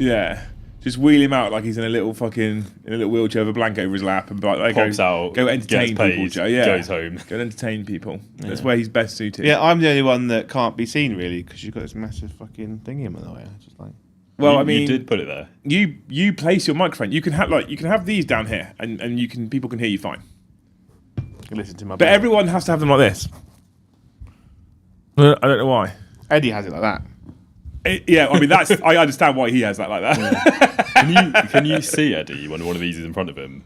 Yeah. Just wheel him out like he's in a little wheelchair with a blanket over his lap and be like, Pops out, go entertain gets people, paid, Joe. Yeah. goes home. Go and entertain people. That's where he's best suited. Yeah, I'm the only one that can't be seen really because you've got this massive fucking thingy in the way. Just like. Well, I mean, you did put it there. You place your microphone. You can have these down here, and people can hear you fine. You listen to my. But everyone has to have them like this. I don't know why. Eddie has it like that. I mean I understand why he has that like that. Can you see Eddie when one of these is in front of him?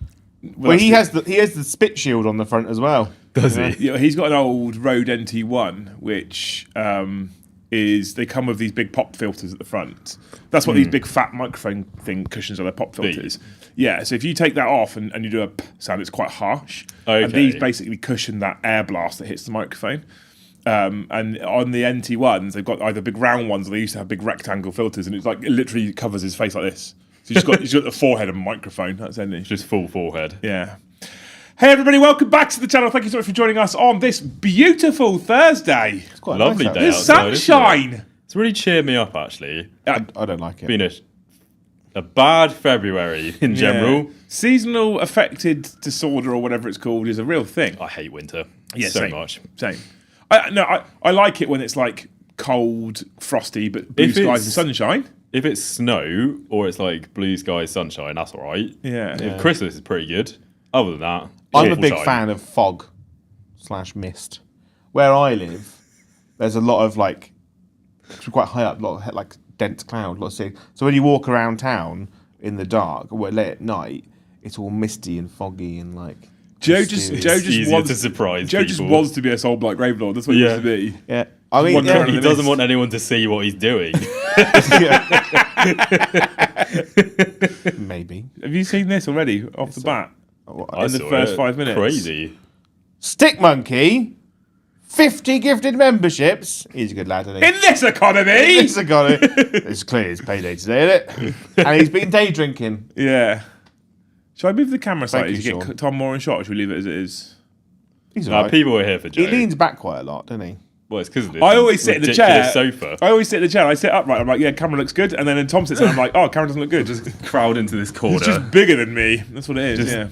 Well, he has the spit shield on the front as well. Does he? Yeah, he's got an old Rode NT1, which is they come with these big pop filters at the front. That's what these big fat microphone thing cushions are. They're pop filters. Yeah, so if you take that off and you do a p sound, it's quite harsh. Okay. And these basically cushion that air blast that hits the microphone. And on the NT1s, they've got either big round ones, or they used to have big rectangle filters, and it's like it literally covers his face like this. So he's got the forehead of a microphone. That's it. Just full forehead. Yeah. Hey everybody, welcome back to the channel. Thank you so much for joining us on this beautiful Thursday. It's quite Lovely nice day. The outside, isn't sunshine. it? It's really cheered me up actually. I don't like it. Been a bad February in general. Seasonal affected disorder or whatever it's called is a real thing. I hate winter so same, much. Same. I like it when it's like cold, frosty, but blue skies and sunshine. If it's snow or it's like blue skies, sunshine, that's all right. Yeah. Christmas is pretty good. Other than that, I'm a awful big time. fan of fog / mist. Where I live, there's a lot of like, it's quite high up, lot of like dense cloud, lots of. So when you walk around town in the dark or late at night, it's all misty and foggy and like. Joe just wants to surprise Joe just people. wants to be a soul black Ravenlord. That's what he used to be. Yeah, I mean, One He doesn't want anyone to see what he's doing. maybe. Have you seen this already off the bat? I In the saw first it. 5 minutes. Crazy. Stick Monkey, 50 gifted memberships. He's a good lad, isn't he? In this economy. He's a guy. It's clear it's payday today, isn't it? And he's been day drinking. Yeah. Shall I move the camera slightly you, to get Sean. Tom more in shot, or should we leave it as it is? He's all right. People are here for Joe. He leans back quite a lot, doesn't he? Well, it's because of this. I always sit in the chair. Sofa. I always sit in the chair. I sit upright. I'm like, yeah, camera looks good. And then Tom sits and I'm like, oh, camera doesn't look good. Just crowd into this corner. It's just bigger than me. That's what it is. Just yeah.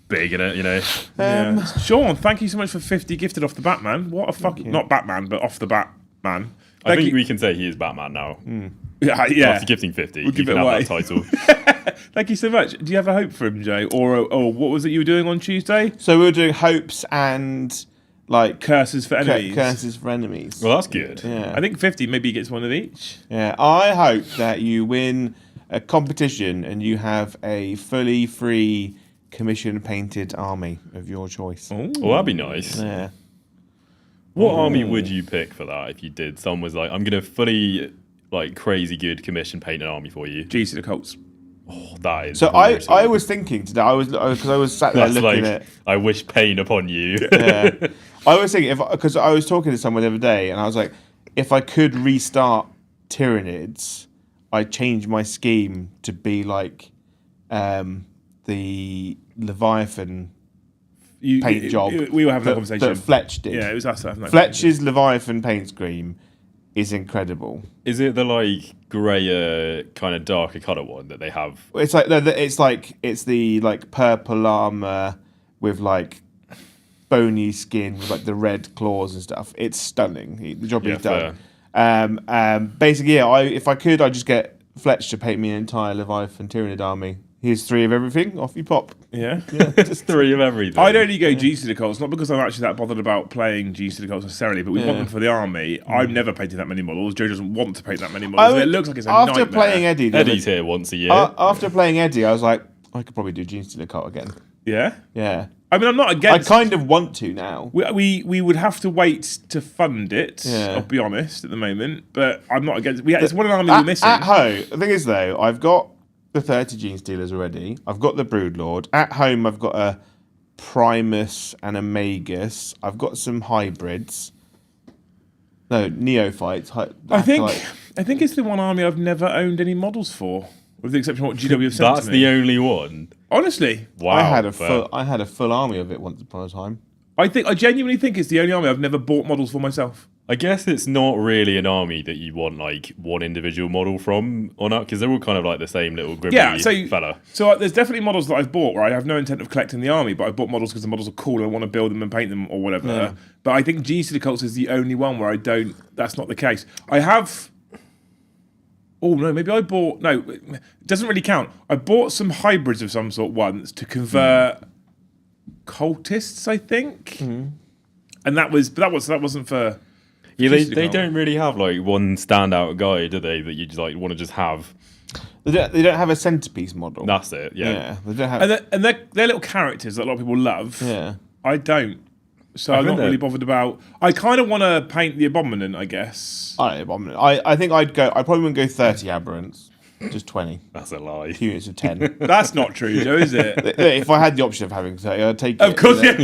big in it, you know. Yeah. Sean, thank you so much for 50 gifted off the bat, man. What a fucking not Batman, but off the bat, man. I think you. we can say he is Batman now. Yeah. After gifting 50, We'll you give can it have away. that title. Thank you so much. Do you have a hope for him, Joe? Or what was it you were doing on Tuesday? So we were doing hopes and like Curses for enemies. curses for enemies. Well, that's good. Yeah. I think 50 maybe he gets one of each. Yeah. I hope that you win a competition and you have a fully free commission painted army of your choice. Well, that'd be nice. Yeah. What army would you pick for that if you did? Someone was like, I'm going to fully, like, crazy good commission paint an army for you. G to the Colts. Oh, that is So brutal. I was thinking today. I was sat there That's looking like, at. I wish pain upon you. Yeah. I was thinking because I was talking to someone the other day, and I was like, if I could restart Tyranids, I'd change my scheme to be like the Leviathan paint job. We were having a conversation. that Fletch did. Yeah, it was us having that Fletch's Leviathan paint scheme is incredible. Is it the, like, grayer, kind of darker colour one that they have? It's like it's the like purple armor with like bony skin with like the red claws and stuff. It's stunning. The job he's done. Basically, yeah. If I could, I'd just get Fletch to paint me an entire Leviathan Tyranid army. Here's 3 of everything. Off you pop. Yeah. Just 3 of everything. I'd only go G to the Colts, not because I'm actually that bothered about playing G to the Colts necessarily, but we want them for the army. I've never painted that many models. Joe doesn't want to paint that many models. It looks like it's a after nightmare. playing Eddie. Eddie's here once a year. After playing Eddie, I was like, I could probably do Jeans to the Cult again. Yeah? Yeah. I mean, I'm not I against... kind of want to now. We would have to wait to fund it, Yeah. I'll be honest, at the moment, but I'm not against... It's one army we're missing. At home, the thing is though, I've got the 30 Gene Stealers already. I've got the Broodlord. At home, I've got a Primus and a Magus. I've got some hybrids. No, neophytes. I think it's the one army I've never owned any models for, with the exception of what GW have sent That's to me. the only one. Honestly, Wow. I had a full army of it once upon a time. I genuinely think it's the only army I've never bought models for myself. I guess it's not really an army that you want like one individual model from on up because they're all kind of like the same little gribbly fella. So there's definitely models that I've bought where I have no intent of collecting the army, but I bought models because the models are cool and I want to build them and paint them or whatever. Yeah. But I think Genius of the Cults is the only one where I don't. That's not the case. I have. Oh no, maybe I bought. No, it doesn't really count. I bought some hybrids of some sort once to convert cultists, I think, and that wasn't for. Yeah, they don't really have like one standout guy, do they? That you just like want to just have. They don't have a centerpiece model. That's it. Yeah. They don't have. And they're little characters that a lot of people love. Yeah. I don't. So I'm not really bothered about. I kind of want to paint the Abominant, I guess. I think I probably wouldn't go 30 aberrants. Just 20. That's a lie. Units of 10. That's not true, Joe, is it? If I had the option of having 30, I'd take it. Of course, yeah.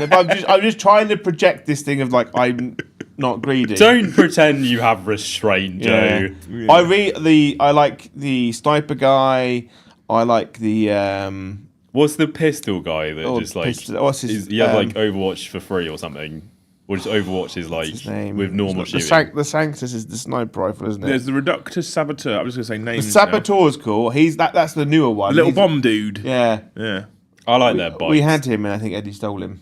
But I'm just trying to project this thing of like I'm not greedy. Don't pretend you have restraint, Joe. Yeah. I like the sniper guy. I like the what's the pistol guy that just like what's his, he had like Overwatch for free or something? Or just Overwatch is like with normal shooting. The Sanctus is the sniper rifle, isn't it? There's the Reductus Saboteur. I'm just going to say names. The Saboteur's cool. That's the newer one. The little bomb dude. Yeah. Yeah. I like their bikes. We had him and I think Eddie stole him.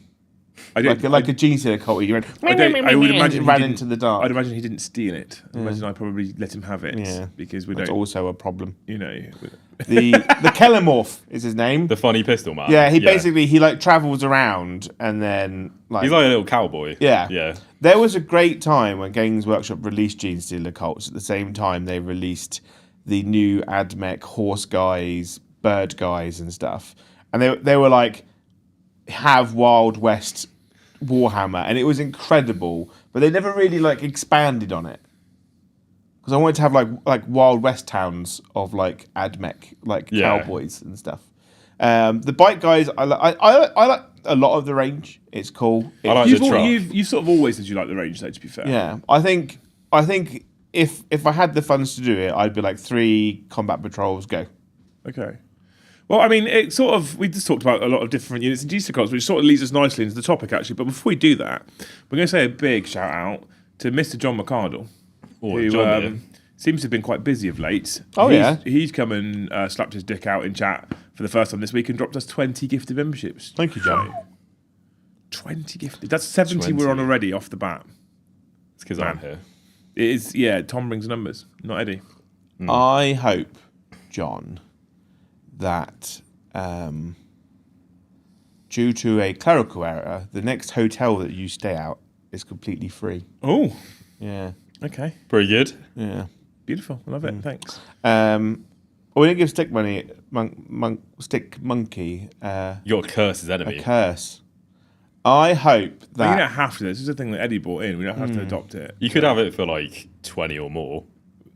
Like a Genius of the Cult. He ran into the dark. I'd imagine he didn't steal it. I imagine I probably let him have it. Yeah. Because That's also a problem. You know. The Kellemorph is his name. The funny pistol man. Yeah, he basically like travels around and then like he's like a little cowboy. Yeah. Yeah. There was a great time when Games Workshop released Gene Stealer Cults. At the same time, they released the new AdMech horse guys, bird guys, and stuff. And they were like, have Wild West Warhammer, and it was incredible. But they never really like expanded on it because I wanted to have like Wild West towns of like AdMech, like cowboys and stuff. The bike guys, I like a lot of the range. It's cool. You sort of always said you like the range, though. To be fair, yeah. I think if I had the funds to do it, I'd be like 3 combat patrols. Go. Okay. Well, I mean, it sort of we just talked about a lot of different units in GC cards, which sort of leads us nicely into the topic actually. But before we do that, we're going to say a big shout out to Mr. John McCardle, who seems to have been quite busy of late. He's come and slapped his dick out in chat for the first time this week and dropped us 20 gifted memberships. Thank you, John. 20 gifted. That's 70 we're on already off the bat. It's because I'm here. It is, yeah. Tom brings numbers, not Eddie. I hope, John, that due to a clerical error, the next hotel that you stay at is completely free. Oh, yeah. Okay, pretty good. Yeah, beautiful. I love it. Thanks. We didn't give Stick Monkey. You got to curse his enemy. A curse. I hope that you don't have to. This is a thing that Eddie brought in. We don't have to adopt it. You could have it for like 20 or more.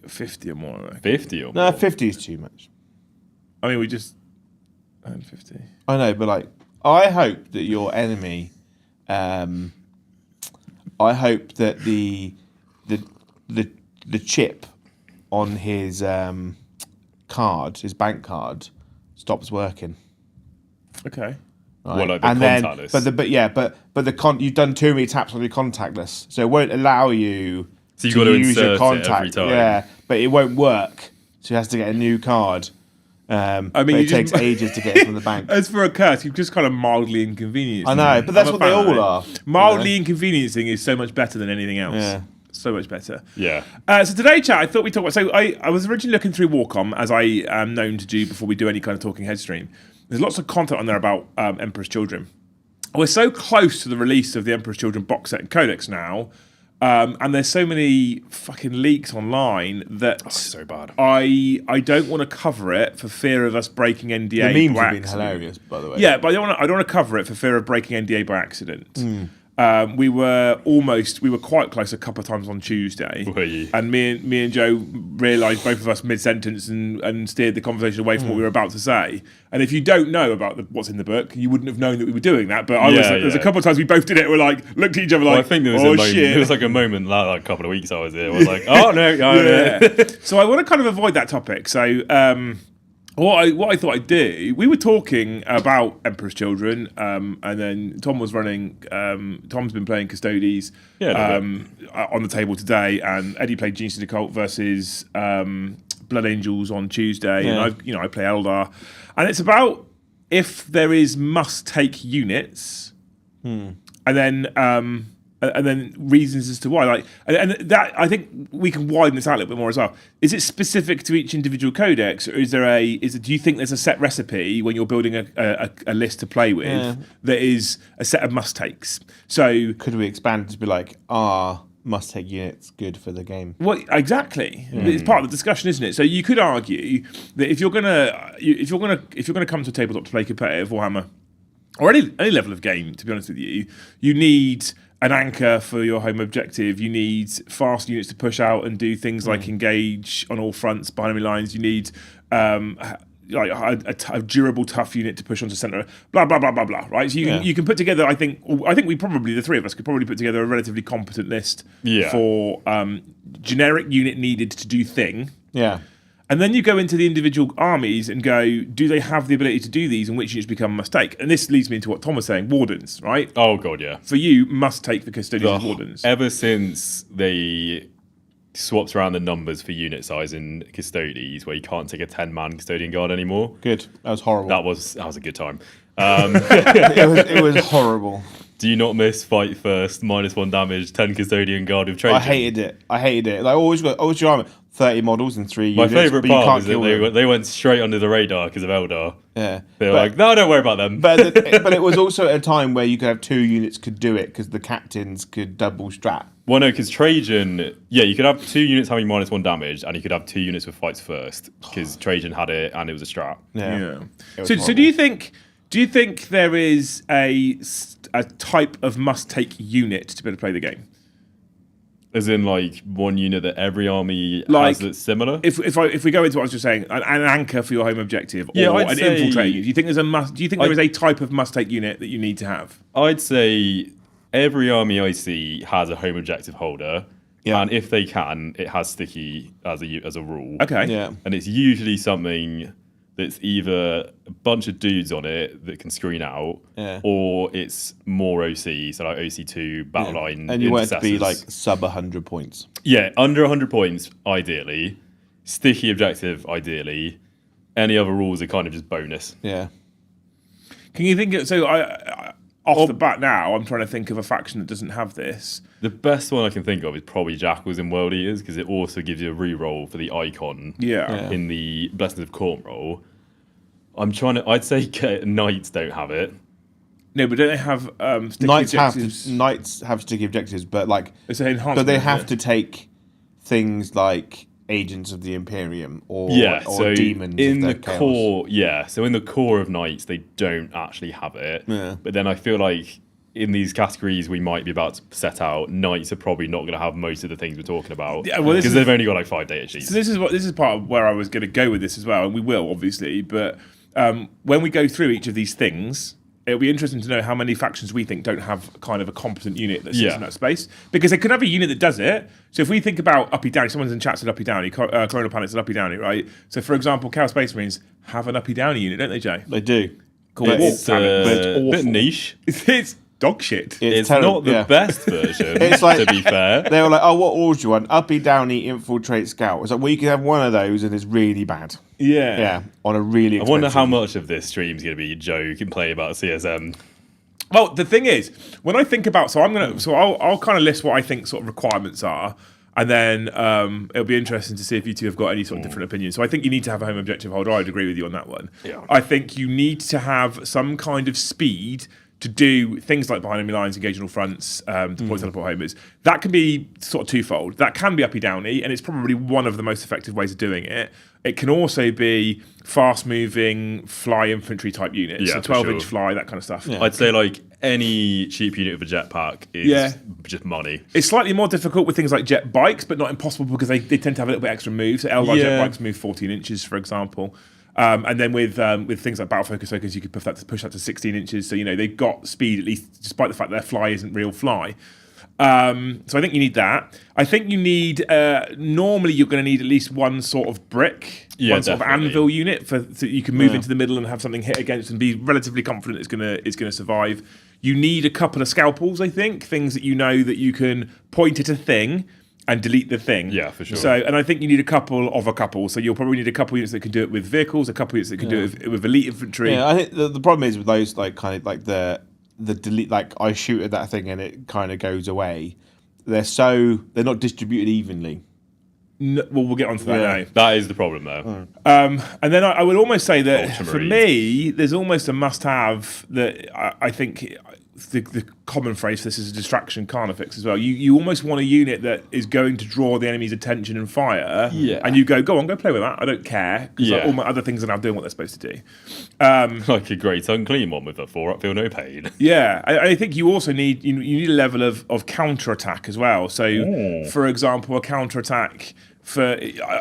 50 or more. Right? 50 or more. No, 50 is too much. I mean, we just earned 50. I know, but like, I hope that your enemy. I hope that the chip on his card, his bank card, stops working. Okay. Right. Well, like the contactless. But you've done too many taps on your contactless, so it won't allow you. So you've got to use your contact every time. Yeah, but it won't work. So he has to get a new card. I mean, it takes ages to get it from the bank. As for a curse, you've just kind of mildly inconvenienced. I know, but that's what they all are. Mildly inconveniencing is so much better than anything else. Yeah. So much better. Yeah. So today, chat, I thought we'd talk about. So I was originally looking through Warcom, as I am known to do before we do any kind of talking head stream. There's lots of content on there about Emperor's Children. We're so close to the release of the Emperor's Children box set and codex now, and there's so many fucking leaks online that so bad. I don't want to cover it for fear of us breaking NDA. The memes have been hilarious, by the way. Yeah, but I don't want to cover it for fear of breaking NDA by accident. We were quite close a couple of times on Tuesday. Were you? And me and Joe realised, both of us mid-sentence, and steered the conversation away from what we were about to say. And if you don't know about what's in the book, you wouldn't have known that we were doing that. But there's a couple of times we both did it. We're like, looked at each other like, I think there was a moment. Shit. There was like a moment, like a couple of weeks I was there. I was like, oh no. So I want to kind of avoid that topic. So What I thought I'd do, we were talking about Emperor's Children, and then Tom was running. Tom's been playing Custodes on the table today, and Eddie played Genius of the Occult versus Blood Angels on Tuesday, and I play Eldar, and it's about if there is must-take units, and then reasons as to why. Like, and that I think we can widen this out a little bit more as well. Is it specific to each individual codex, or do you think there's a set recipe when you're building a list to play with that is a set of must takes? So could we expand to be like, are must take units good for the game? Well, exactly. It's part of the discussion, isn't it? So you could argue that if you're gonna come to a tabletop to play competitive Warhammer or any level of game, to be honest with you, you need an anchor for your home objective. You need fast units to push out and do things like engage on all fronts behind enemy lines. You need a durable, tough unit to push onto center. Blah blah blah blah blah. Right. So you can put together. I think we probably, the three of us could probably put together a relatively competent list for generic unit needed to do thing. Yeah. And then you go into the individual armies and go, do they have the ability to do these, and which units become a must-take? And this leads me into what Tom was saying, Wardens, right? Oh, God, yeah. For you, must-take the Custodians and Wardens. Ever since they swapped around the numbers for unit size in Custodes, where you can't take a 10-man Custodian Guard anymore. Good. That was horrible. That was a good time. It was horrible. Do you not miss fight first, -1 damage, 10 Custodian Guard with Trajan? I hated it. Like, always your army, 30 models and 3 My units. favourite part was that they went straight under the radar because of Eldar. Yeah. They were like, no, don't worry about them. But it was also at a time where you could have 2 units could do it because the captains could double strap. Well, no, because Trajan, you could have 2 units having -1 damage, and you could have 2 units with fights first because Trajan had it and it was a strat. Yeah. So do you think there is a type of must-take unit to be able to play the game? As in, like, one unit that every army has that's similar? If we go into what I was just saying, an anchor for your home objective, or an infiltrator, do you think there is a type of must-take unit that you need to have? I'd say every army I see has a home objective holder, and if they can, it has sticky as a rule. Okay. Yeah. And it's usually something that's either a bunch of dudes on it that can screen out, or it's more OC, so like OC2, battle line, and you want it to be like sub 100 points. Yeah, under 100 points, ideally. Sticky objective, ideally. Any other rules are kind of just bonus. Yeah. Can you think of, so off the bat now, I'm trying to think of a faction that doesn't have this. The best one I can think of is probably Jackals in World Eaters, because it also gives you a reroll for the icon in the Blessings of Khorne roll. I'd say Knights don't have it. No, but don't they have sticky objectives? Knights have sticky objectives, but like, it's an enhancement, but they have to take things like Agents of the Imperium or so Demons in the Chaos. core. Yeah, so in the core of Knights, they don't actually have it. Yeah. But then I feel like in these categories we might be about to set out, Knights are probably not going to have most of the things we're talking about. Yeah, well, because they've only got like 5 data sheets. So this is part of where I was going to go with this as well, and we will obviously. But when we go through each of these things, it'll be interesting to know how many factions we think don't have kind of a competent unit that sits in that space. Because they could have a unit that does it. So if we think about Uppy Downy, someone's in chat said Uppy Downy, Coronal Planet's an Uppy Downy, right? So for example, Chaos Space Marines have an Uppy Downy unit, don't they, Jay? They do. Called It's a bit niche. It's dog shit. It's not the best version, It's like, to be fair. They were like, oh, what rules do you want? Uppy, Downy, Infiltrate, Scout. It's like, well, you can have one of those and it's really bad. Yeah, on a really expensive. I wonder how much of this stream's going to be Joe can play about CSM. Well, the thing is, when I think about, I'll kind of list what I think sort of requirements are, and then it'll be interesting to see if you two have got any sort of different opinions. So I think you need to have a home objective holder. I'd agree with you on that one. Yeah. I think you need to have some kind of speed to do things like behind enemy lines, engage on all fronts, deploy teleport homers. That can be sort of twofold. That can be Uppy Downy, and it's probably one of the most effective ways of doing it. It can also be fast-moving fly infantry type units, so 12-inch fly, that kind of stuff. Yeah. I'd say like any cheap unit with a jetpack is just money. It's slightly more difficult with things like jet bikes, but not impossible because they tend to have a little bit extra move. So Eldar jet bikes move 14 inches, for example. And then with things like Battle Focus Focus, you could push that to 16 inches. So, they've got speed, at least, despite the fact their fly isn't real fly. So I think you need that. I think you need. Normally, you're going to need at least one sort of brick, one sort of anvil unit so you can move into the middle and have something hit against and be relatively confident it's going to survive. You need a couple of scalpels, I think, things that you know that you can point at a thing and delete the thing. Yeah, for sure. So, and I think you need a couple of a couple. So you'll probably need a couple units that can do it with vehicles, a couple units that can do it with elite infantry. Yeah, I think the problem is with those like kind of like the delete, like I shoot at that thing and it kind of goes away. They're not distributed evenly. No, well, we'll get onto that now. That is the problem, though. And then I would almost say that for me, there's almost a must-have that I think the common phrase for this is a distraction carnifex as well. You almost want a unit that is going to draw the enemy's attention and fire, and you go on, go play with that. I don't care, because all my other things are now doing what they're supposed to do. Like a great unclean one with a 4 upfield, no pain. Yeah, I think you also need you need a level of counter-attack as well. So, for example, a counter-attack for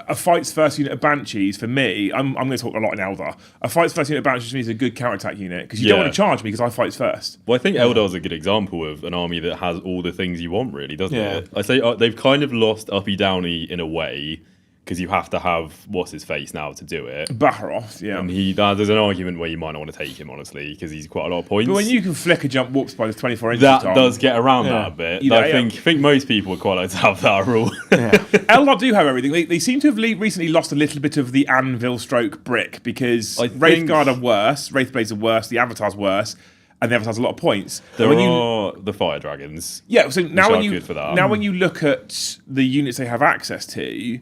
a fight's first unit of Banshees, for me, I'm going to talk a lot in Eldar. A fight's first unit of Banshees for me is a good counter-attack unit, because you don't want to charge me because I fight first. Well, I think Eldar's a good example of an army that has all the things you want, really, doesn't it? I say they've kind of lost Uppy Downy in a way, because you have to have what's-his-face now to do it. Baharoth, yeah. And there's an argument where you might not want to take him, honestly, because he's quite a lot of points. But when you can flick a jump warp by the 24 inches, that does get around that a bit. I think most people would quite like to have that rule. Eldar do have everything. They seem to have recently lost a little bit of the anvil stroke brick, because Wraithguard are worse, Wraithblades are worse, the Avatar's worse, and the Avatar's a lot of points. There are the Fire Dragons. Yeah, so now when you look at the units they have access to,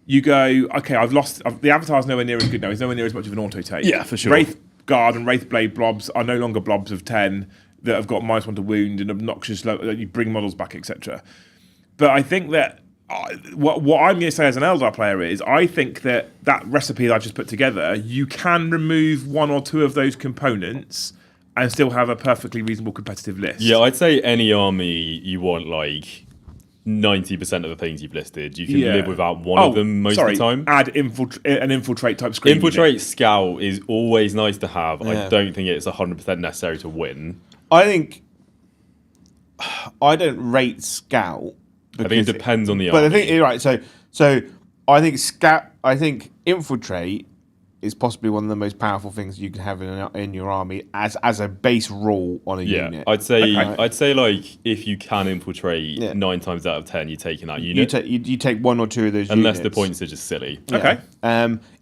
you go, okay, the Avatar's nowhere near as good now. He's nowhere near as much of an auto take. Yeah, for sure. Wraithguard and Wraithblade blobs are no longer blobs of 10 that have got -1 to wound and obnoxious, you bring models back, etc. But I think that what I'm going to say as an Eldar player is, I think that recipe that I just put together, you can remove 1 or 2 of those components and still have a perfectly reasonable competitive list. Yeah, I'd say any army you want, like 90% of the things you've listed, you can live without one of them most of the time. Add an infiltrate type screen. Infiltrate scout is always nice to have. I don't think it's 100% necessary to win. I think I don't rate scout. I think it depends on the army. But I think So I think scout. I think infiltrate is possibly one of the most powerful things you can have in your army as a base rule on a unit. I'd say like if you can infiltrate 9 times out of 10, you're taking that unit. You take 1 or 2 of those unless units. the points are just silly. Okay.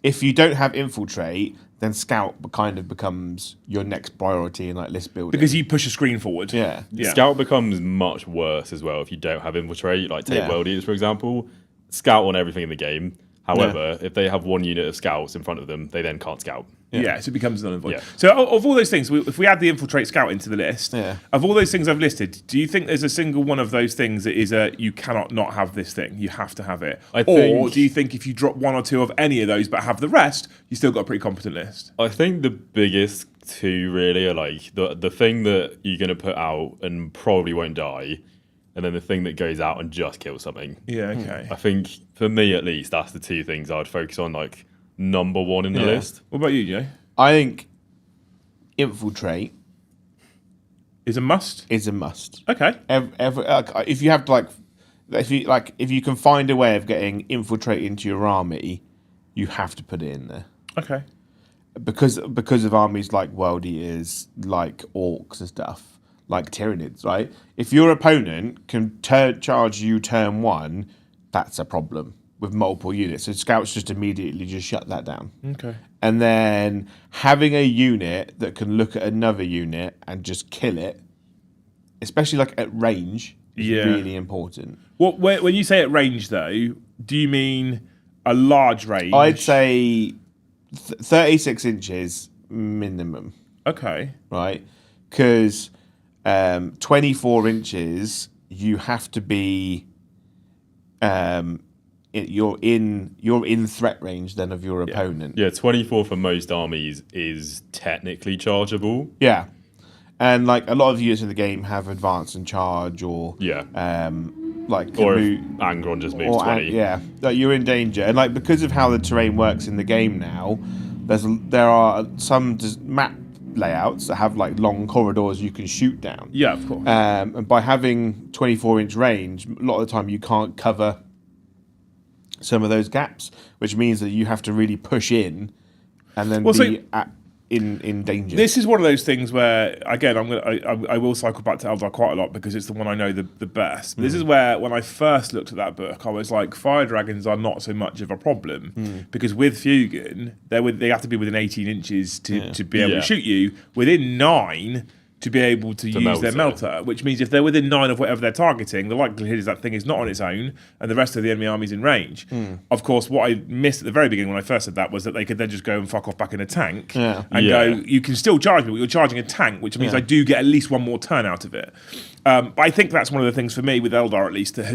If you don't have infiltrate, then scout kind of becomes your next priority in like list building, because you push a screen forward. Yeah. Scout becomes much worse as well if you don't have infiltrate. Like take World Eaters, for example. Scout on everything in the game. However, if they have 1 unit of scouts in front of them, they then can't scout. Yeah, so it becomes null and void. So of all those things, if we add the infiltrate scout into the list, of all those things I've listed, do you think there's a single one of those things that is you cannot not have this thing? You have to have it. Or do you think if you drop 1 or 2 of any of those but have the rest, you still got a pretty competent list? I think the biggest 2 really are like the thing that you're going to put out and probably won't die, and then the thing that goes out and just kills something. Yeah, okay. I think, for me at least, that's the 2 things I'd focus on, like, number 1 in the list. What about you, Joe? I think infiltrate is a must. Okay. If you have to, if you can find a way of getting infiltrate into your army, you have to put it in there. Okay. Because of armies like World Eaters, like Orcs and stuff. Like Tyranids, right? If your opponent can charge you turn 1, that's a problem with multiple units. So scouts just immediately just shut that down. Okay. And then having a unit that can look at another unit and just kill it, especially like at range, is really important. When you say at range, though, do you mean a large range? I'd say 36 inches minimum. Okay. Right? Because 24 inches, you have to be you're in threat range then of your opponent. Yeah, 24 for most armies is technically chargeable. Yeah. And like a lot of units in the game have advance and charge, or like or if Angron just moves 20. Like you're in danger. And like because of how the terrain works in the game now, there are some map layouts that have like long corridors you can shoot down. Yeah, of course. And by having 24-inch range, a lot of the time you can't cover some of those gaps, which means that you have to really push in and then in danger. This is one of those things where, again, I will cycle back to Eldar quite a lot because it's the one I know the best. This is where, when I first looked at that book, I was like, fire dragons are not so much of a problem because with Fugen, they have to be within 18 inches to be able to shoot you. Within 9 to be able to use their melter, which means if they're within 9 of whatever they're targeting, the likelihood is that thing is not on its own and the rest of the enemy army is in range. Of course, what I missed at the very beginning when I first said that was that they could then just go and fuck off back in a tank and go, you can still charge me, but you're charging a tank, which means I do get at least one more turn out of it. But I think that's one of the things for me with Eldar, at least, that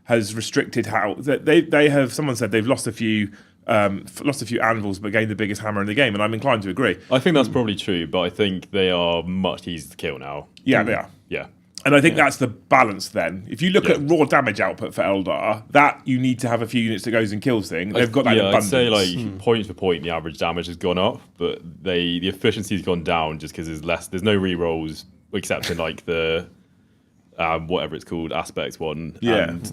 has restricted how they have. Someone said they've lost a few anvils but gained the biggest hammer in the game, and I'm inclined to agree. I think that's probably true, but I think they are much easier to kill now. Yeah, they are. Yeah. And I think that's the balance then. If you look at raw damage output for Eldar, that you need to have a few units that goes and kills things. They've got that abundance. I'd say like point for point, the average damage has gone up, but the efficiency's gone down just because there's no rerolls except in like the whatever it's called, aspect one. Yeah. And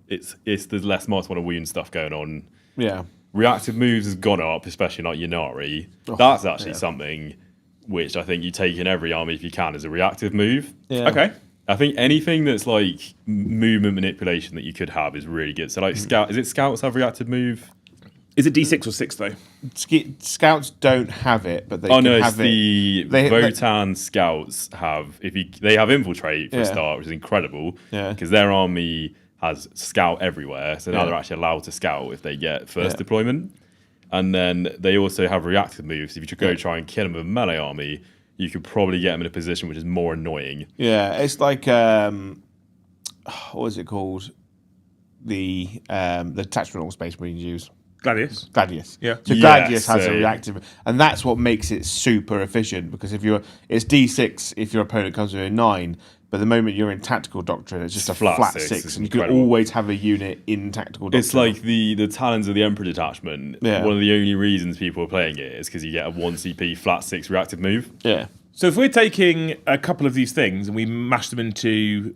there's less Mark on a wound stuff going on. Yeah. Reactive moves has gone up, especially like Yanari. That's actually something which I think you take in every army if you can as a reactive move. Yeah. Okay. I think anything that's like movement manipulation that you could have is really good. So like scouts have reactive move? Is it D6 or 6 though? Scouts don't have it, but they can have it. The Votan scouts have they have infiltrate for a start, which is incredible. Because their army has scout everywhere, so now they're actually allowed to scout if they get first deployment. And then they also have reactive moves. If you should go try and kill them with a melee army, you could probably get them in a position which is more annoying. Yeah, it's like what is it called? The attachment all Space Marines use. Gladius. Yeah. So Gladius has a reactive, and that's what makes it super efficient. Because it's D6 if your opponent comes with a 9, but the moment you're in tactical doctrine, it's just a flat 6 and you can always have a unit in tactical doctrine. It's like the Talons of the Emperor detachment. Yeah. One of the only reasons people are playing it is because you get a 1 CP flat 6 reactive move. Yeah. So if we're taking a couple of these things and we mash them into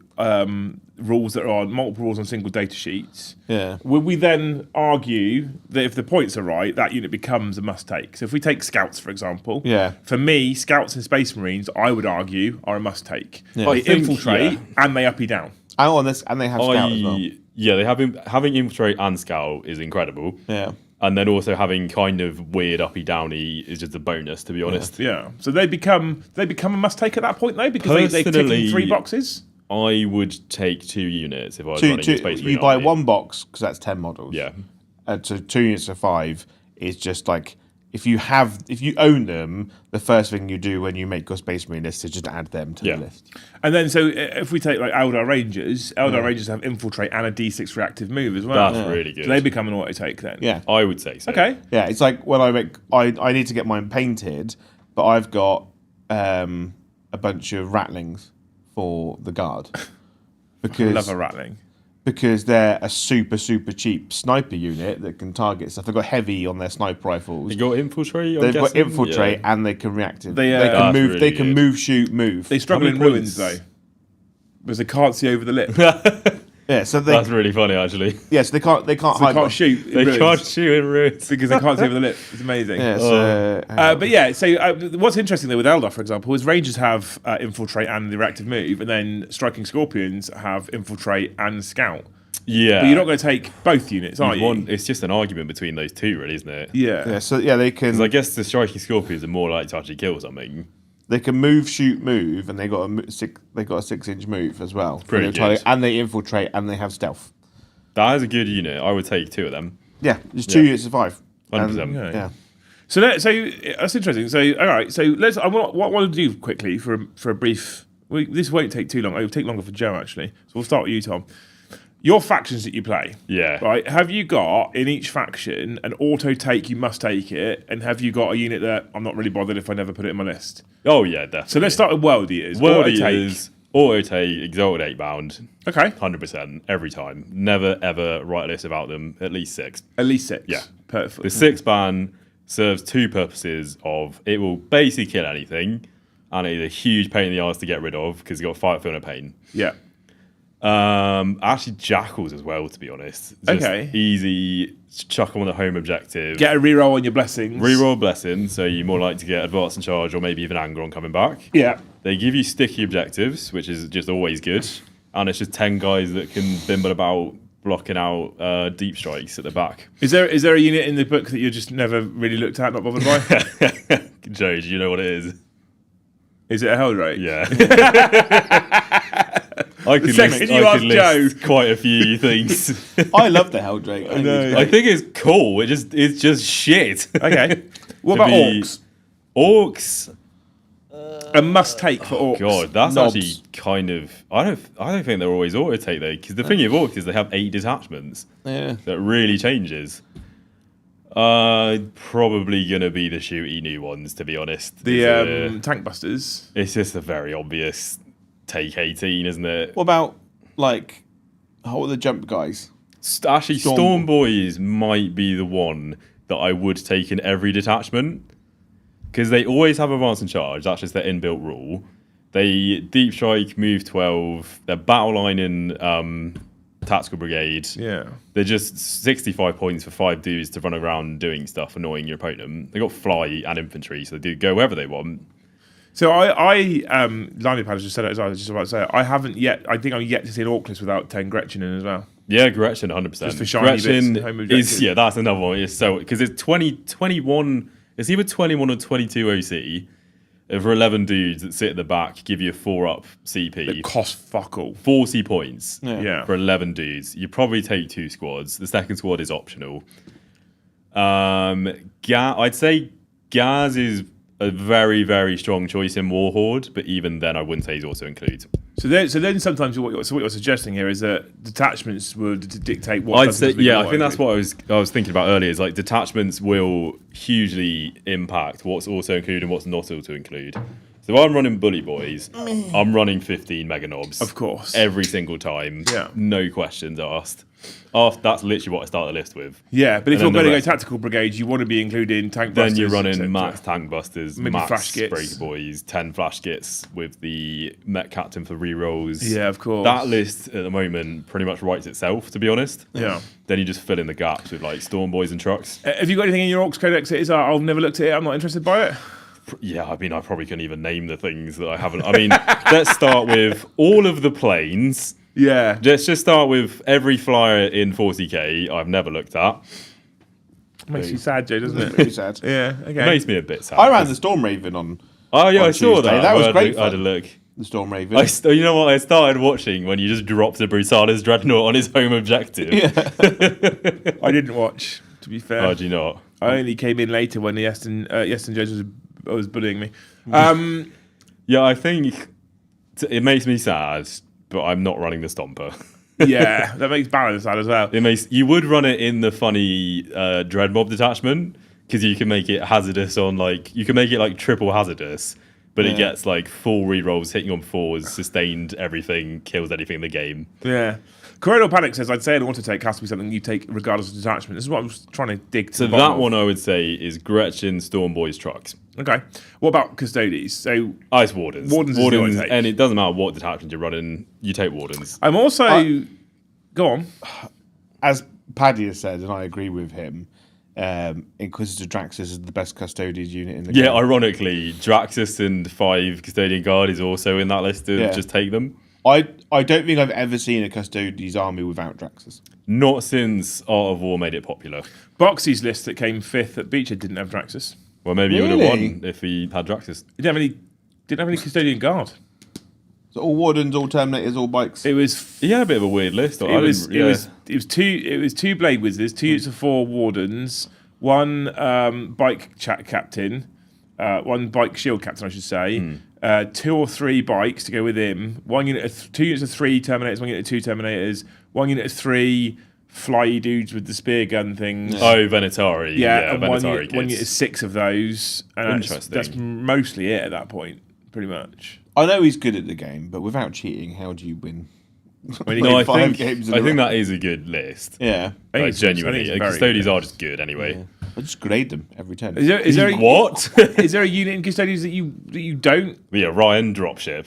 rules that are multiple rules on single data sheets, would we then argue that if the points are right, that unit becomes a must-take? So if we take Scouts, for example, for me, Scouts and Space Marines, I would argue, are a must-take. They infiltrate and they uppy down. And they have Scout as well. Yeah, having infiltrate and Scout is incredible. Yeah. And then also having kind of weird uppy downy is just a bonus, to be honest. Yeah. So they become a must take at that point though, because they tick in 3 boxes. I would take 2 units if I was running Space Marine. You buy 1 box because that's 10 models. Yeah. So 2 units of 5 is just like if you own them, the first thing you do when you make your Space Marine list is just add them to the list. And then, so if we take like Eldar Rangers have infiltrate and a D6 reactive move as well. That's really good. So they become an auto take then. Yeah, I would say so. Okay. Yeah, it's like when I need to get mine painted, but I've got a bunch of rattlings for the guard because I love a rattling. Because they're a super, super cheap sniper unit that can target stuff. They've got heavy on their sniper rifles. They've got infiltrate. They've got infiltrate and they can reactive. They can move. Really they can move, shoot, move. They struggle in ruins though, because they can't see over the lip. Yeah, so that's really funny actually. Yeah, so they can't hide. They can't shoot. They can't shoot in ruins because they can't see over the lip. It's amazing. Yeah, but yeah, so what's interesting though with Eldar, for example, is Rangers have infiltrate and the reactive move, and then Striking Scorpions have infiltrate and scout. Yeah, but you're not going to take both units, are you? It's just an argument between those two, really, isn't it? Yeah. So they can. Because I guess the Striking Scorpions are more likely to actually kill something. They can move, shoot, move, and they got a 6-inch move as well. Pretty good. And they infiltrate and they have stealth. That is a good unit. I would take 2 of them. Yeah, there's 2 units of 5. 100%. Yeah. So that's interesting. So all right. So what I want to do quickly for a brief. This won't take too long. It will take longer for Joe actually. So we'll start with you, Tom. Your factions that you play, right? Have you got in each faction an auto take? You must take it, and have you got a unit that I'm not really bothered if I never put it in my list? Oh yeah, definitely. So let's start with World Eaters. World Eaters, auto take, Exalted 8 bound. Okay, 100% every time. Never ever write a list about them. At least 6. At least 6. Yeah, perfect. The 6 ban serves two purposes of it will basically kill anything, and it is a huge pain in the arse to get rid of because you've got fight, feel, and pain. Yeah. Actually, jackals as well, to be honest. Just easy, chuck them on the home objective. Get a reroll on your blessings. Reroll blessing, so you're more likely to get advance and charge, or maybe even anger on coming back. Yeah. They give you sticky objectives, which is just always good. And it's just 10 guys that can bimble about blocking out deep strikes at the back. Is there a unit in the book that you just never really looked at, not bothered by? Joe, do you know what it is? Is it a Helldrake? Yeah. I could list quite a few things. I love the Helldrake. I think it's cool. It's just shit. Okay. What about orcs? Orcs. A must take for orcs. God, that's actually kind of. I don't think they're always auto take though, because the thing with orcs is they have 8 detachments. Yeah. That really changes. Probably gonna be the shooty new ones, to be honest. The tank busters. It's just a very obvious take 18, isn't it? What about like what are the jump guys? Actually, Storm Boys might be the one that I would take in every detachment. Because they always have advance and charge. That's just their inbuilt rule. They deep strike, move 12. They're battle line in tactical brigade. Yeah. They're just 65 points for 5 dudes to run around doing stuff, annoying your opponent. They got fly and infantry, so they do go wherever they want. So Limey Pad just said it as I was just about to say it. I think I'm yet to see an orc list without 10 Gretchen in as well. Yeah, Gretchen, 100%. Just for shiny Gretchen bits, home objectives. that's another one. It's so because it's 21. It's either 21 or 22 OC. For 11 dudes that sit at the back, give you a 4-up CP. That cost fuck all. 40 points Yeah. for 11 dudes. You probably take 2 squads. The second squad is optional. I'd say Gaz is a very, very strong choice in Warhorde, but even then I wouldn't say he's also included. So then sometimes what you're suggesting here is that detachments would dictate what. I'd say, I think that's what I was thinking about earlier. Is like detachments will hugely impact what's also included and what's not also included. So if I'm running Bully Boys, I'm running 15 Mega Knobs. Of course. Every single time. Yeah. No questions asked. That's literally what I start the list with. Yeah, but if you're going to go tactical brigades, you want to be including tank busters. Then you're running max tank busters, maybe max flash skits. breaker boys, 10 flash skits with the Met Captain for rerolls. Yeah, of course. That list at the moment pretty much writes itself, to be honest. Yeah. Then you just fill in the gaps with like Storm Boys and trucks. Have you got anything in your Orcs Codex that is, I've never looked at it, I'm not interested by it? Yeah, I mean, I probably couldn't even name the things that I haven't. I mean, let's start with all of the planes. Yeah. Let's just start with every flyer in 40k I've never looked at. Makes you sad, Joe, doesn't it? Pretty sad. Yeah, okay. It makes me a bit sad. I ran the Storm Raven on. Oh yeah, on I saw Tuesday. that. That was great I had a fun. look. The Storm Raven. You know what? I started watching when you just dropped a Brutalis Dreadnought on his home objective. Yeah. I didn't watch, to be fair. Oh, do you not? I only came in later when the Yeston Jones was bullying me. Yeah, I think it makes me sad, but I'm not running the Stomper. Yeah, that makes Balance sad as well. You would run it in the funny Dread Mob detachment because you can make it hazardous on you can make it like triple hazardous, but it gets like full rerolls, hitting on 4s, sustained everything, kills anything in the game. Yeah. Coronal Panic says, I'd say an auto take has to be something you take regardless of detachment. This is what I was trying to dig to. So that one I would say is Gretchen, Storm Boys, trucks. Okay. What about Custodes? So Ice Wardens. Wardens, and it doesn't matter what detachment you're running, you take Wardens. I'm also... Go on. As Paddy has said, and I agree with him, Inquisitor Draxus is the best Custodian unit in the game. Yeah, ironically, Draxus and 5 Custodian Guard is also in that list of just take them. I don't think I've ever seen a Custodes army without Draxus. Not since Art of War made it popular. Boxy's list that came 5th at Beachhead didn't have Draxus. Well, maybe he would have won if he had Draxus. He didn't have any Custodian Guard. So all Wardens, all Terminators, all bikes. He had a bit of a weird list. It was two Blade Wizards, 2 units of 4 Wardens, 1 bike captain, 1 bike shield captain, I should say. 2 or 3 bikes to go with him. 2 units of 3 Terminators, 1 unit of 2 Terminators, 1 unit of 3 fly dudes with the spear gun things. Yeah. Oh, Venatari. Yeah, and Venatari 1 unit of 6 of those. And Interesting. That's mostly it at that point, pretty much. I know he's good at the game, but without cheating, how do you win? I think that is a good list. Yeah. Genuinely. Custodians are just good anyway. Yeah. I just grade them every turn. Is there What? Is there a unit in Custodians that you don't? Yeah, Ryan dropship.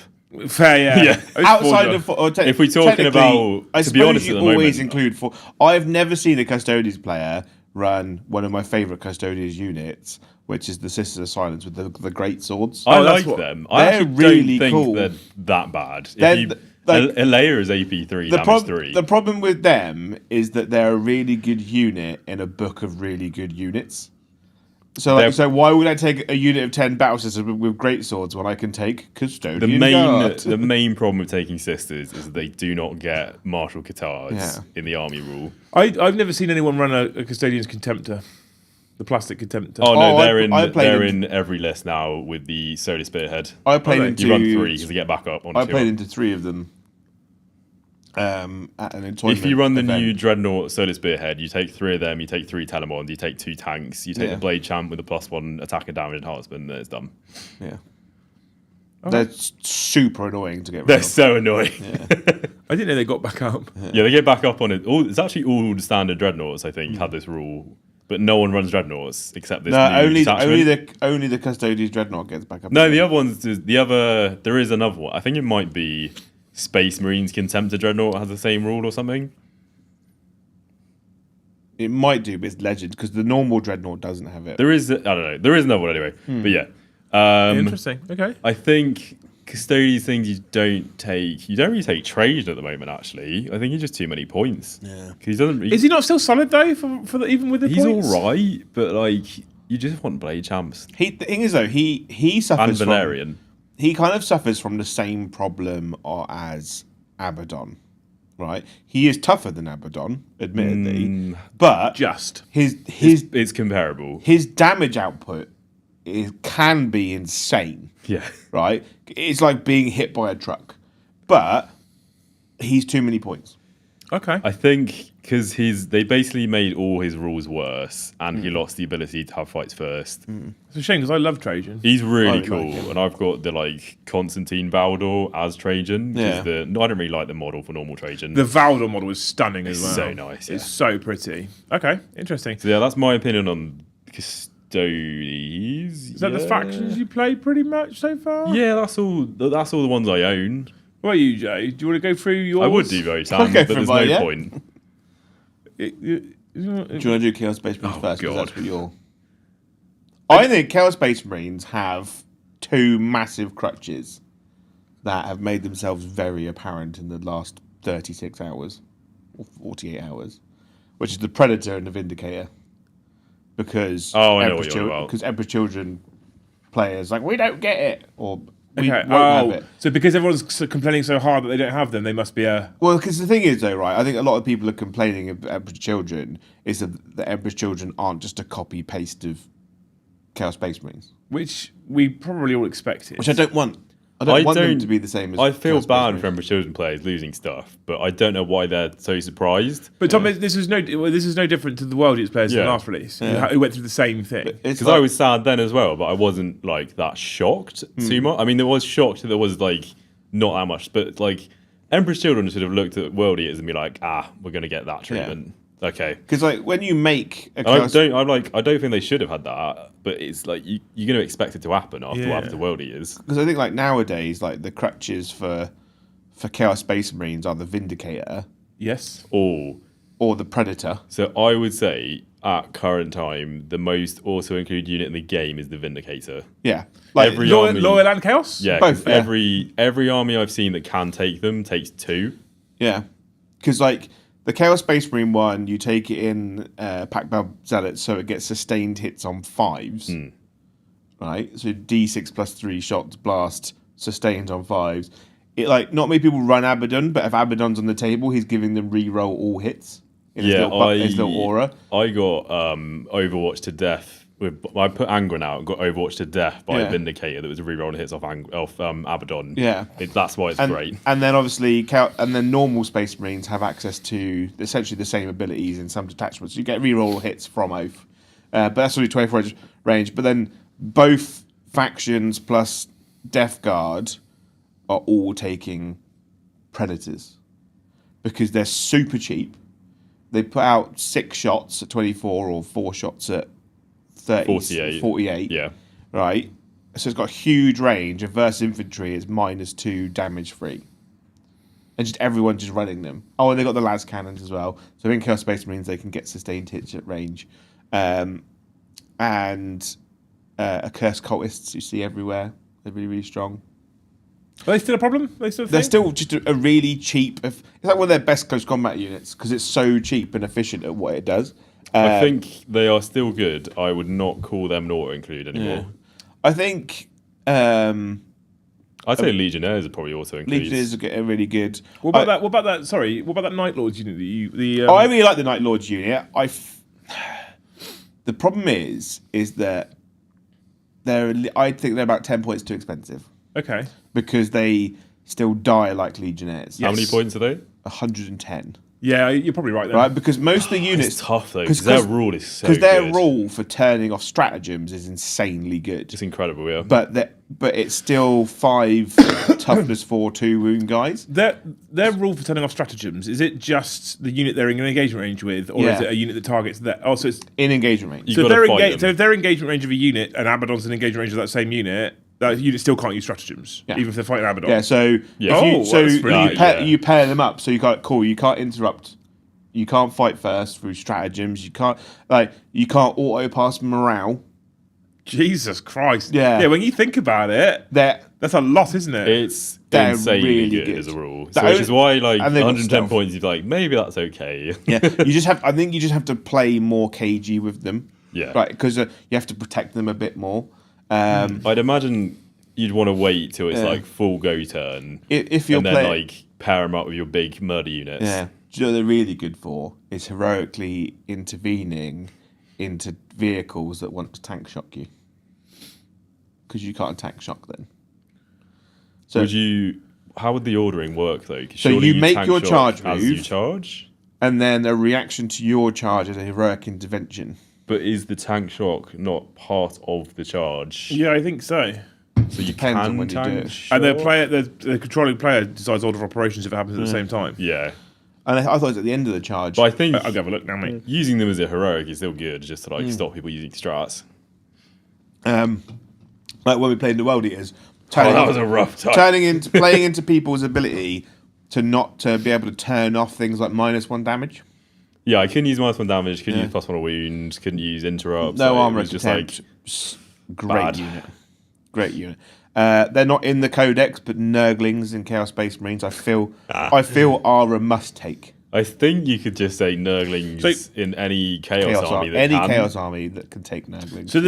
Fair, yeah. Yeah. Outside of, if we're talking about, I to be honest, you at the always moment, include for. I've never seen a Custodians player run one of my favourite Custodians units, which is the Sisters of Silence with the great swords. I like them. I they're actually really don't think cool. they're that bad. Like, a layer is AP3, damage 3. The problem with them is that they're a really good unit in a book of really good units. So why would I take a unit of 10 battle sisters with great swords when I can take Custodian Guard? The main problem with taking sisters is that they do not get martial katars in the army rule. I've never seen anyone run a Custodian's Contemptor. The plastic Contemptor. Oh no, they're in every list now with the Solar Spearhead. I played into. You run 3 because they get back up on. I played into 3 of them. At an tournament. If you run the new Dreadnought Solar Spearhead, you take 3 of them. You take 3 Telemons. You take 2 tanks. You take the Blade Champ with a +1 attack and damage enhancement. Then it's done. Yeah. They're super annoying to get rid of. They're so annoying. Yeah. I didn't know they got back up. Yeah, they get back up on it. It's actually all the standard Dreadnoughts, I think, had this rule. But no one runs Dreadnoughts except this new detachment. only the Custodian's Dreadnought gets back up. No, again. the other ones, there is another one. I think it might be Space Marines Contemptor Dreadnought has the same rule or something. It might do, but it's legend because the normal Dreadnought doesn't have it. There is, I don't know, there is another one anyway. But yeah. Interesting. Okay. I think Custodians things you don't really take Trajan at the moment, actually. I think he's just too many points. Yeah. Is he not still solid though for even with the he's points? He's alright, but like you just want Blade Champs. The thing is though, he suffers and Valerian. He kind of suffers from the same problem as Abaddon, right? He is tougher than Abaddon, admittedly, but it's comparable. His damage output can be insane. Yeah. Right? It's like being hit by a truck. But he's too many points. Okay. I think because they basically made all his rules worse and he lost the ability to have fights first. It's a shame because I love Trajan. He's really cool. And I've got the Constantine Valdor as Trajan. Yeah. I don't really like the model for normal Trajan. The Valdor model is stunning as well. So nice. Yeah. It's so pretty. Okay. Interesting. So yeah, that's my opinion on Custodians. Is that the factions you play pretty much so far? Yeah, that's all the ones I own. What about you, Jay? Do you want to go through yours? I would do Votan, but there's no point. Do you want to do Chaos Space Marines first? God. That's what you're... I think Chaos Space Marines have 2 massive crutches that have made themselves very apparent in the last 36 hours or 48 hours, which is the Predator and the Vindicator. Because Emperor's Children players we don't get it, or we won't have it. So because everyone's complaining so hard that they don't have them, they must be a... Well, because the thing is though, right, I think a lot of people are complaining about Emperor's Children is that the Emperor's Children aren't just a copy-paste of Chaos Space Marines. Which we probably all expected. Which I don't want. I don't want them to be the same as I feel Chaos bad Space for Emperor's Children players losing stuff, but I don't know why they're so surprised. But Tom, this is no different to the World Eats players in the last release who went through the same thing. Because I was sad then as well, but I wasn't that shocked too much. I mean, there was shocked that there was not that much, but Emperor's Children should have looked at World Eaters and be we're going to get that treatment. Yeah. Okay. Because when you make a I don't think they should have had that, but it's you're going to expect it to happen after what happened to World Eaters. Because I think nowadays the crutches for Chaos Space Marines are the Vindicator, yes, or the Predator. So I would say at current time the most auto-include unit in the game is the Vindicator. Yeah, every loyal and Chaos. Yeah, both. Yeah. Every army I've seen that can take them takes 2. Yeah, because the Chaos Space Marine one, you take it in Pack-Bell Zealots, so it gets sustained hits on 5s. Right? So D6 plus 3 shots, blast, sustained on 5s. Not many people run Abaddon, but if Abaddon's on the table, he's giving them re-roll all hits in his little aura. I got Overwatch to death. I put Angron out and got Overwatch to death by a Vindicator that was re-rolling hits off Abaddon. Yeah. That's why it's great. And then obviously, normal Space Marines have access to essentially the same abilities in some detachments. You get re-roll hits from Oath. But that's only 24 range. But then both factions plus Death Guard are all taking Predators. Because they're super cheap. They put out 6 shots at 24 or 4 shots at 48. Yeah. Right? So it's got a huge range, and versus infantry is -2 damage free. And just everyone just running them. Oh, and they got the las cannons as well. So in Chaos Space Marines, they can get sustained hits at range. And Accursed Cultists you see everywhere. They're really, really strong. Are they still a problem? They're still just a really cheap... It's like one of their best close combat units because it's so cheap and efficient at what it does. I think they are still good. I would not call them an auto-include anymore. Yeah. I think... I'd say Legionnaires are probably auto-includes. Legionnaires are really good. What about that? Sorry, what about that Night Lords unit? I really like the Night Lords unit. The problem is that I think they're about 10 points too expensive. Okay. Because they still die like Legionnaires. How many points are they? 110. Yeah, you're probably right there. Right, because most of the units... It's tough, though, because their rule is so good. Because their rule for turning off stratagems is insanely good. It's incredible, yeah. But it's still 5 toughness 4, 2 wound guys. Their rule for turning off stratagems, is it just the unit they're in engagement range with, or is it a unit that targets that? Oh, so it's in engagement range. So if they're engagement range of a unit and Abaddon's in engagement range of that same unit, that unit still can't use stratagems, even if they're fighting Abaddon. Yeah, so you pair them up. So you can't interrupt. You can't fight first through stratagems. You can't auto pass morale. Jesus Christ. Yeah. Yeah, when you think about it, that's a lot, isn't it? It's insanely really good as a rule. So which is why 110 points you'd be like, maybe that's okay. Yeah. I think you just have to play more KG with them. Yeah. Right, because you have to protect them a bit more. I'd imagine you'd want to wait till it's like full go turn. If you're then pair them up with your big murder units. Yeah. Do you know what they're really good for? Is heroically intervening into vehicles that want to tank shock you. Because you can't tank shock them. So how would the ordering work though? So you make your charge move. As you charge? And then a reaction to your charge is a heroic intervention. But is the tank shock not part of the charge? Yeah, I think so. So you Depends can on when you do it. And the controlling player decides order of operations if it happens at the same time. Yeah. And I thought it was at the end of the charge. But I think I'll go have a look now, mate. Using them as a heroic is still good, just to stop people using strats. Like when we played in the World Eaters. That was a rough time. Playing into people's ability to be able to turn off things like -1 damage. Yeah, I couldn't use -1 damage, couldn't use +1 wounds, couldn't use interrupts. No armor just attempt. bad. Great unit. They're not in the codex, but Nurglings in Chaos Space Marines, I feel are a must take. I think you could just say Nurglings in any Chaos army. Chaos army that can take Nurglings. So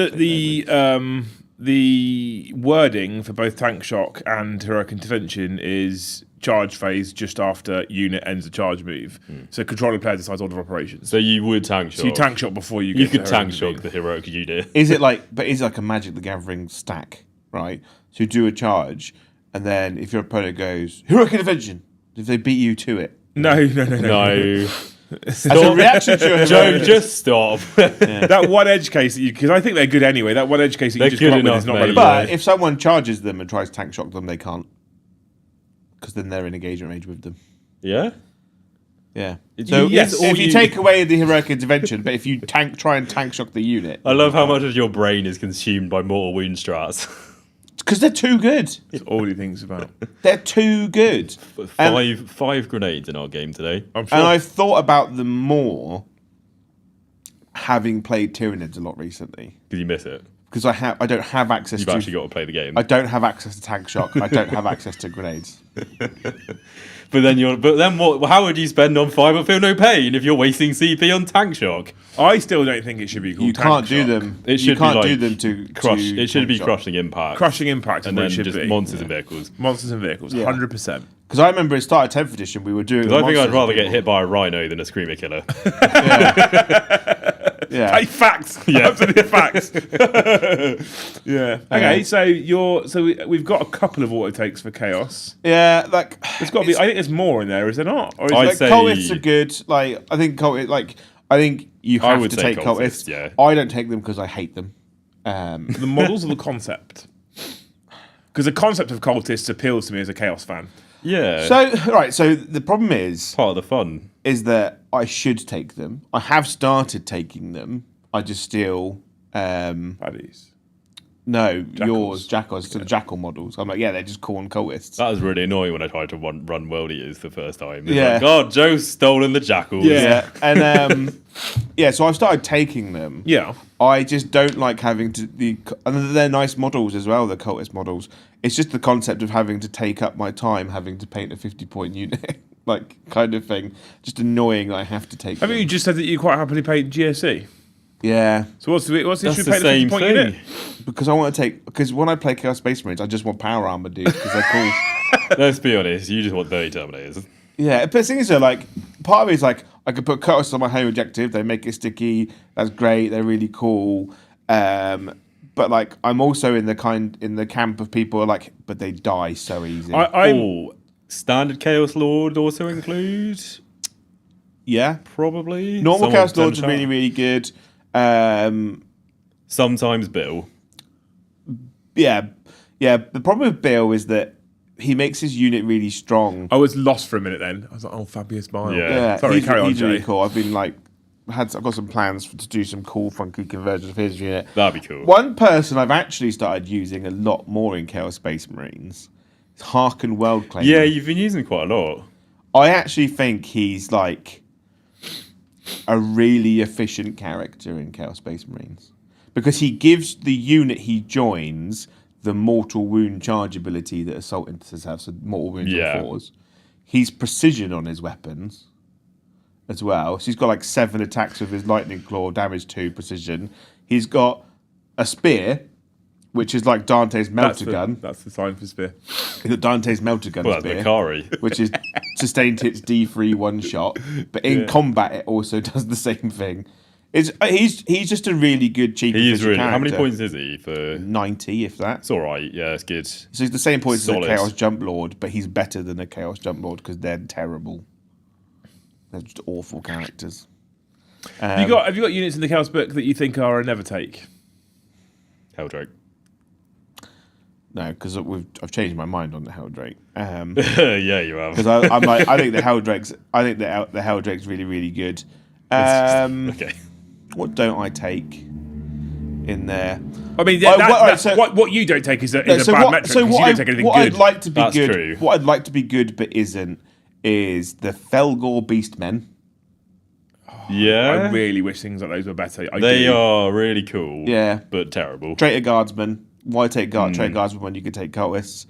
the wording for both tank shock and heroic intervention is charge phase just after unit ends the charge move. So controlling player decides order of operations. So you would tank shock. So you tank shock before you get. You could tank shock the heroic unit. Is it like a Magic the Gathering stack, right? So you do a charge, and then if your opponent goes heroic intervention, if they beat you to it. No. As a reaction to your Joe, just stop. That one edge case because I think they're good anyway. That one edge case that you just come up with is not relevant. But if someone charges them and tries to tank shock them, they can't. Because then they're in engagement range with them. Yeah? Yeah. So if you take away the heroic intervention, but if you try and tank shock the unit. I love how much of your brain is consumed by mortal wound strats. Because they're too good. That's all he thinks about. They're too good. Five grenades in our game today. I'm sure. And I've thought about them more having played Tyranids a lot recently. Did you miss it? Because I don't have access You've actually got to play the game. I don't have access to tank shock. I don't have access to grenades. But then what? How would you spend on 5 but feel no pain if you're wasting CP on tank shock? I still don't think it should be called. You can't do them. It should you can't be do them to crush. To it should be shock. crushing impact. Crushing impact, and then it should just be. monsters and vehicles. Monsters and vehicles, 100%. Because I remember it started 10th edition. We were doing. I think I'd rather get hit by a rhino than a screamer killer. Yeah. Hey, facts. Yeah. Absolute facts. Yeah. Okay. So we've got a couple of auto takes for chaos. Yeah. There's got to be. I think there's more in there. Is there not? Or is I'd say cultists are good. I think you have to take cultists. Yeah. I don't take them because I hate them. The models or the concept? Because the concept of cultists appeals to me as a chaos fan. Yeah. So the problem is part of the fun is that I should take them. I have started taking them. I just still Baddies. No, Jackals. yours, Jackals, to the Jackal models. I'm like, yeah, they're just corn cultists. That was really annoying when I tried to run World Eaters the first time. It's Yeah. like, God, Joe's stolen the Jackals. Yeah, and so I've started taking them. Yeah. I just don't like having to and they're nice models as well, the cultist models. It's just the concept of having to take up my time having to paint a 50-point unit, like kind of thing. Just annoying that I have to take. Haven't you just said that you quite happily paid GSC? Yeah. So what's the issue That's with the paying a same 50-point thing. unit? Because I want to because when I play Chaos Space Marines, I just want power armor dudes because they're cool. Let's be honest, you just want 30 Terminators. Yeah, but the thing is, though, like, part of it is like I could put cultists on my home objective. They make it sticky. That's great. They're really cool. But like, I'm also in the camp of people who are like, but they die so easy. Standard Chaos Lord also include? Yeah, Probably. normal Someone Chaos Lords are send really, out. really good. Sometimes Bill. Yeah. The problem with Bill is that he makes his unit really strong. I was lost for a minute then. I was like, oh, Fabius Bile. Yeah. Sorry, carry on, he's really Jay. cool. I've been like, I've got some plans to do some cool, funky conversions of his unit. That'd be cool. One person I've actually started using a lot more in Chaos Space Marines is Harken Worldclaimer. Yeah, you've been using quite a lot. I actually think he's like a really efficient character in Chaos Space Marines because he gives the unit he joins the mortal wound charge ability that Assault Intercessors have, so mortal wounds on 4s. He's precision on his weapons as well. So he's got like 7 attacks with his Lightning Claw, damage 2, precision. He's got a spear, which is like Dante's melter gun. That's the sign for spear. He's got Dante's melter gun Well, that's spear, Makari. which is sustained hits D3 one shot. But in combat, it also does the same thing. He's just a really good cheap. He is efficient really. How character. many points is he for? 90, if that. It's all right. Yeah, it's good. So he's the same points as a Solid. Chaos Jump Lord, but he's better than a Chaos Jump Lord because they're terrible. They're just awful characters. Have you got units in the Chaos book that you think are a never take? Helldrake. No, because I've changed my mind on the Helldrake. Yeah, you have. Because I'm like, I think the Helldrake's really, really good. Okay. What don't I take in there? I mean, what you don't take is a bad metric because you don't take anything what good. I'd like to be That's good. true. What I'd like to be good but isn't is the Felgor Beastmen. Yeah. I really wish things like those were better. They are really cool. Yeah. But terrible. Traitor Guardsmen. Why take Traitor Guardsmen when you could take cultists?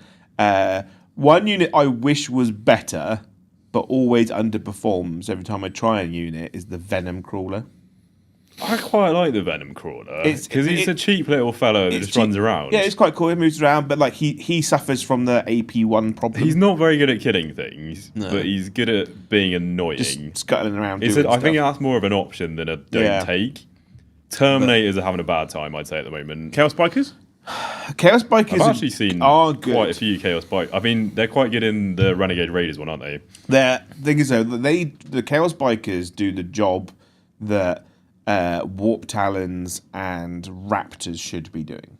One unit I wish was better, but always underperforms every time I try a unit is the Venom Crawler. I quite like the Venom Crawler because he's a cheap little fellow that just cheap. runs around. Yeah, it's quite cool. He moves around, but like he suffers from the AP1 problem. He's not very good at killing things, but he's good at being annoying. just scuttling around. I doing think stuff. that's more of an option than a don't take. Terminators are having a bad time, I'd say, at the moment. Chaos Bikers? Chaos Bikers I've actually seen good. quite a few Chaos Bikers. I mean, they're quite good in the Renegade Raiders one, aren't they? The thing is though, the Chaos Bikers do the job that Warp Talons and Raptors should be doing.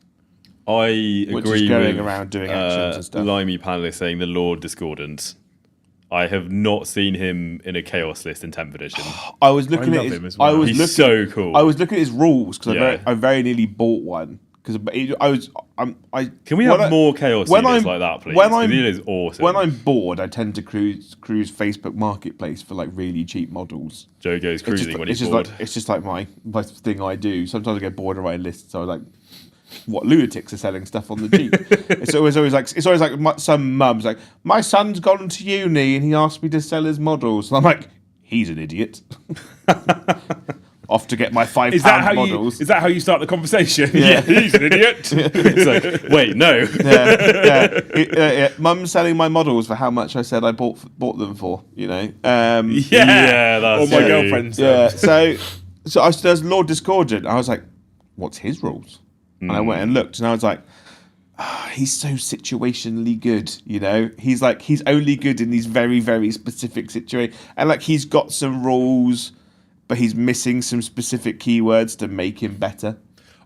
I Which agree is going with around doing actions and stuff. Limey panelist saying the Lord Discordant. I have not seen him in a Chaos list in 10th edition. I was looking love at him as well. He's so cool. I was looking at his rules because Yeah. I very nearly bought one because Can we have more Chaos units like that, please? When 'Cause it is awesome. When I'm bored, I tend to cruise Facebook Marketplace for like really cheap models. Joe goes cruising when he's just bored. it's just like my thing I do. Sometimes I get bored and write lists. So I was like, what lunatics are selling stuff on the cheap? it's always like some mum's like, my son's gone to uni and he asked me to sell his models. And I'm like, he's an idiot. Off to get my £5 models. Is that how you start the conversation? Yeah. He's an idiot. It's like, wait, no. Mum's selling my models for how much I said I bought them for. You know. Yeah, that's Or my true. girlfriend's. Yeah. So there's Lord Discordant. I was like, what's his rules? And I went and looked, and I was like, he's so situationally good. You know, he's only good in these very, very specific situations, and like he's got some rules, but he's missing some specific keywords to make him better.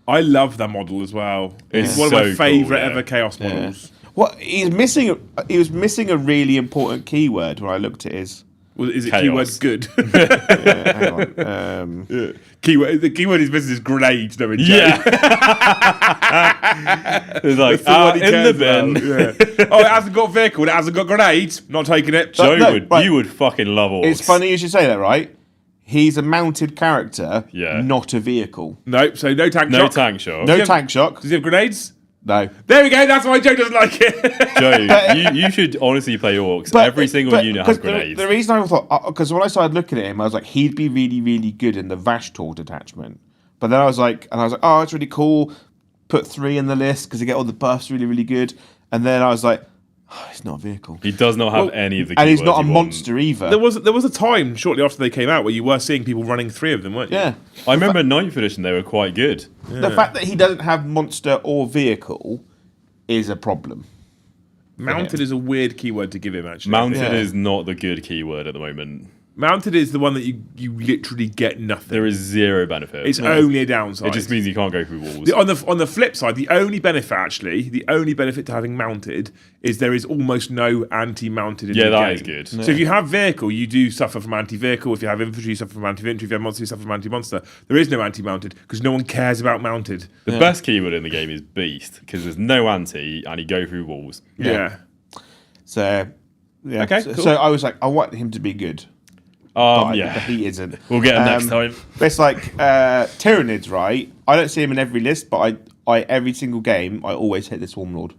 I love that model as well. It's one of so my cool, favourite yeah. ever Chaos models. What he was missing a really important keyword when I looked at his. Well, is it Chaos. keyword good? Hang on. The keyword is business grenades, no, Yeah. It's like, in the bin. Oh, it hasn't got vehicle, it hasn't got grenades. Not taking it. Joe No, right. you would fucking love orcs. It's funny you should say that, right? He's a mounted character, Yeah. not a vehicle. Nope, so no tank No shock. tank shot. No tank shock. Does he have grenades? No. There we go, that's why Joe doesn't like it. Joe, you should honestly play orcs. Every single unit has grenades. The reason I thought, because when I started looking at him, I was like, he'd be really, really good in the Vashtor detachment. But then I was like, oh, it's really cool. Put 3 in the list because they get all the buffs really, really good. And then I was like, oh, he's not a vehicle. He does not have any of the And he's keywords not a you want. monster either. There was a time shortly after they came out where you were seeing people running 3 of them, weren't you? Yeah. I remember 9th edition, they were quite good. The fact that he doesn't have monster or vehicle is a problem. Mounted is a weird keyword to give him, actually. Mounted is not the good keyword at the moment. Mounted is the one that you literally get nothing. There is 0 benefit. It's only a downside. It just means you can't go through walls. On the flip side, the only benefit to having mounted is there is almost no anti-mounted in the game. that is good. So if you have vehicle, you do suffer from anti-vehicle. If you have infantry, you suffer from anti-infantry. If you have monster, you suffer from anti-monster. There is no anti-mounted because no one cares about mounted. The best keyword in the game is beast because there's no anti and you go through walls. Yeah. So, yeah. Okay, So, cool. so I was like, I want him to be good. But he isn't. We'll get him next time. But it's like Tyranids, right? I don't see him in every list, but I every single game I always hit the Swarm Lord.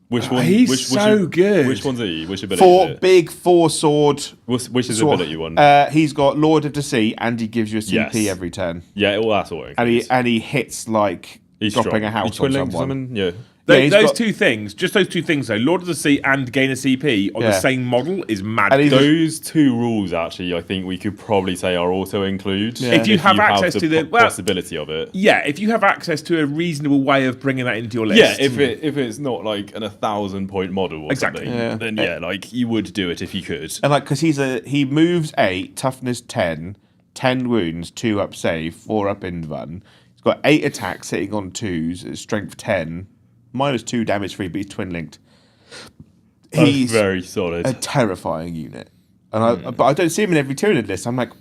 Which one? He's so good. Which one's he? Which ability? is it? Big 4-sword. Which is sword. ability one? He's got Lord of the Sea, and he gives you a CP Yes. every turn, Yeah, all that's all. and he hits like He's dropping strong. a house Twin on link someone. Yeah. Yeah, Those got- two things, just those two things though, Lord of the Sea and gain a CP on the same model is mad. And he's- Those 2 rules, actually, I think we could probably say are auto-include. Yeah. If you have access to the possibility of it. Yeah, if you have access to a reasonable way of bringing that into your list. Yeah, if it's not like an 1,000-point model or Exactly. something, then like you would do it if you could. And like, because he moves 8, toughness 10, 10 wounds, 2 up save, 4 up invuln. He's got 8 attacks hitting on 2s, strength 10, -2 damage free, but he's twin linked. He's very solid. a terrifying unit, and but I don't see him in every Tyranid list. I'm like,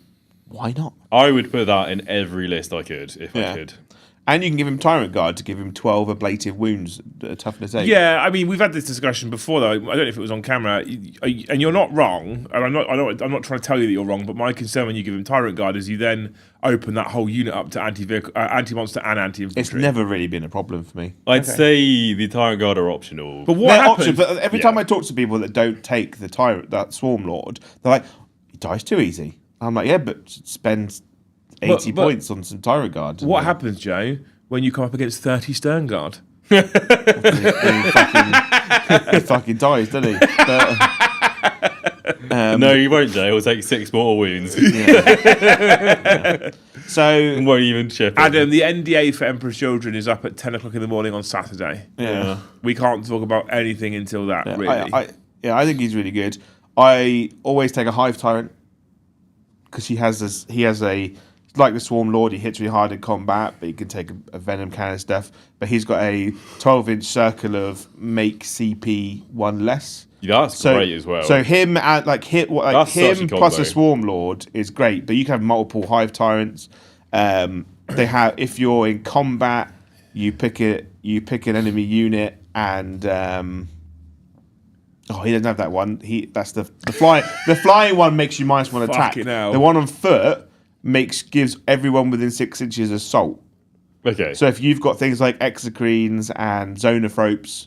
why not? I would put that in every list I could if I could. And you can give him Tyrant Guard to give him 12 ablative wounds, toughness 8. Yeah, I mean, we've had this discussion before, though. I don't know if it was on camera, and you're not wrong. And I'm not trying to tell you that you're wrong. But my concern when you give him Tyrant Guard is you then open that whole unit up to anti-vehicle, anti-monster, and anti-infantry. It's never really been a problem for me. I'd say the Tyrant Guard are optional. But what They're happens? options, but every time I talk to people that don't take the Tyrant, that Swarm Lord, they're like, he dies too easy. I'm like, yeah, but spend 80 But- points on some Tyrant Guard. What happens, Joe, when you come up against 30 Stern Guard? He fucking dies, doesn't he? But, No, you won't, Jay. He'll take 6 mortal wounds. so, Won't even chip it. Adam, the NDA for Emperor's Children is up at 10 o'clock in the morning on Saturday. yeah. We can't talk about anything until that, really. I think he's really good. I always take a Hive Tyrant because he has like the Swarm Lord, he hits really hard in combat, but he can take a Venom Cannon and stuff. But he's got a 12-inch circle of make CP 1 less. That's great as well. So him and That's such a him plus combo. a Swarm Lord is great, but you can have multiple Hive Tyrants. They have, if you're in combat, you pick an enemy unit, and he doesn't have that one. That's the flying one makes you -1 attack. Fucking hell. The one on foot gives everyone within 6 inches assault. Okay. So if you've got things like Exocrines and Zonothropes,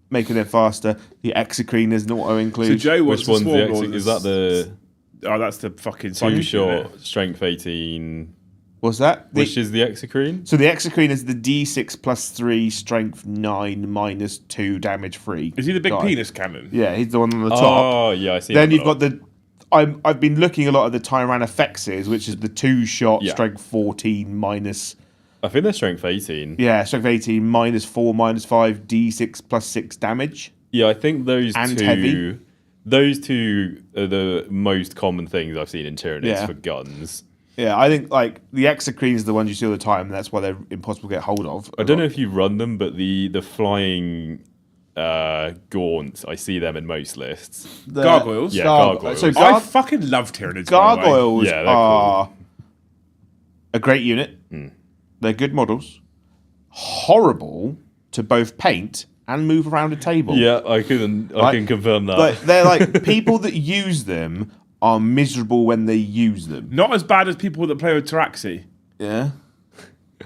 making it faster, the Exocrine is not auto include. So Joe wants which one's the the Swarm exit? Lord. Is that the Oh, that's the fucking 2 Psychic shot, unit. strength 18? What's that? Which is the Exocrine? So the Exocrine is the D6 plus 3, strength 9, -2 damage free. Is he the big guy. penis cannon? Yeah, he's the one on the top. Oh, yeah, I see. Then that you've a lot. got I've been looking a lot at the Tyrannofexes, which is the 2-shot, Yeah. strength 14 minus. I think they're strength 18. Yeah, strength 18 -4, -5, D6 plus 6 damage. Yeah, I think those And two. heavy. Those two are the most common things I've seen in Tyranids Yeah. for guns. Yeah, I think like the Exocrines are the ones you see all the time, and that's why they're impossible to get hold of. I don't know if you run them, but the flying Gaunt. I see them in most lists. Gargoyles? Yeah, gargoyles. So I fucking love Tyranids. gargoyles Yeah, they're are a great unit. They're good models. Horrible to both paint and move around a table. Yeah, I can confirm that. Like, they're like people that use them are miserable when they use them. Not as bad as people that play with Taraxi. Yeah.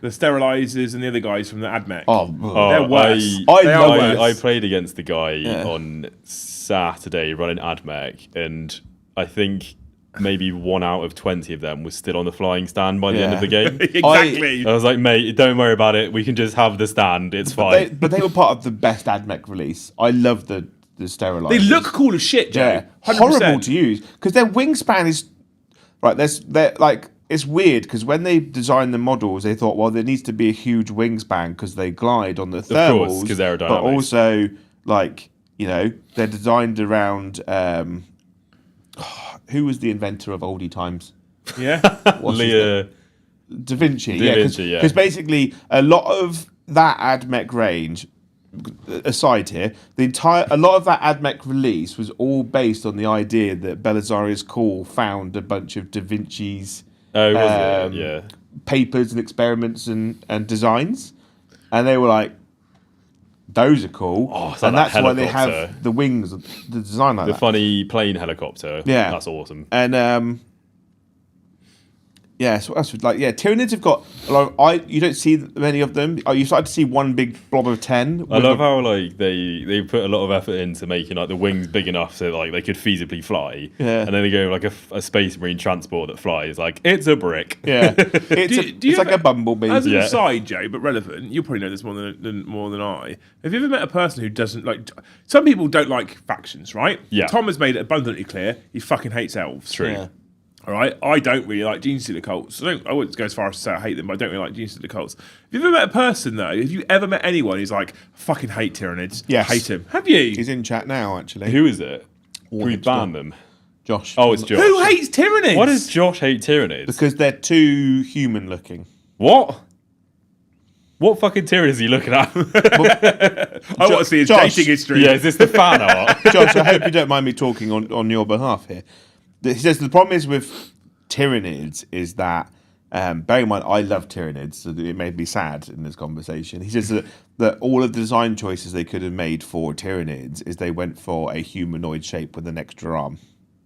The Sterilizers and the other guys from the AdMech. Oh, they're worse. I played against the guy on Saturday running AdMech, and I think maybe 1 out of 20 of them was still on the flying stand by the end of the game. Exactly. I was like, mate, don't worry about it. We can just have the stand. It's fine. But they were part of the best AdMech release. I love the Sterilizers. They look cool as shit, Joe. Yeah. 100%. Horrible to use because their wingspan is right. They're like it's weird because when they designed the models, they thought, well, there needs to be a huge wingspan because they glide on the thermals, because aerodynamics. but also like they're designed around. Who was the inventor of oldie times? Yeah. Da Vinci. Because basically a lot of that AdMech range, aside here, a lot of that AdMech release was all based on the idea that Belisarius Cawl found a bunch of Da Vinci's papers and experiments and designs, and they were like, those are cool. So and that's why they have the wings, the design like the that. funny plane helicopter. Yeah, that's awesome. And so that's like Tyranids have got a lot of, you don't see many of them. You started to see one big blob of 10. I love how like they put a lot of effort into making like the wings big enough so like they could feasibly fly. Yeah. And then they go like a space marine transport that flies like it's a brick. Yeah. It's like a bumblebee. As an aside, Joe, but relevant, you probably know this more than I. Have you ever met a person who doesn't like? Some people don't like factions, right? Yeah. Tom has made it abundantly clear he fucking hates elves. True. Yeah. All right, I don't really like Gene Stealer cults. I wouldn't go as far as to say I hate them, but I don't really like Gene Stealer cults. Have you ever met a person though? Have you ever met anyone who's like, I fucking hate Tyranids? Yes. Hate him. Have you? He's in chat now, actually. Who is it? Can we ban them? Josh. Oh, it's Josh. Who hates Tyranids? Why does Josh hate Tyranids? Because they're too human looking. What? What fucking Tyranid is he looking at? I want to see his dating history. Yeah, is this the fan art? Josh, I hope you don't mind me talking on your behalf here. He says the problem is with Tyranids is that, bear in mind, I love Tyranids, so it made me sad in this conversation. He says that all of the design choices they could have made for Tyranids is they went for a humanoid shape with an extra arm,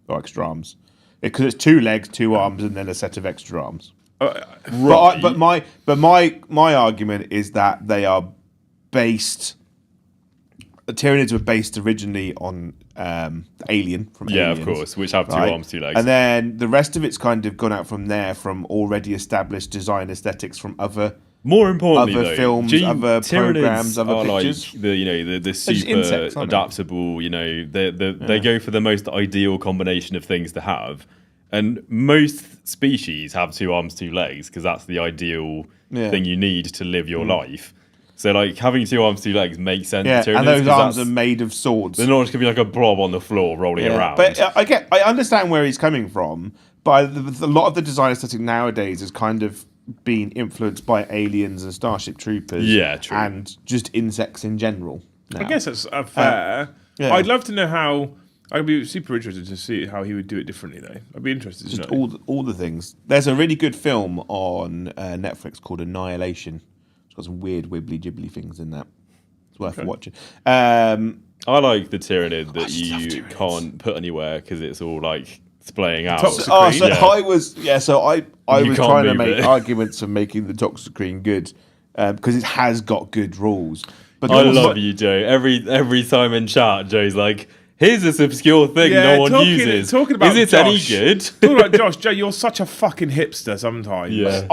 or extra arms. Because it's 2 legs, 2 arms, and then a set of extra arms. Right. But my argument is that they are based. Tyranids were based originally on Alien from Aliens, of course, which have 2 arms, 2 legs, and then the rest of it's kind of gone out from there from already established design aesthetics from other. More importantly, other films, other programs, other pictures. Like the super insects, adaptable. They go for the most ideal combination of things to have, and most species have 2 arms, 2 legs because that's the ideal thing you need to live your life. So, like, having 2 arms, 2 legs makes sense. Yeah, and those arms are made of swords. They're not just going to be like a blob on the floor rolling around. But I understand where he's coming from, but a lot of the design aesthetic nowadays has kind of been influenced by Aliens and Starship Troopers. Yeah, true. And just insects in all now. I guess that's fair. I'd love to know how. I'd be super interested to see how he would do it differently, though. I'd be interested to know. All the things. There's a really good film on Netflix called Annihilation. It's got some weird wibbly jibbly things in that. It's worth watching. I like the Tyranid that you can't put anywhere because it's all like splaying out. I was trying to make arguments for making the Toxicrene good because it has got good rules. But I love you, Joe. Every time in chat, Joe's like, here's this obscure thing no one uses. Talking about Is it any good? Talking about Josh, Joe, you're such a fucking hipster sometimes. Yeah.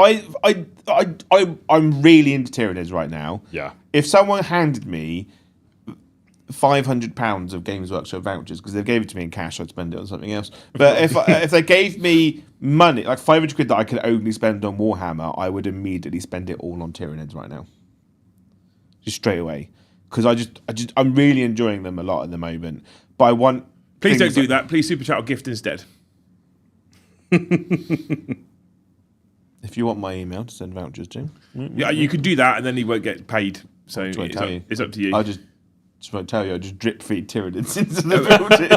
I'm really into Tyranids right now. Yeah. If someone handed me £500 of Games Workshop vouchers, because they gave it to me in cash, I'd spend it on something else. But if they gave me money, like £500 that I could only spend on Warhammer, I would immediately spend it all on Tyranids right now. Just straight away. Because I'm really enjoying them a lot at the moment. But I want. Please don't do that. Please super chat or gift instead. If you want my email to send vouchers to. Yeah, you can do that and then you won't get paid. So it's up to you. Just won't tell you. I just drip feed Tyranids into the building.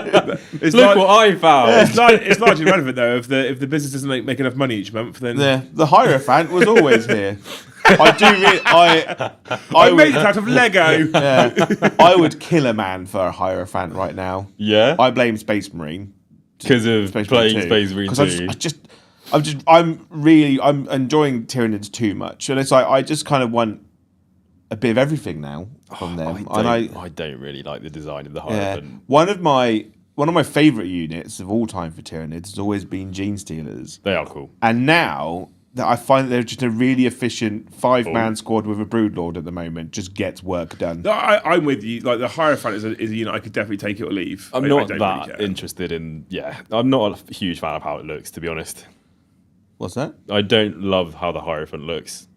Look what I found. It's largely irrelevant though. If the business doesn't make enough money each month, then the Hierophant was always here. I made it out of Lego. Yeah, I would kill a man for a Hierophant right now. Yeah, I blame Space Marine because of playing Space Marine 2. I'm enjoying Tyranids too much, and it's like I just kind of want a bit of everything now from them. I don't really like the design of the Hierophant. Yeah. One of my favourite units of all time for Tyranids has always been Gene Stealers. They are cool. And now that I find that they're just a really efficient 5-man squad with a Broodlord at the moment, just gets work done. No, I'm with you. Like the Hierophant is a unit I could definitely take it or leave. I'm not that really interested in. Yeah, I'm not a huge fan of how it looks, to be honest. What's that? I don't love how the Hierophant looks.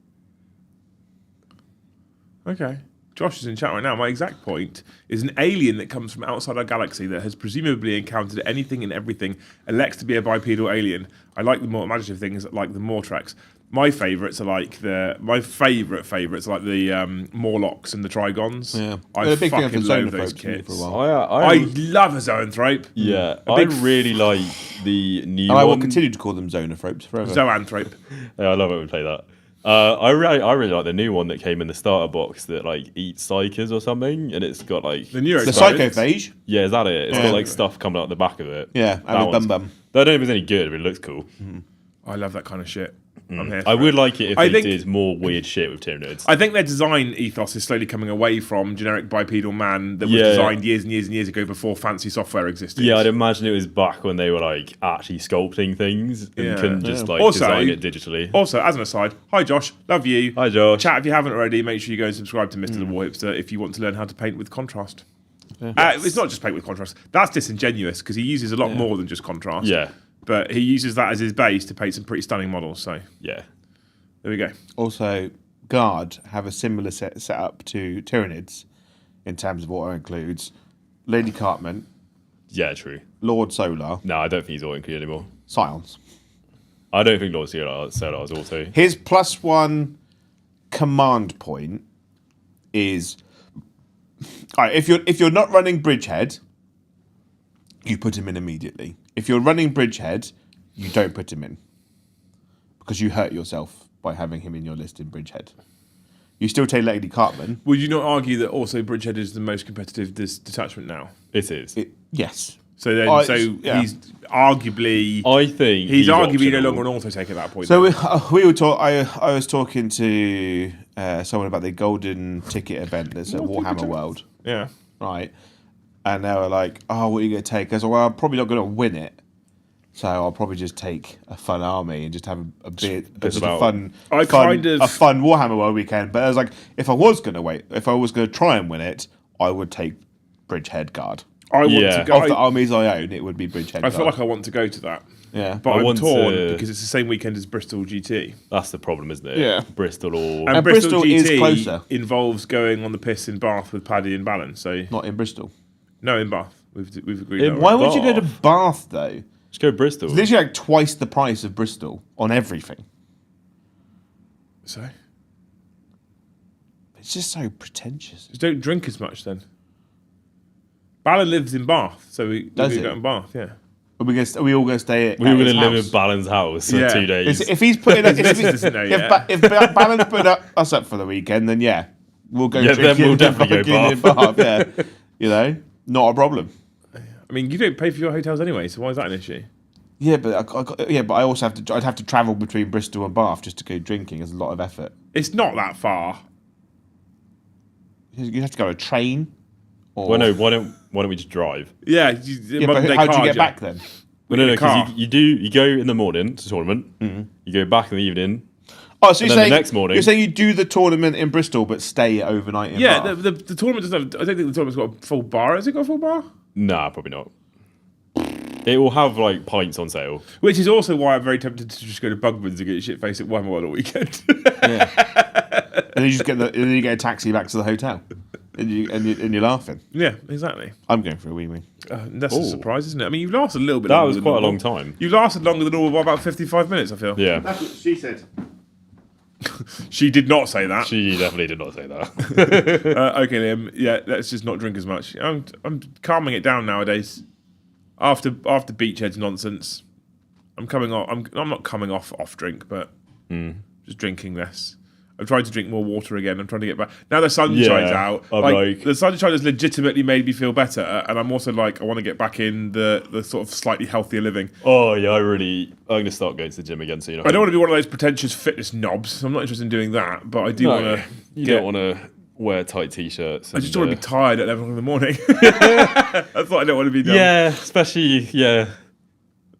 Okay. Josh is in chat right now. My exact point is an alien that comes from outside our galaxy that has presumably encountered anything and everything, elects to be a bipedal alien. I like the more imaginative things, like the Mortrex. My favourites are like the Morlocks and the Trigons. Yeah, I fucking love those kits. For a while. I love a Zoanthrope. Yeah, I really like the new one. I will continue to call them Zoanthropes forever. Zoanthrope. Yeah, I love it when we play that. I really like the new one that came in the starter box that like eats psychers or something, and it's got like the Psychophage. Yeah, is that it? It's got like stuff coming out the back of it. Yeah, and a bum. I don't know if it's any good, but it looks cool. I love that kind of shit. I'm here. I would like it if they did more weird shit with Tyranids. I think their design ethos is slowly coming away from generic bipedal man that was designed years and years and years ago before fancy software existed. Yeah, I'd imagine it was back when they were like actually sculpting things and couldn't just like design it digitally. Also, as an aside, hi Josh, love you. Hi Josh. Chat, if you haven't already, make sure you go and subscribe to Mr. the War Hipster if you want to learn how to paint with contrast. It's not just paint with contrast. That's disingenuous because he uses a lot more than just contrast. Yeah. But he uses that as his base to paint some pretty stunning models. So yeah. There we go. Also, Guard have a similar set up to Tyranids in terms of what it includes. Lady Cartman. Yeah, true. Lord Solar. No, I don't think he's all included anymore. Scions. I don't think Lord Solar is also. His +1 command point is... All right, if you're not running Bridgehead, you put him in immediately. If you're running Bridgehead, you don't put him in. Because you hurt yourself by having him in your list in Bridgehead. You still take Lady Cartman. Would you not argue that also Bridgehead is the most competitive detachment now? It is. Yes. So he's arguably. I think he's arguably no longer an auto take at that point. So we were I was talking to someone about the golden ticket event that's at Warhammer World. Yeah. Right. And they were like, "Oh, what are you going to take?" I said, "Well, I'm probably not going to win it. So I'll probably just take a fun army and just have a fun Warhammer World weekend." But I was like, if I was going to try and win it, I would take Bridgehead Guard. I want to go. Of the armies I own, it would be Bridgehead Guard. I feel like I want to go to that. Yeah. But I'm torn because it's the same weekend as Bristol GT. That's the problem, isn't it? Yeah. Bristol or... And Bristol GT is closer. Involves going on the piss in Bath with Paddy and Ballon. So not in Bristol. No, in Bath. We've agreed. Why would you go to Bath, though? Just go Bristol. It's literally like twice the price of Bristol on everything. So? It's just so pretentious. Just don't drink as much then. Ballon lives in Bath, so we go in Bath, yeah. Are we all going to stay at We were going to his live house? in Ballon's house for 2 days. If he's putting if Ballon's put us up for the weekend, then yeah, we'll go. Yeah, then we'll definitely go Bath. Yeah, you know, not a problem. I mean, you don't pay for your hotels anyway, so why is that an issue? Yeah, but I also have to. I'd have to travel between Bristol and Bath just to go drinking. It's a lot of effort. It's not that far. You have to go on a train. Well, no. Why don't we just drive? Yeah. But how do you get back then? Well, no, because you go in the morning to the tournament. Mm-hmm. You go back in the evening. Oh, so you're saying the next morning? You're saying you do the tournament in Bristol but stay overnight in Bath? The tournament doesn't have... I don't think the tournament's got a full bar. Has it got a full bar? Nah, probably not. It will have like pints on sale. Which is also why I'm very tempted to just go to Bugman's and get shit faced at Warhammer World all weekend. Yeah. And then you get a taxi back to the hotel. And you're laughing. Yeah, exactly. I'm going for a wee. That's a surprise, isn't it? I mean, you've lasted a little bit. That was quite a long time. You lasted longer than normal by about 55 minutes, I feel. Yeah. That's what she said. She did not say that. She definitely did not say that. Okay, Liam. Yeah, let's just not drink as much. I'm calming it down nowadays. After Beachhead's nonsense, I'm coming off. I'm not coming off drink, but just drinking less. I'm trying to drink more water again. I'm trying to get back. Now the sun shines out. The sunshine has legitimately made me feel better, and I'm also like, I want to get back in the sort of slightly healthier living. Oh yeah, I'm going to start going to the gym again soon. I don't want to be one of those pretentious fitness knobs. I'm not interested in doing that, but I do want to. You don't want to wear tight t-shirts. I just don't want to be tired at 11 in the morning. That's what I don't want to be done. Yeah, especially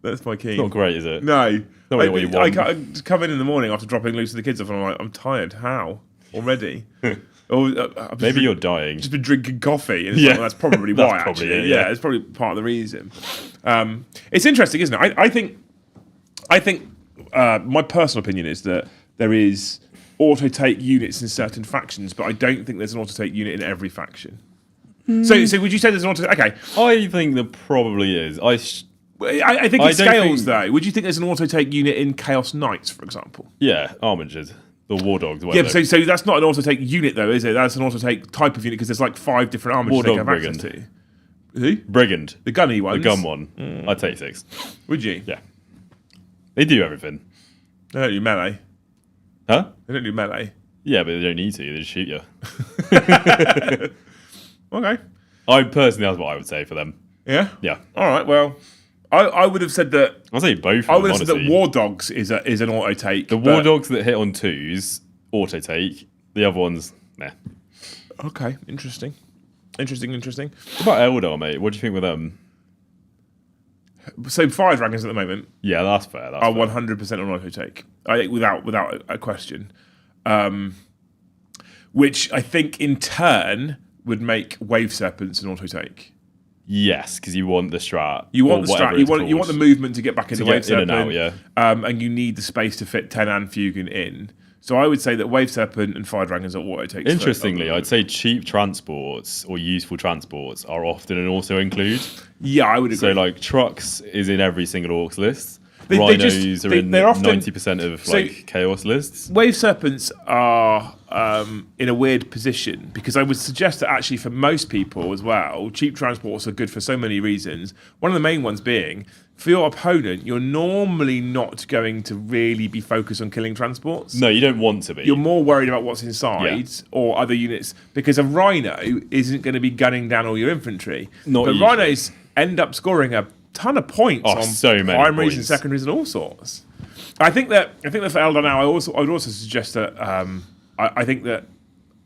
That's my key. It's not great, is it? No. Not what you want. I just come in the morning after dropping loose with the kids off, and I'm like, I'm tired. How? Already? Maybe you're dying. Just been drinking coffee. And well, that's probably why, actually. It, yeah, it's probably part of the reason. It's interesting, isn't it? I think my personal opinion is that there is auto-take units in certain factions, but I don't think there's an auto-take unit in every faction. So would you say there's an auto-take? Okay. I think there probably is. I think it scales, though. Would you think there's an auto-take unit in Chaos Knights, for example? Yeah, Armigers. The War Dogs. Yeah, so that's not an auto-take unit, though, is it? That's an auto-take type of unit, because there's like 5 different armors they have access to. Who? Brigand. The gunny ones? The gun one. I'd take 6. Would you? Yeah. They do everything. They don't do melee. Huh? They don't do melee. Yeah, but they don't need to. They just shoot you. Okay. Personally, that's what I would say for them. Yeah? Yeah. All right, well... I would have said that. I'll say both. I would have said that War Dogs is an auto take. The War Dogs that hit on 2s auto take. The other ones, nah. Okay, interesting. What about Eldar, mate? What do you think with them? So fire dragons at the moment. Yeah, that's fair. Are 100% on auto take. I think without a question. Which I think in turn would make Wave Serpents an auto take. Yes, because you want the strat. You want the strat. You want the movement to get back into Wave Serpent. In and out, yeah. And you need the space to fit Ten and Fugan in. So I would say that Wave Serpent and Fire Dragons are auto takes. Interestingly, I'd say cheap transports or useful transports are often an auto include. Yeah, I would agree. So like trucks is in every single orcs list. Rhinos are in 90% of chaos lists. Wave Serpents are in a weird position because I would suggest that actually for most people as well, cheap transports are good for so many reasons. One of the main ones being, for your opponent, you're normally not going to really be focused on killing transports. No, you don't want to be. You're more worried about what's inside or other units because a Rhino isn't going to be gunning down all your infantry. But Rhinos end up scoring a ton of points on so many primaries and secondaries and all sorts. I think that for Eldar now, I would also suggest that I think that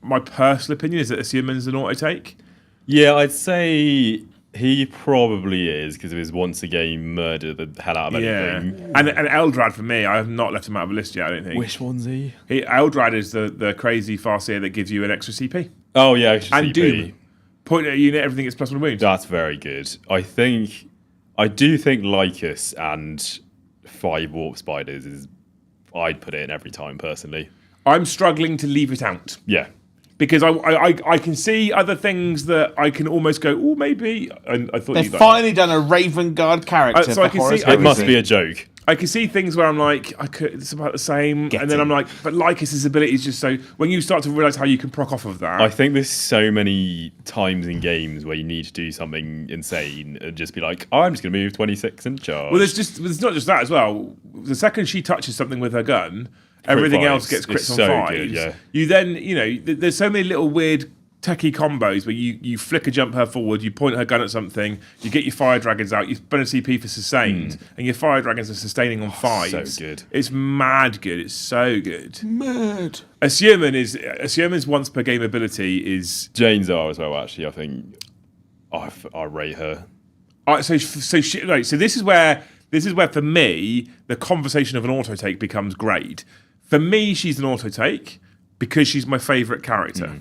my personal opinion is that Assumman's an auto take. Yeah, I'd say he probably is because of his once a game murder the hell out of anything. Yeah. And Eldrad for me, I have not left him out of the list yet. I don't think. Which one's he? Eldrad is the crazy Farseer that gives you an extra CP. Oh yeah, extra and CP. Doom. Point at a unit, everything gets +1 wounds. That's very good. I do think Lycus and 5 Warp Spiders is. I'd put it in every time personally. I'm struggling to leave it out. Yeah. Because I can see other things that I can almost go, oh, maybe. And I thought they've finally done a Raven Guard character. So I can see it must be a joke. I can see things where I'm like, it's about the same, and then I'm like, but Lycus's ability is just so. When you start to realise how you can proc off of that, I think there's so many times in games where you need to do something insane and just be like, I'm just going to move 26 and charge. Well, there's not just that as well. The second she touches something with her gun, everything else gets crits on 5s. Good, yeah. You then, there's so many little weird techie combos where you flicker jump her forward, you point her gun at something, you get your fire dragons out, you burn a CP for sustained, and your fire dragons are sustaining on 5s. So good. It's mad good. It's so good. Mad. Assumman's once per game ability is Jane's are as well. Actually, I think I rate her. So this is where for me the conversation of an auto take becomes great. For me, she's an auto take because she's my favourite character.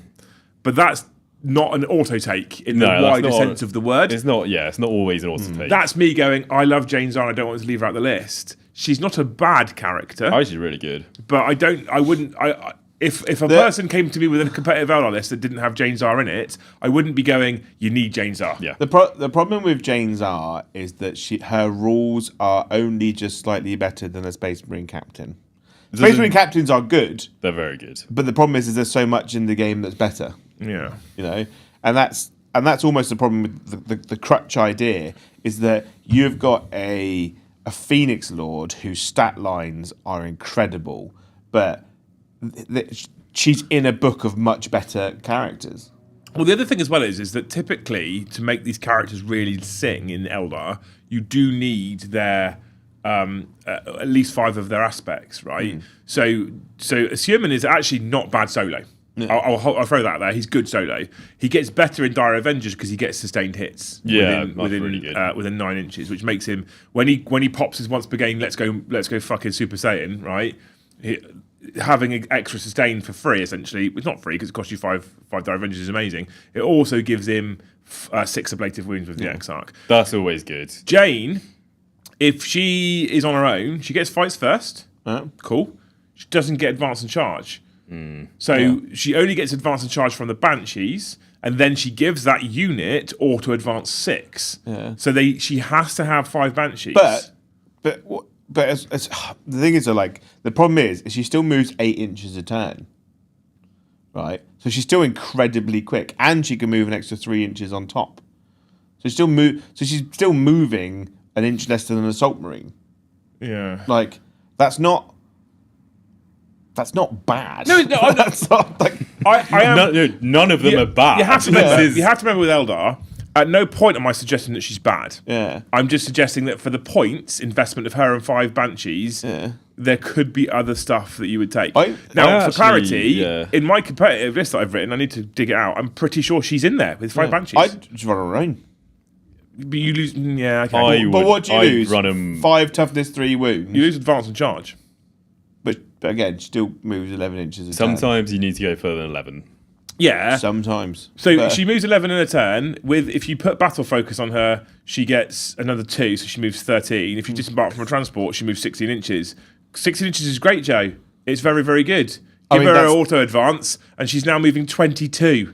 But that's not an auto take in the wider sense of the word. It's not. Yeah, it's not always an auto take. That's me going, I love Jane Zahn, I don't want to leave her out the list. She's not a bad character. Oh, she's really good. But if a person came to me with a competitive Eldar list that didn't have Jane Zahn in it, I wouldn't be going, you need Jane Zahn. Yeah. The problem with Jane Zahn is that her rules are only just slightly better than a Space Marine captain. Space Marine captains are good. They're very good. But the problem is there's so much in the game that's better. Yeah. You know, and that's almost the problem with the crutch idea is that you've got a Phoenix Lord whose stat lines are incredible, but she's in a book of much better characters. Well, the other thing as well is that typically to make these characters really sing in Eldar, you do need their at least 5 of their aspects, right? So Assurman is actually not bad solo. Yeah. I'll throw that out there. He's good solo. He gets better in Dire Avengers because he gets sustained hits within really within 9 inches, which makes him when he pops his once per game, let's go fucking Super Saiyan, right? Having extra sustain for free, essentially. It's not free because it costs you 5 Dire Avengers is amazing. It also gives him 6 ablative wounds with the Exarch. That's always good. Jane, if she is on her own, she gets fights first. Cool. She doesn't get advance and charge. So she only gets advance and charge from the Banshees, and then she gives that unit auto advance 6. Yeah. So she has to have 5 Banshees. But the thing is, like, the problem is she still moves 8 inches a turn, right? So she's still incredibly quick, and she can move an extra 3 inches on top. So she's still moving an inch less than an assault marine. Yeah, like that's not bad. No, that's not like none of them are bad. You have to remember with Eldar. At no point am I suggesting that she's bad. Yeah. I'm just suggesting that for the points investment of her and 5 Banshees, there could be other stuff that you would take. For clarity, in my competitive list that I've written, I need to dig it out. I'm pretty sure she's in there with 5 Banshees. I'd just run her own. But you lose. Yeah, okay. But what do you lose? 5 toughness, 3 wounds. You lose advance and charge. But again, still moves 11 inches a Sometimes you need to go further than 11. Yeah. Sometimes. So she moves 11 in a turn. If you put battle focus on her, she gets another 2, so she moves 13. If you disembark from a transport, she moves 16 inches. 16 inches is great, Joe. It's very, very good. Give her auto advance, and she's now moving 22.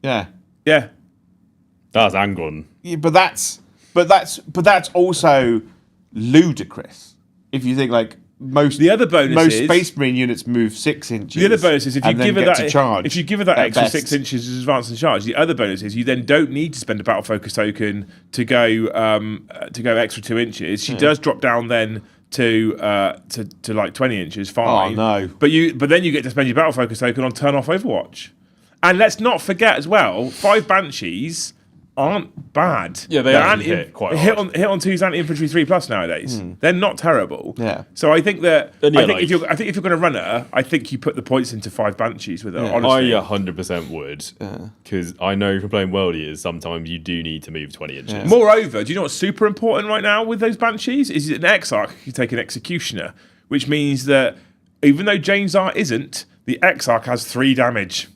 Yeah. Yeah. That's Angron. Yeah, but that's also ludicrous. If you think like most Space Marine units move 6 inches. The other bonus is if you give her that extra best. 6 inches as advance and charge. The other bonus is you then don't need to spend a battle focus token to go extra 2 inches. She does drop down then to like 20 inches. Fine. Oh no! But then you get to spend your battle focus token on turn off Overwatch. And let's not forget as well, 5 Banshees aren't bad. Yeah, they actually hit quite hard. Hit on 2's anti-infantry 3+ nowadays. They're not terrible. Yeah. So I think that if you're going to run her, I think you put the points into 5 Banshees with her. Yeah. Honestly, I 100% would, because I know from playing World Eaters sometimes you do need to move 20 inches. Yeah. Moreover, do you know what's super important right now with those Banshees? Is an Exarch can take an Executioner, which means that even though Jane's Art isn't, the Exarch has 3 damage.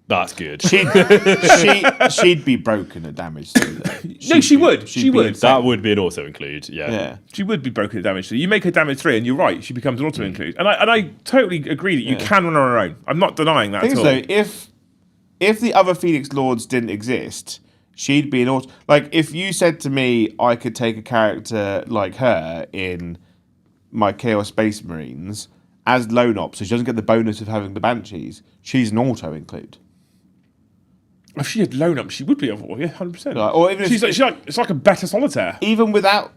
That's good. She'd be broken at damage. No, she would. She would. That would be an auto include. Yeah. She would be broken at damage. So you make her damage 3, and you're right. She becomes an auto include. And I totally agree that you can run on her own. I'm not denying that at all. So if the other Phoenix Lords didn't exist, she'd be an auto. Like if you said to me, I could take a character like her in my Chaos Space Marines as lone op, so she doesn't get the bonus of having the Banshees. She's an auto include. If she had lone up, she would be a 100%. Or even it's like a better solitaire. Even without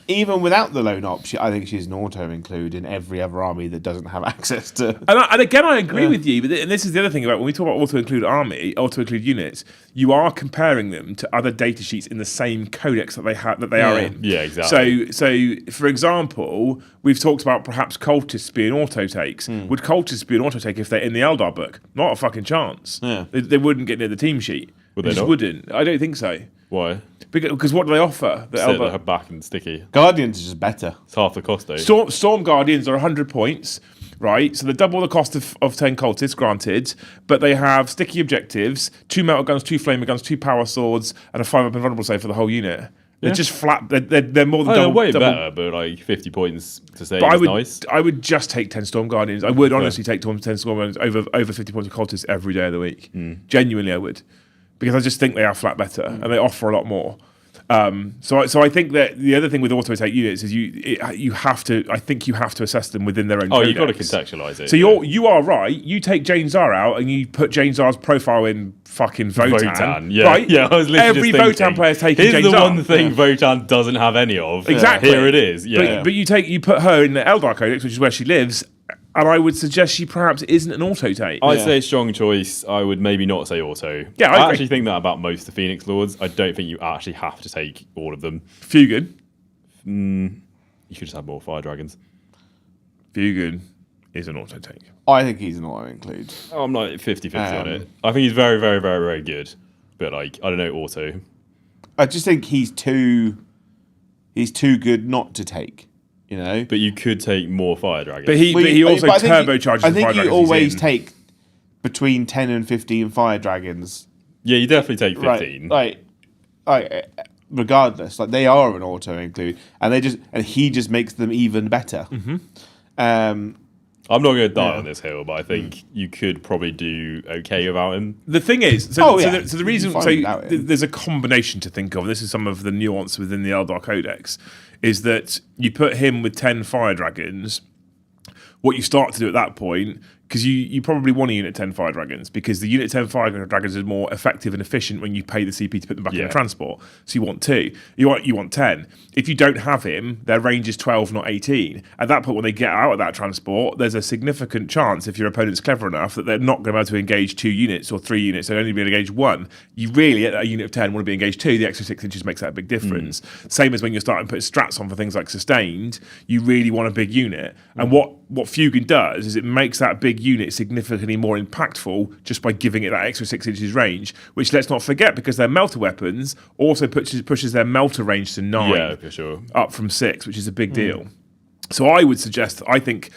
the lone op, I think she's an auto include in every other army that doesn't have access to. And again, I agree with you. But this is the other thing about when we talk about auto include units, you are comparing them to other data sheets in the same codex that they are in. Yeah, exactly. So for example, we've talked about perhaps cultists being auto takes. Would cultists be an auto take if they're in the Eldar book? Not a fucking chance. Yeah. They wouldn't get near the team sheet. Would they just not? Wouldn't. I don't think so. Why? Because what do they offer? Sit her back and sticky. Guardians is just better. It's half the cost though. Storm Guardians are 100 points, right? So they double the cost of 10 cultists, granted, but they have sticky objectives, 2 metal guns, 2 flamer guns, 2 power swords, and a 5 up invulnerable save for the whole unit. They're just flat. They're more than double. Way better, but like 50 points to save is nice. I would just take 10 Storm Guardians. I would honestly take 10 Storm Guardians over 50 points of cultists every day of the week. Genuinely, I would. Because I just think they are flat better and they offer a lot more. So I think that the other thing with auto take units is you have to assess them within their own. Oh, codex. you've got to contextualize it. So you are right. You take Jane Czar out and you put Jane Czar's profile in fucking Votan. Yeah, right? yeah. I was literally Every just Votan player's taking Jane Here's the Czar. one thing Votan doesn't have any of. Exactly. Here it is. Yeah. But you put her in the Eldar Codex, which is where she lives, and I would suggest she perhaps isn't an auto take. I'd say strong choice. I would maybe not say auto. Yeah, I agree. actually think that about most of the Phoenix Lords. I don't think you actually have to take all of them. Fugan. You could just have more fire dragons. Fugan is an auto take. I think he's an auto include. Oh, I'm like 50-50 on it. I think he's very, very, very, very good. But like, I don't know, auto. I just think he's too good not to take. You know, But you could take more fire dragons. But he also I think turbocharges I the think fire you dragons always he's in. take between 10 and 15 fire dragons. Yeah, you definitely take 15. Right. Regardless, like they are an auto include, and he just makes them even better. I'm not going to die on this hill, but I think you could probably do okay without him. The thing is, the reason You'd be fine without him. there's a combination to think of. This is some of the nuance within the Eldar Codex, is that you put him with 10 fire dragons. What you start to do at that point, because you probably want a unit 10 fire dragons, because the unit 10 fire dragons is more effective and efficient when you pay the CP to put them back in the transport. So you want 2. You want 10. If you don't have him, their range is 12, not 18. At that point, when they get out of that transport, there's a significant chance, if your opponent's clever enough, that they're not going to be able to engage 2 units or 3 units. They'll only be able to engage 1. You really, at a unit of 10, want to be engaged 2. The extra 6 inches makes that a big difference. Same as when you're starting to put strats on for things like sustained, you really want a big unit. And what Fugan does is it makes that big unit significantly more impactful just by giving it that extra 6 inches range, which let's not forget, because their melter weapons also pushes their melter range to 9. Yeah, for sure. Up from 6, which is a big deal. So I would suggest, I think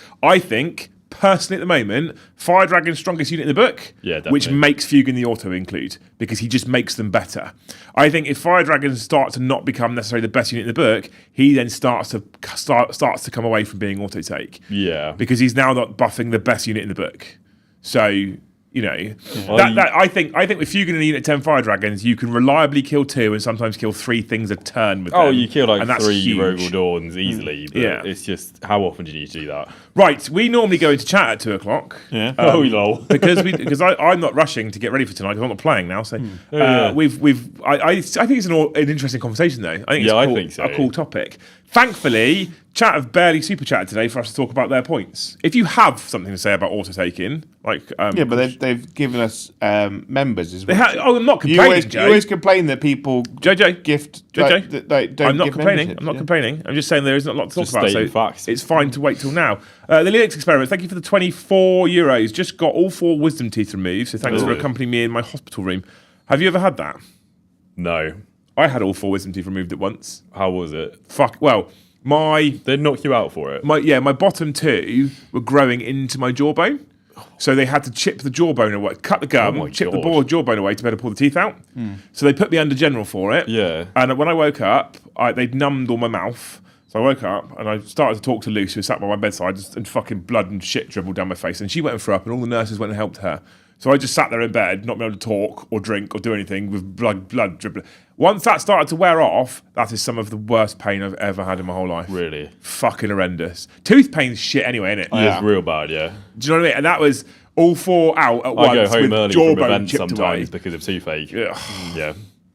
personally at the moment, Fire Dragon's strongest unit in the book, which makes Fugan the auto include, because he just makes them better. I think if Fire Dragons start to not become necessarily the best unit in the book, he then starts to come away from being auto take. Yeah. Because he's now not buffing the best unit in the book. So, you know, I think with Fugan and a unit 10 Fire Dragons, you can reliably kill 2 and sometimes kill 3 things a turn with them. Oh, you kill like and that's 3 huge. Rogal Dawns easily, but it's just, how often do you need to do that? Right, we normally go into chat at 2 o'clock. Yeah. Lol. because I'm not rushing to get ready for tonight because I'm not playing now. So I think it's an interesting conversation though. I think it's a cool topic. Thankfully, chat have barely super chatted today for us to talk about their points. If you have something to say about auto taking, like but they've given us members as well. I'm not complaining. You always complain that people gift. JJ, I'm not complaining. I'm not complaining. I'm just saying there isn't a lot to talk about. So facts. It's fine to wait till now. The Linux experiment. Thank you for the €24. Just got all 4 wisdom teeth removed. So thanks for accompanying me in my hospital room. Have you ever had that? No. I had all 4 wisdom teeth removed at once. How was it? Well, they knocked you out for it. My bottom 2 were growing into my jawbone. So they had to chip the jawbone away, cut the gum, chip the jawbone away to be able to pull the teeth out. So they put me under general for it. Yeah. And when I woke up, they'd numbed all my mouth. So I woke up and I started to talk to Lucy, who sat by my bedside, and fucking blood and shit dribbled down my face. And she went and threw up, and all the nurses went and helped her. So I just sat there in bed, not being able to talk or drink or do anything with blood dribbling. Once that started to wear off, that is some of the worst pain I've ever had in my whole life. Really? Fucking horrendous. Tooth pain's shit anyway, innit? It's real bad, yeah. Do you know what I mean? And that was all 4 out at once. I go home early from events sometimes away. because of toothache. Yeah.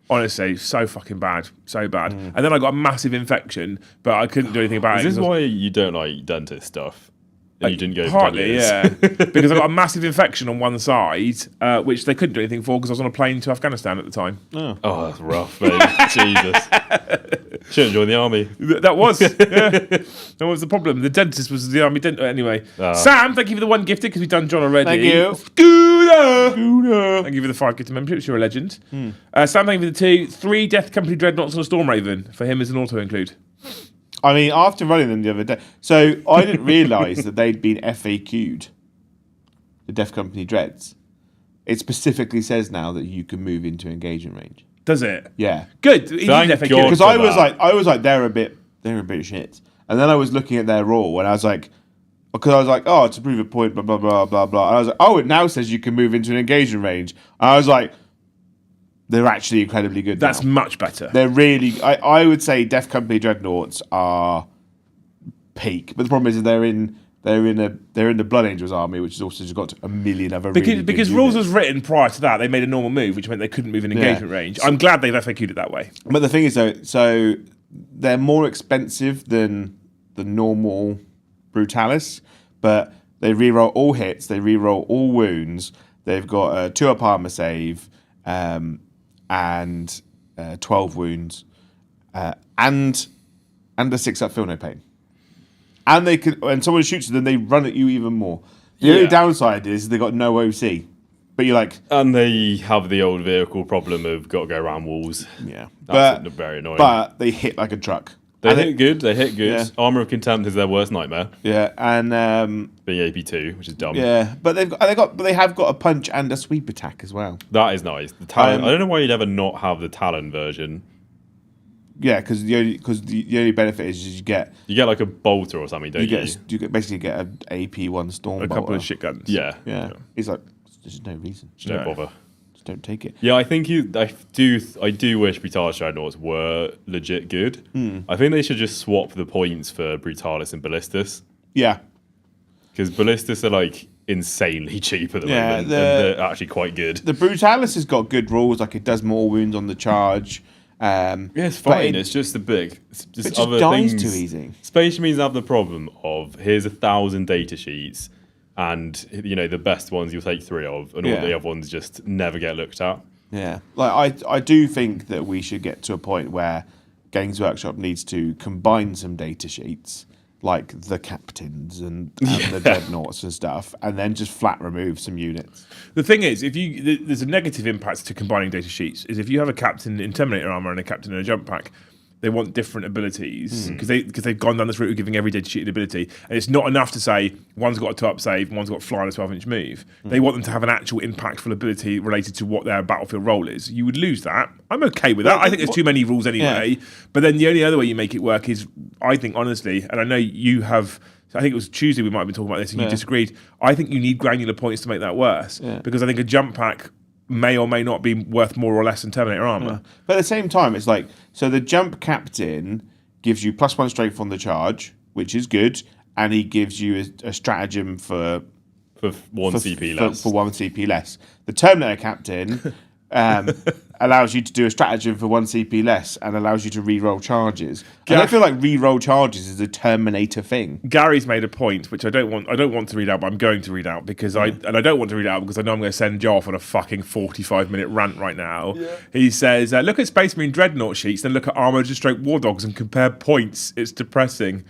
Honestly, so fucking bad. So bad. And then I got a massive infection, but I couldn't do anything about it. Is this why you don't like dentist stuff? And you didn't go partly, yeah. Because I got a massive infection on one side, which they couldn't do anything for because I was on a plane to Afghanistan at the time. Oh, that's rough, mate. Jesus. Shouldn't join the army. That was, yeah. That was the problem. The dentist was the army dentist. Anyway. Sam, thank you for the 1 gifted because we've done John already. Thank you. Scooter. Thank you for the 5 gifted memberships. You're a legend. Sam, thank you for the 2. 3 Death Company Dreadnoughts on a Storm Raven. For him as an auto include. I mean, after running them the other day, so I didn't realise that they'd been FAQ'd, the Death Company Dreads. It specifically says now that you can move into engagement range. Does it? Yeah. Good. Thank God. Because I was like, they're a bit shit. And then I was looking at their rule, and I was like, oh, to prove a point, blah blah blah blah blah. And I was like, oh, it now says you can move into an engagement range. And I was like, they're actually incredibly good. That's now. much better. They're really. I would say Death Company Dreadnoughts are peak, but the problem is they're in the Blood Angels army, which has also just got a million other because rules was written prior to that. They made a normal move, which meant they couldn't move in engagement range. I'm glad they've FAQ'd it that way. But the thing is, though, so they're more expensive than the normal Brutalis, but they reroll all hits, they reroll all wounds. They've got a 2-up armor save and 12 wounds and a 6-up feel no pain. And they can, when someone shoots them, they run at you even more. The only downside is they got no OC. But you're like, and they have the old vehicle problem of got to go around walls. Yeah, that's very annoying. But they hit like a truck. They hit good. Yeah. Armor of Contempt is their worst nightmare. Yeah, and being AP2, which is dumb. Yeah, but they have got a punch and a sweep attack as well. That is nice. The Talon. I don't know why you'd ever not have the Talon version. Yeah, because the only benefit is you get like a bolter or something, don't you? You basically get an AP1 storm bolter. A couple of shit guns. Yeah. It's like there's no reason. Just don't bother. Just don't take it. Yeah, I think I do wish Brutalis Dreadnoughts were legit good. I think they should just swap the points for Brutalis and Ballistus. Yeah, because Ballistus are like insanely cheap at the moment, and they're actually quite good. The Brutalis has got good rules, like it does more wounds on the charge. It's fine. It's just just other dies things. Too easy. Space Marines have the problem of here's 1,000 data sheets, and the best ones you'll take 3 of, and all the other ones just never get looked at. Yeah, like I do think that we should get to a point where Games Workshop needs to combine some data sheets, like the captains and the dreadnoughts and stuff, and then just flat remove some units. The thing is, there's a negative impact to combining data sheets. Is if you have a captain in Terminator armor and a captain in a jump pack, they want different abilities because they've gone down this route of giving every data sheet an ability, and it's not enough to say one's got a 2-up save, one's got fly and a 12-inch move. They want them to have an actual impactful ability related to what their battlefield role is. You would lose that. I'm okay with that. I think there's too many rules anyway. Yeah. But then the only other way you make it work is, I think honestly, and I know you have. I think it was Tuesday we might have been talking about this, and you disagreed. I think you need granular points to make that worse because I think a jump pack may or may not be worth more or less than Terminator armor. Yeah. But at the same time, it's like, so the jump captain gives you +1 strength on the charge, which is good, and he gives you a stratagem for 1 CP less. For 1 CP less. The Terminator captain allows you to do a stratagem for 1 CP less and allows you to re-roll charges. And I feel like re-roll charges is a Terminator thing. Gary's made a point which I don't want to read out, but I'm going to read out because I don't want to read out because I know I'm going to send Joe off on a fucking 45-minute rant right now. Yeah. He says, look at Space Marine Dreadnought sheets, then look at Armored Stroke War Dogs and compare points. It's depressing.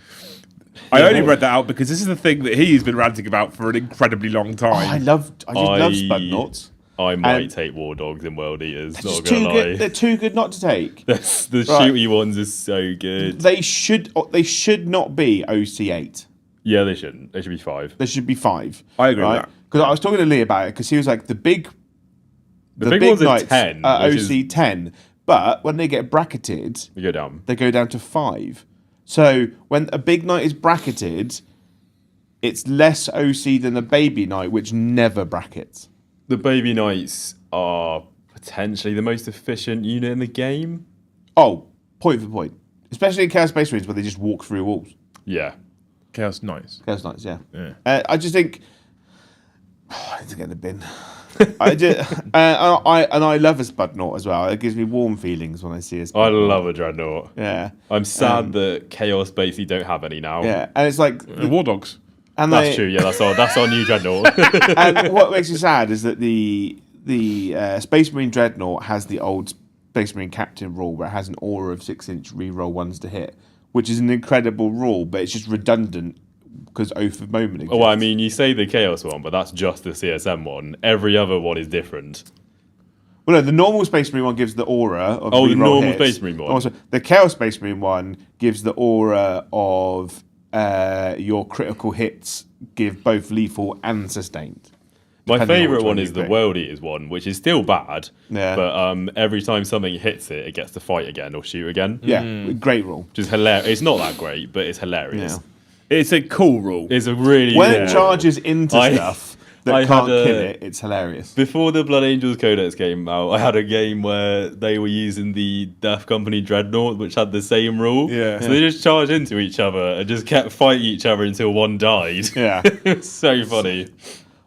I only read that out because this is the thing that he's been ranting about for an incredibly long time. I just love Spudnuts. I might take War Dogs and World Eaters. Not gonna lie, good. They're too good not to take. The shooty ones are so good. They should not be OC8. Yeah, they shouldn't. They should be 5. They should be 5. I agree with that. Because I was talking to Lee about it because he was like the big ones knights are 10. Are OC10, but when they get bracketed, they go down. They go down to 5. So when a big knight is bracketed, it's less OC than a baby knight, which never brackets. The baby knights are potentially the most efficient unit in the game. Oh, point for point. Especially in Chaos Space Marines where they just walk through walls. Yeah. Chaos Knights. Chaos Knights, yeah. I just think... I need to get in the bin. I love a Spudnaught as well. It gives me warm feelings when I see a Spudnaught. I love a Dreadnought. Yeah. I'm sad that Chaos basically don't have any now. Yeah, and it's like... War Dogs. And that's true, yeah, that's our new Dreadnought. And what makes me sad is that the Space Marine Dreadnought has the old Space Marine Captain rule where it has an aura of 6-inch reroll ones to hit, which is an incredible rule, but it's just redundant because Oath of Moment exists. Well, I mean, you say the Chaos one, but that's just the CSM one. Every other one is different. Well, no, the normal Space Marine one gives the aura of the normal hits. Space Marine one. Also, the Chaos Space Marine one gives the aura of your critical hits give both lethal and sustained. My favourite one is the World Eaters one, which is still bad. Yeah. But every time something hits it, it gets to fight again or shoot again. Yeah, great rule. Which is hilarious. It's not that great, but it's hilarious. Yeah. It's a cool rule. It's a really when it charges into stuff. that can't kill it, it's hilarious. Before the Blood Angels Codex came out, I had a game where they were using the Death Company Dreadnought, which had the same rule. Yeah. So they just charged into each other and just kept fighting each other until one died. Yeah. It was so funny.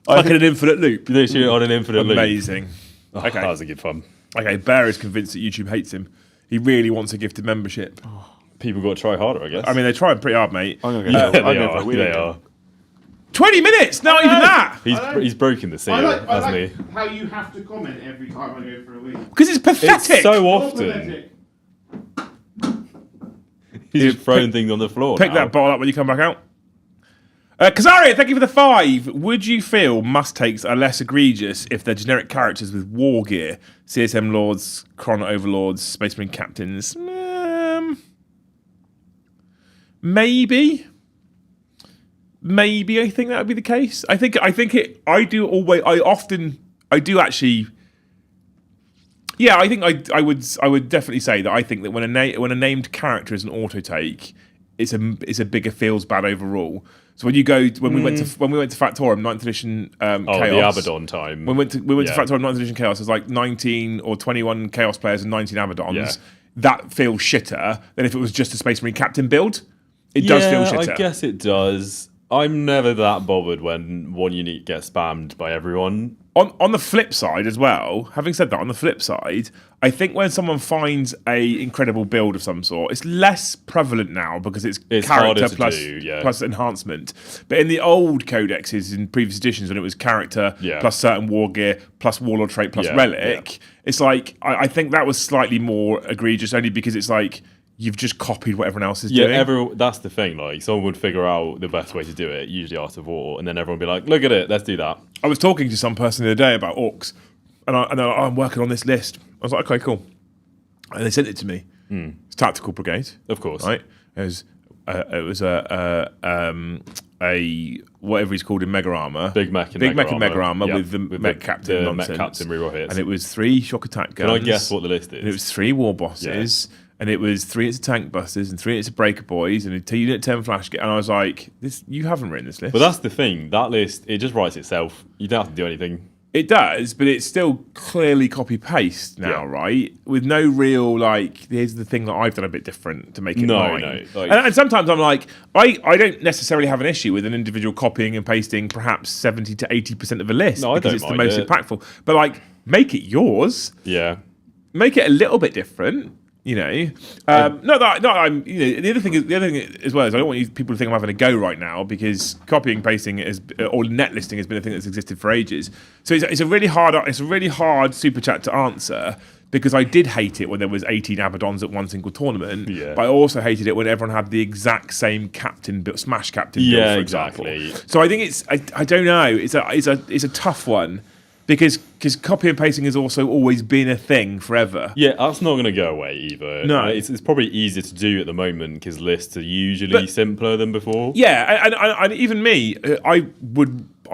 Like in an infinite loop. Literally on an infinite loop. Amazing. Okay. That was a good fun. Okay, Bear is convinced that YouTube hates him. He really wants a gifted membership. People got to try harder, I guess. I mean, they're trying pretty hard, mate. I'm going to go. They are. 20 minutes, not even that. He's broken the seal, hasn't he? How you have to comment every time I go for a week. Because it's pathetic. It's so often. He's just throwing things on the floor. Pick that bottle up when you come back out. Kazaria, thank you for the 5. Would you feel must-takes are less egregious if they're generic characters with war gear? CSM Lords, Chron Overlords, Space Marine Captains? Maybe. Maybe I think that would be the case. I do actually. Yeah, I think I would definitely say that I think that when a named character is an auto take, it's a bigger feels bad overall. So when we went to Factorum 9th edition Chaos, the Abaddon time. We went to Factorum 9th edition Chaos. There's like 19 or 21 Chaos players and 19 Abaddons. Yeah. That feels shitter than if it was just a Space Marine Captain build. It does feel shitter. I guess it does. I'm never that bothered when one unit gets spammed by everyone. On the flip side as well, having said that, on the flip side, I think when someone finds a incredible build of some sort, it's less prevalent now because it's character plus enhancement. But in the old codexes in previous editions, when it was character plus certain war gear plus warlord trait plus relic, it's like I think that was slightly more egregious only because it's like you've just copied what everyone else is doing. Yeah, that's the thing. Like, someone would figure out the best way to do it, usually Art of War, and then everyone would be like, look at it, let's do that. I was talking to some person the other day about orcs, and they're like, I'm working on this list. I was like, okay, cool. And they sent it to me. It's Tactical Brigade. Of course. Right? It was a whatever he's called in Mega Armor. Big mech in Mega Armor with the mech captain nonsense. Mech captain reroll hits. And it was 3 shock attack guns. Can I guess what the list is? And it was 3 war bosses. Yeah. And it was 3 hits of tank busters and 3 hits of breaker boys and a 2 unit 10 flash. And I was like, you haven't written this list. But that's the thing. That list, it just writes itself. You don't have to do anything. It does, but it's still clearly copy-paste now, right? With no real, here's the thing that I've done a bit different to make it mine. No. And sometimes I'm like, I don't necessarily have an issue with an individual copying and pasting perhaps 70 to 80% of a list because it's the most impactful. But, make it yours. Yeah. Make it a little bit different. The other thing as well is I don't want people to think I'm having a go right now because copying pasting or net listing has been a thing that's existed for ages. So it's a really hard super chat to answer because I did hate it when there was 18 Abaddons at one single tournament. Yeah. But I also hated it when everyone had the exact same captain build, smash captain build, for example. So I think I don't know. It's a tough one. Because copy and pasting has also always been a thing forever. Yeah, that's not going to go away either. No. It's probably easier to do at the moment because lists are usually simpler than before. Yeah, and even me, I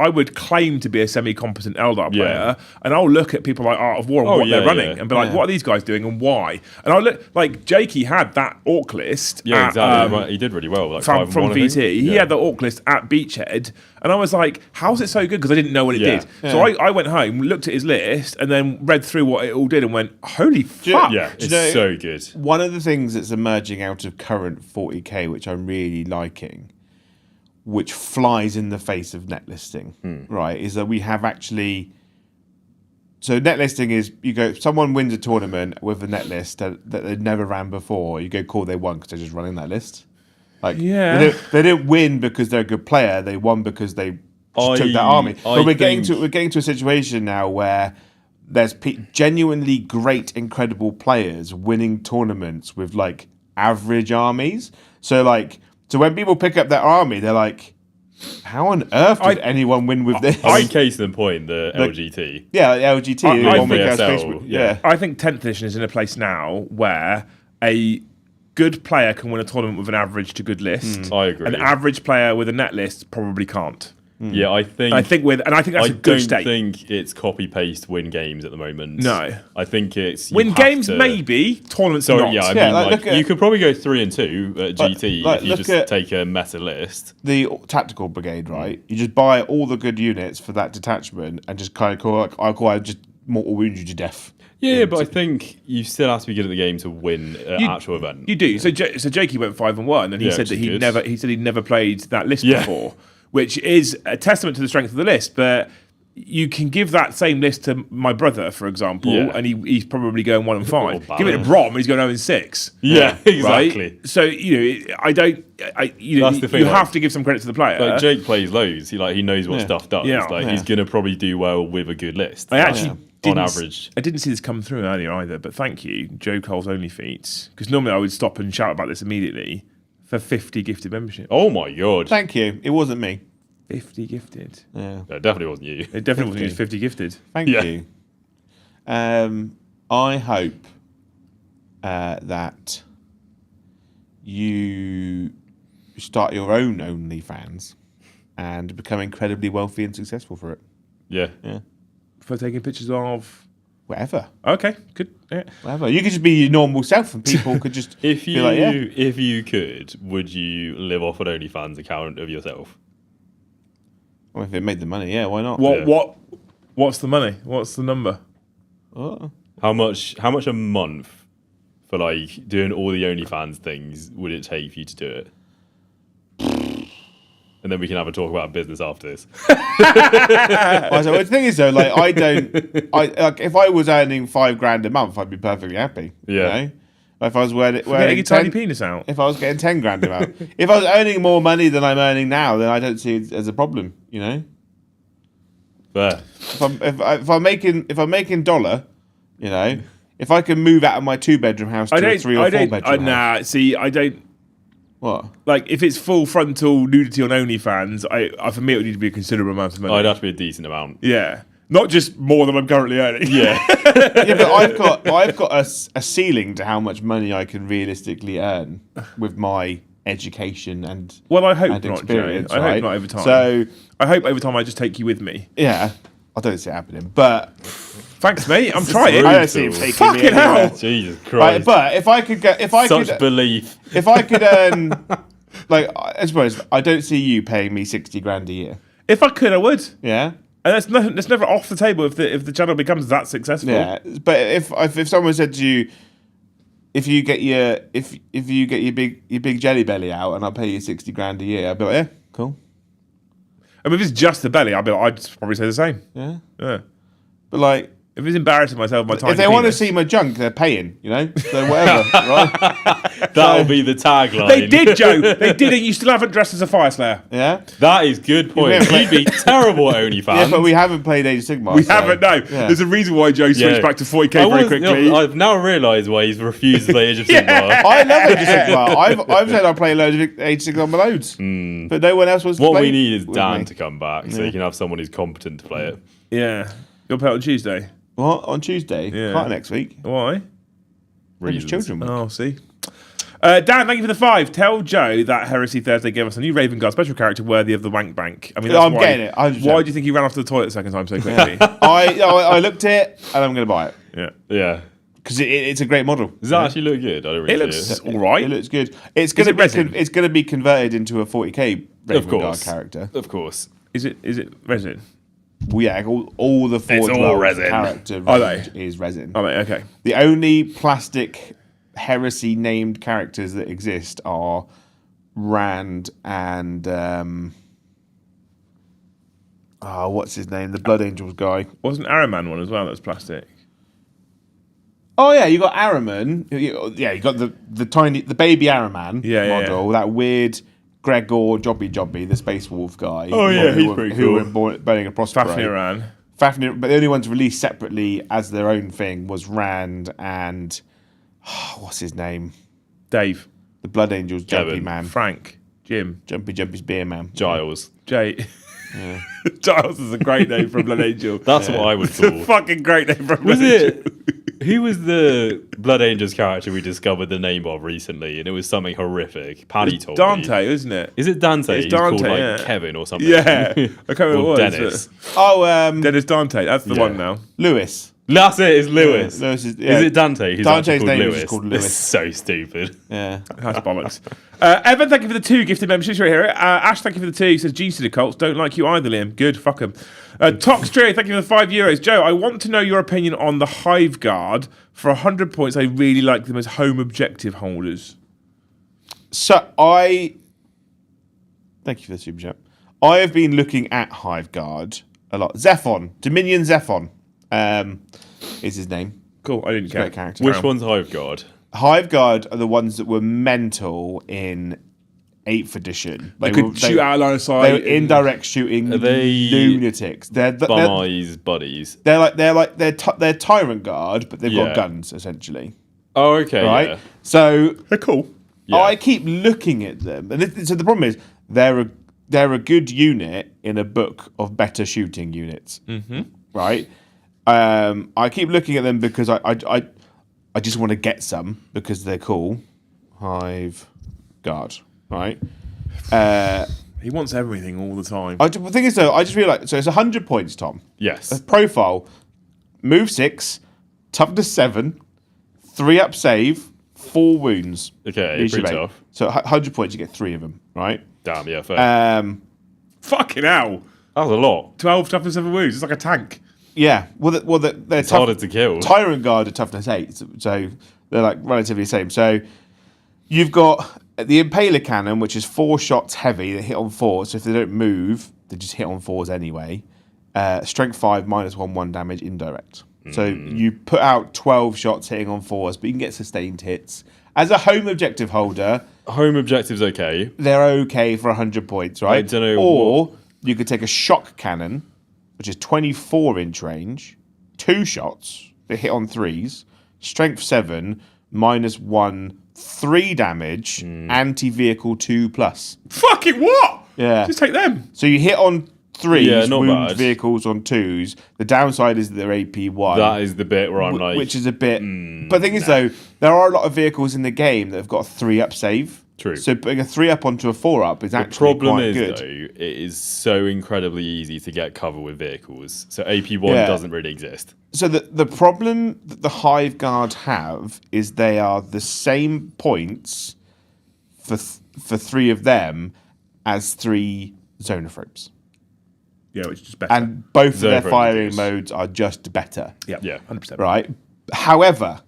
would claim to be a semi-competent Eldar player, and I'll look at people like Art of War and what they're running, and be like, what are these guys doing and why? And I'll look, Jakey had that Orc list. Yeah, exactly. Right. He did really well. From VT. He had the Orc list at Beachhead, and I was like, how's it so good? Because I didn't know what it did. Yeah. So I went home, looked at his list, and then read through what it all did and went, holy fuck. Yeah, it's so good. One of the things that's emerging out of current 40k, which I'm really liking, which flies in the face of net listing, right, is that we have actually... So net listing is, someone wins a tournament with a net list that they never ran before, you go, cool, they won because they're just running that list. They didn't win because they're a good player, they won because they took that army. But we're getting to a situation now where there's genuinely great, incredible players winning tournaments with, average armies. So when people pick up their army, they're like, how on earth did anyone win with this? Case in point, the LGT. Yeah, the LGT. I think 10th edition is in a place now where a good player can win a tournament with an average to good list. I agree. An average player with a net list probably can't. Yeah, I think I think that's a good don't state. think it's copy paste win games at the moment. No. I think it's Win games maybe, tournaments So not. yeah, I Yeah, mean, look at- you could probably go 3 and 2 at GT if you look just at- take a meta list. The tactical brigade, right? You just buy all the good units for that detachment and just kind of call I just mortal wound you to death. Yeah, but I think you still have to be good at the game to win an actual event. You do. So Jakey went 5-1, and he Yeah, said that which is good. he said he'd never played that list Yeah. before, which is a testament to the strength of the list. But you can give that same list to my brother, for example, Yeah. and he's probably going 1 and 5. Or Give it to Brom, and he's going 0 and 6. Yeah, exactly. Right? So you know, That's the thing, you like- have to give some credit to the player. Like Jake plays loads. He knows what stuff does. Yeah. He's gonna probably do well with a good list. I actually on didn't average. I didn't see this come through earlier either, but thank you, Joe Cole's Only Feats, because normally I would stop and shout about this immediately for 50 gifted membership. Oh my god! Thank you. It wasn't me. 50 gifted. Yeah. That definitely wasn't you. It definitely wasn't just 50 gifted. Thank Yeah. you. I hope that you start your own OnlyFans and become incredibly wealthy and successful for it. Yeah. Yeah. For taking pictures of. Whatever. Okay, good. Yeah. Whatever. You could just be your normal self and people could just If be you like, yeah. if you could, would you live off an OnlyFans account of yourself? Well, if it made the money, yeah, why not? What's the money? What's the number? Oh. How much a month for like doing all the OnlyFans things would it take for you to do it? And then we can have a talk about business after this. Well, the thing is though, like if I was earning $5,000 a month, I'd be perfectly happy. Yeah. You know? If I was wearing Getting a tiny penis out. If I was getting $10,000 a month, if I was earning more money than I'm earning now, then I don't see it as a problem. You know, There. if I'm making dollar, you know, if I can move out of my 2-bedroom house to a 3 or 4-bedroom house. See, I don't. What? Like, if it's full frontal nudity on OnlyFans, for me, it would need to be a considerable amount of money. I'd have to be a decent amount. Yeah. Not just more than I'm currently earning. Yeah. Yeah, but I've got a ceiling to how much money I can realistically earn with my education and Well, I hope and not, experience. Jay. I right? hope not over time. So I hope over time I just take you with me. yeah, I don't see it happening, but Thanks, mate. I'm trying. I don't see him taking Fucking me anywhere. hell. Jesus Right, Christ. but if I could get, Such belief. if I could earn, like, I suppose I don't see you paying me $60,000 a year. If I could, I would. Yeah, And that's never off the table if the channel becomes that successful. yeah. But if someone said to you, if you get your big jelly belly out and I'll pay you $60,000 a year, I'd be like, yeah, cool. I mean, if it's just the belly, I'd probably say the same. Yeah, Yeah. but like. If it's embarrassing myself, my time. If they want to see my junk, they're paying, you know? So whatever, right? That'll be the tagline. They did, Joe. They did, and you still haven't dressed as a fire slayer. Yeah? That is good point. Yeah, You'd be terrible at OnlyFans. Yeah, but we haven't played Age of Sigmar. We haven't, no. yeah. There's a reason why Joe switched Yeah. back to 40k very quickly. I've now realised why he's refused to play Age of Sigmar. I love Age of Sigmar. I've said I play loads of Age of Sigmar loads. But no one else wants to What play we need is with Dan me. to come back so you can have someone who's competent to play it. Yeah. You'll play it on Tuesday. What? On Tuesday? Yeah. Can't next week. Why? Maybe Reasons. it's Children Week. Oh, see. Dan, thank you for the 5. Tell Joe that Heresy Thursday gave us a new Raven Guard special character worthy of the Wank Bank. I mean, that's I'm getting it, 100%. Why do you think he ran off to the toilet the second time so quickly? I looked at it and I'm going to buy it. Yeah. Yeah. Because it's a great model. Does that actually look good? I don't really It looks see it. all right. It looks good. It's going it resin? to be converted into a 40k Raven Guard course. character. Of course. Is it resin? Well, yeah, all the Forge all World resin. character Are range is resin. Oh, mate, okay. The only plastic Heresy named characters that exist are Rand and what's his name? The Blood Angels guy. Wasn't Araman one as well that's plastic? Oh yeah, you got Araman. Yeah, you got the baby Araman model. That weird Gregor Jobby, the Space Wolf guy. Oh, yeah, he's pretty Who cool. were burning a Prospero. Fafnir. But the only ones released separately as their own thing was Rand and what's his name? Dave. The Blood Angels, Jumpy Kevin. Man, Frank. Jim. Jumpy Spear Man. Giles. Jay. Giles is a great name for a Blood Angel. That's what I would It's a call. fucking great name for a Blood Was Angel. it? Who was the Blood Angels character we discovered the name of recently? And it was something horrific. Paddy told me. Dante, isn't it? Is it Dante? It's He's Dante, called like yeah. Kevin or something. Yeah. I can't remember Or what it was. Dennis. Dennis Dante. That's the one now. Lewis. That's it. It's Lewis. Yeah, Lewis Is it Dante? Who's Dante's actually name called is Lewis? just called Lewis. It's so stupid. Yeah. That's bollocks. Evan, thank you for the 2 gifted memberships right here. Ash, thank you for the 2. He says, G's to the Colts. Don't like you either, Liam. Good, fuck him. Tox Trio, thank you for the €5. Joe, I want to know your opinion on the Hive Guard. For 100 points, I really like them as home objective holders. So thank you for the super chat. I have been looking at Hive Guard a lot. Zephon, Dominion Zephon, is his name. Cool, I didn't care. Great character. Which one's Hive Guard? Hive Guard are the ones that were mental in 8th edition. They could shoot out a line of sight. They were indirect shooting. Are they lunatics? They're Bumeyes buddies. they're Tyrant Guard, but they've got guns essentially. Oh, okay. Right. Yeah. So They're cool. Yeah. I keep looking at them, and so the problem is they're a good unit in a book of better shooting units. Mm-hmm. Right. I keep looking at them because I just want to get some because they're cool. Hive Guard. Right. He wants everything all the time. The thing is, though, I just realised. So it's 100 points, Tom. Yes. Profile, move 6, toughness 7, 3 up save, 4 wounds. Okay, Each pretty of 8. tough. So 100 points, you get 3 of them, right? Damn, yeah, fair. Fucking hell. That was a lot. 12 toughness 7 wounds. It's like a tank. Yeah. They're It's harder to kill. Tyrant Guard are toughness 8, so they're like relatively the same. So you've got the Impaler Cannon, which is 4 shots heavy. They hit on 4, so if they don't move, they just hit on 4s anyway. Strength 5, -1 damage indirect. So you put out 12 shots hitting on 4s, but you can get sustained hits. As a home objective holder, Home objective's okay. they're okay for 100 points, right? I don't know Or you could take a shock cannon, which is 24-inch range, 2 shots, they hit on 3s, strength 7, -1, 3 damage, anti-vehicle 2+. Fucking what? Yeah. Just take them. So you hit on 3s, Yeah, not wound bad. vehicles on 2s. The downside is that they're AP1. That is the bit where I'm like... which is a bit... but the thing is, though, there are a lot of vehicles in the game that have got a 3-up save. True. So putting a 3-up onto a 4-up is The actually problem quite is, good. though, it is so incredibly easy to get cover with vehicles. So AP1 Yeah. doesn't really exist. So the problem that the Hive Guard have is they are the same points for 3 of them as 3 Zonophobes. Yeah, which is just better. And both of their Zonophobe firing reduce. modes are just better. yeah, Yeah. 100%. Right? However,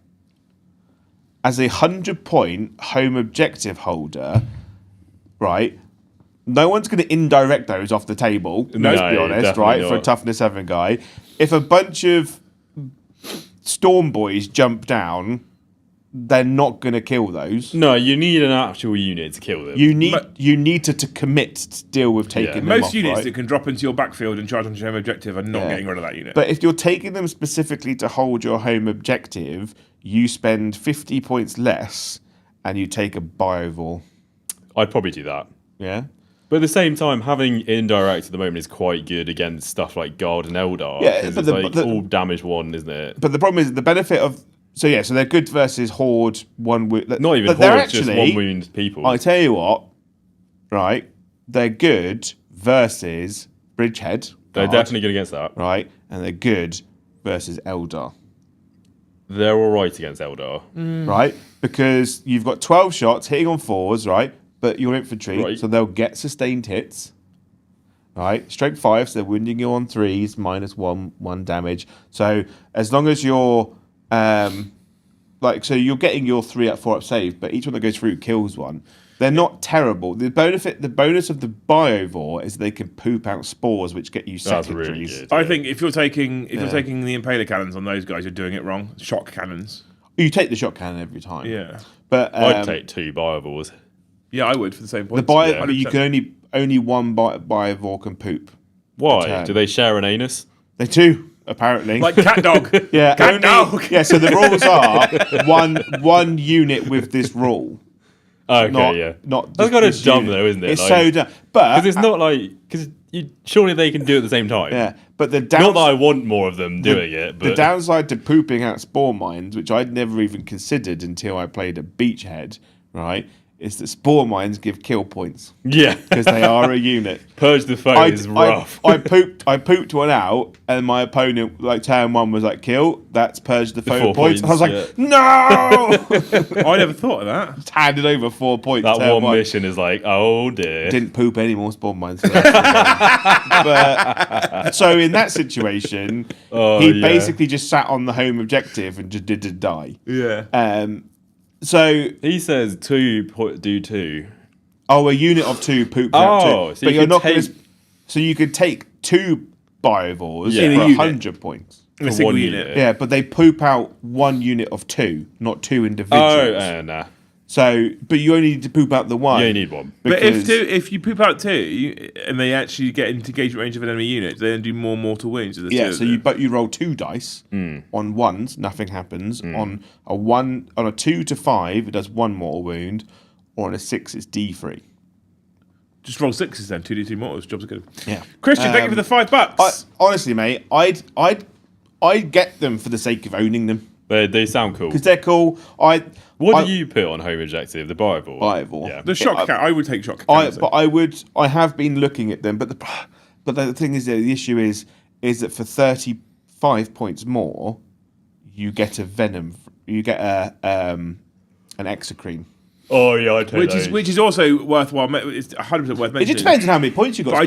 as a 100-point home objective holder, right, no one's going to indirect those off the table, No, let's be honest, definitely right, for a not. toughness 7 guy. If a bunch of Storm Boys jump down, they're not going to kill those. No, you need an actual unit to kill them. You need to commit to deal with taking them Most off, units right? that can drop into your backfield and charge onto your home objective are not Yeah. getting rid of that unit. But if you're taking them specifically to hold your home objective, you spend 50 points less and you take a Biovore. I'd probably do that. Yeah? But at the same time, having indirect at the moment is quite good against stuff like Guard and Eldar. Yeah, because but it's all damage 1, isn't it? But the problem is the benefit of... So they're good versus Horde, 1 wound. Not even but they're Horde, just 1 wound people. I tell you what, right? They're good versus Bridgehead. They're Guard, definitely good against that. right? And they're good versus Eldar. They're all right against Eldar. Right? Because you've got 12 shots hitting on 4s, right? But you're infantry, Right. so they'll get sustained hits. Right? Strength 5, so they're wounding you on 3s, -1 damage. So as long as you're so you're getting your 3-up, 4-up save, but each one that goes through kills one. They're not terrible. The bonus of the Biovore is they can poop out spores, which get you That's secondaries. really good. I think if you're taking the Impaler cannons on those guys, you're doing it wrong. Shock cannons. You take the shot cannon every time. Yeah. But I'd take 2 Biovores. Yeah, I would for the same the point. but you can only one Biovore can poop. Why? turn. Do they share an anus? They do, apparently. Like cat dog. yeah, cat dog. yeah. So the rules are one unit with this rule. Okay, Not, yeah. not That's just kind of this dumb, unit. though, isn't it? It's Like- so dumb. But Because it's not like... Because surely they can do it at the same time. Yeah, but the not that I want more of them doing it. But the downside to pooping out spore mines, which I'd never even considered until I played at Beachhead, right, is that spore mines give kill points. Yeah, because they are a unit. Purge the foe is rough. I pooped one out, and my opponent, like turn one, was like kill. That's purge the foe points. I was like, no. I never thought of that. Just handed over 4 points. That one mission is like, oh dear. Didn't poop any more spawn mines. But so in that situation, he basically just sat on the home objective and just did die. Yeah. So he says 2 do 2. Oh, a unit of 2 poops out 2. So but you're not going to. So you could take 2 biovores for 100 points. In a single unit. Yeah, but they poop out 1 unit of 2, not 2 individuals. Oh, nah. So, but you only need to poop out the 1. You only need 1. But if you poop out 2 and they actually get into engagement range of an enemy unit, they then do more mortal wounds. So you roll 2 dice on 1s, nothing happens. On a 2 to 5, it does 1 mortal wound. Or on a 6, it's D3. Just roll 6s then. 2d2 mortals. Jobs are good. Yeah. Christian, thank you for the $5. Honestly, mate, I'd get them for the sake of owning them. They sound cool because they're cool. What do you put on home objective? The Biovore? Biovore. Yeah. The shock count. I would take shock count. I have been looking at them, but the thing is, the issue is that for 35 points more, you get a venom. You get an exocrine. Oh yeah, I take which is also worthwhile. It's 100% worth mentioning. It just depends on how many points you got. I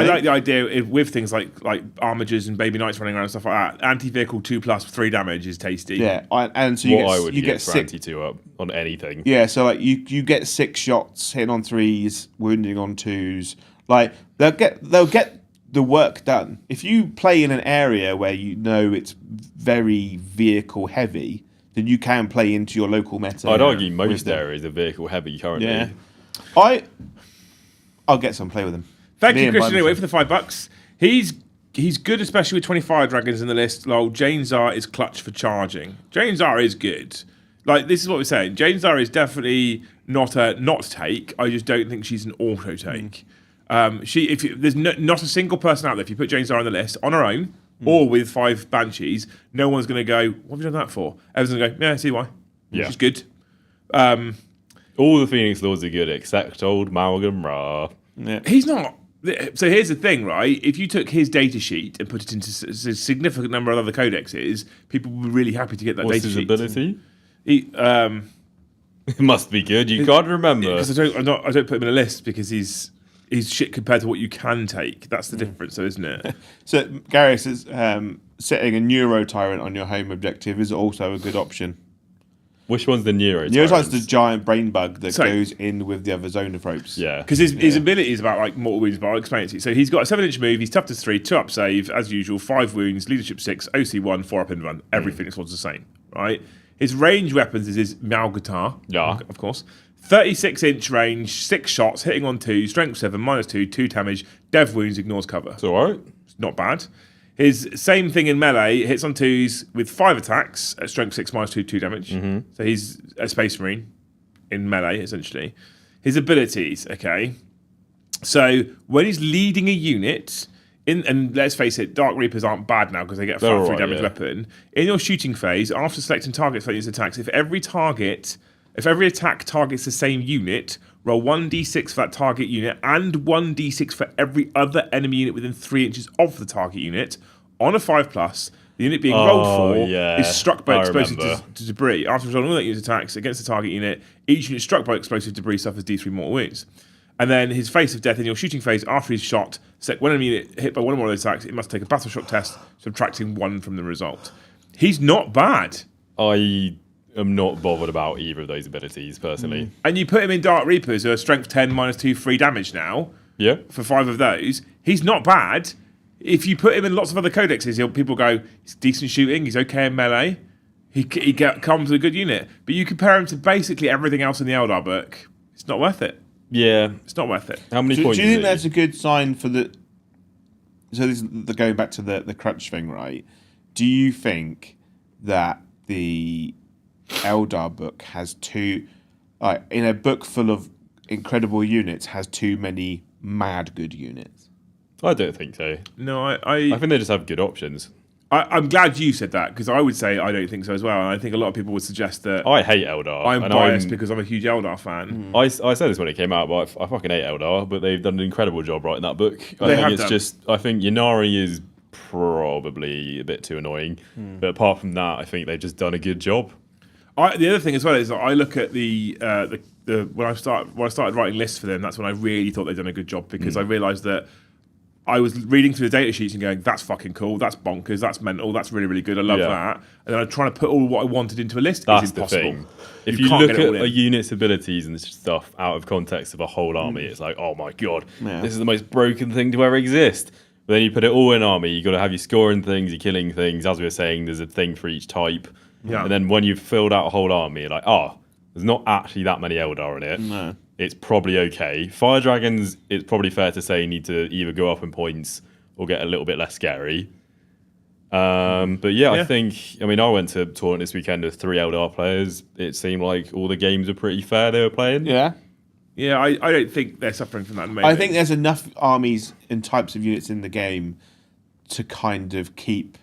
like the idea with things like armigers and baby knights running around and stuff like that. Anti-vehicle 2+ 3 damage is tasty. Yeah, and so you get 6 anti-2 up on anything. Yeah, so like you get 6 shots, hitting on 3s, wounding on 2s. Like they'll get the work done. If you play in an area where you know it's very vehicle heavy, then you can play into your local meta. I'd argue most areas are vehicle heavy currently. Yeah. I'll get some play with him. Thank you, Christian, anyway, for the $5. He's good, especially with 25 dragons in the list. Lol, Jane Czar is clutch for charging. Jane Czar is good. Like, this is what we're saying. Jane Czar is definitely not a not take. I just don't think she's an auto take. There's not a single person out there, if you put Jane Czar on the list on her own, or with 5 banshees, no one's going to go, what have you done that for? Everyone's going to go, yeah, I see why. Yeah. She's good. All the Phoenix Lords are good except old Malcolm Ra. Yeah. He's not. So here's the thing, right? If you took his data sheet and put it into a significant number of other codexes, people would be really happy to get that data sheet. What's his ability? It must be good. You can't remember. Because I don't put him in a list because he's shit compared to what you can take. That's the difference, though, isn't it? So Gary says setting a Neuro Tyrant on your home objective is also a good option. Which one's the Neuro? Neuro Tyrant's the giant brain bug that goes in with the other Zonopropes. Yeah. Because his ability is about like mortal wounds, but I'll explain it to you. So he's got a 7-inch move, he's toughness 3, 2 up save, as usual, 5 wounds, leadership 6, OC 1, 4 up and run. Everything is the same, right? His range weapons is his Malgatar, of course. 36-inch range, 6 shots, hitting on 2, strength 7, -2, 2 damage, dev wounds, ignores cover. It's alright. It's not bad. His same thing in melee, hits on 2s with 5 attacks at strength 6, -2, 2 damage. So he's a Space Marine in melee, essentially. His abilities, okay. So when he's leading a unit, and let's face it, Dark Reapers aren't bad now because they get a 5/3 damage weapon. In your shooting phase, after selecting targets for these attacks, if every attack targets the same unit, roll 1d6 for that target unit and 1d6 for every other enemy unit within 3 inches of the target unit. On a 5+, the unit being rolled for is struck by explosive to debris. After resolving all that unit's attacks against the target unit, each unit struck by explosive debris suffers D3 mortal wounds. And then his face of death in your shooting phase, after he's shot, when an enemy unit hit by one or more of those attacks, it must take a battle shock test, subtracting 1 from the result. He's not bad. I am not bothered about either of those abilities, personally. And you put him in Dark Reapers, who are strength 10, -2, 3 damage now. Yeah. For 5 of those. He's not bad. If you put him in lots of other codexes, people go, he's decent shooting, he's okay in melee. He comes with a good unit. But you compare him to basically everything else in the Eldar book, it's not worth it. Yeah. It's not worth it. How many points do you think that's a good sign for the... So this is going back to the crutch thing, right? Do you think that the Eldar book has in a book full of incredible units, has too many mad good units? I don't think so. No, I think they just have good options. I'm glad you said that because I would say I don't think so as well. And I think a lot of people would suggest that I hate Eldar. I'm biased because I'm a huge Eldar fan. I said this when it came out, but I fucking hate Eldar. But they've done an incredible job writing that book. I think Ynnari is probably a bit too annoying. But apart from that, I think they've just done a good job. The other thing as well is that I look at the when I started writing lists for them, that's when I really thought they'd done a good job because I realised that I was reading through the data sheets and going, that's fucking cool, that's bonkers, that's mental, that's really, really good, I love that. And then I'm trying to put all what I wanted into a list. That's it's impossible. The thing. If you look at a unit's abilities and stuff out of context of a whole army, it's like, oh my god, this is the most broken thing to ever exist. But then you put it all in army, you've got to have you scoring things, you're killing things. As we were saying, there's a thing for each type. Yeah. And then when you've filled out a whole army, you're like, there's not actually that many Eldar in it. No. It's probably okay. Fire Dragons, it's probably fair to say, need to either go up in points or get a little bit less scary. But I think, I went to a tournament this weekend with 3 Eldar players. It seemed like all the games were pretty fair they were playing. Yeah. Yeah, I don't think they're suffering from that. Maybe. I think there's enough armies and types of units in the game to kind of keep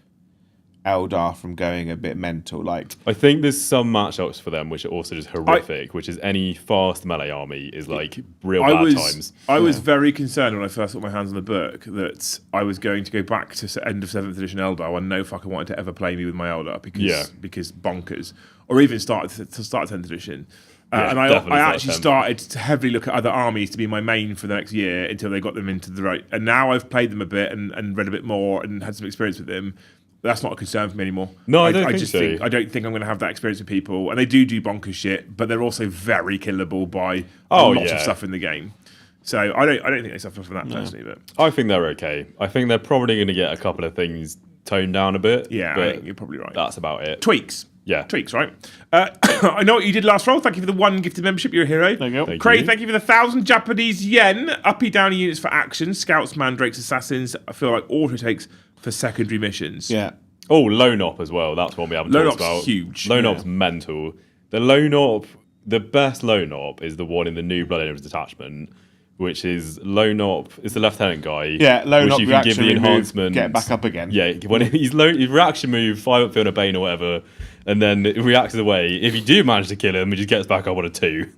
Eldar from going a bit mental. Like, I think there's some matchups for them which are also just horrific, which is any fast melee army is like real bad times. I was very concerned when I first got my hands on the book that I was going to go back to end of 7th edition Eldar when no fucker wanted to ever play me with my Eldar because bonkers, or even start 10th edition. And I actually started to heavily look at other armies to be my main for the next year until they got them into the right. And now I've played them a bit and read a bit more and had some experience with them. That's not a concern for me anymore. No, I don't think so. I don't think I'm going to have that experience with people. And they do bonkers shit, but they're also very killable by lots of stuff in the game. So I don't think they suffer from that personally. But I think they're okay. I think they're probably going to get a couple of things toned down a bit. Yeah, I think you're probably right. That's about it. Tweaks. Yeah. Tweaks, right? I know what you did last roll. Thank you for the 1 gifted membership. You're a hero. There you go. Craig, thank you for the 1,000 Japanese yen. Uppy downy units for action. Scouts, mandrakes, assassins. I feel like auto takes for secondary missions. Yeah. Oh, Lone Op as well. That's one we haven't talked about. Huge. Lone Op's mental. The best Lone Op is the one in the new Blood Angels detachment, which is Lone Op. It's the lieutenant guy. Yeah, Lone Op you can give the enhancement. Get back up again. Yeah, when his reaction move, 5 upfield a Bane or whatever, and then it reacts away. If you do manage to kill him, he just gets back up on a 2.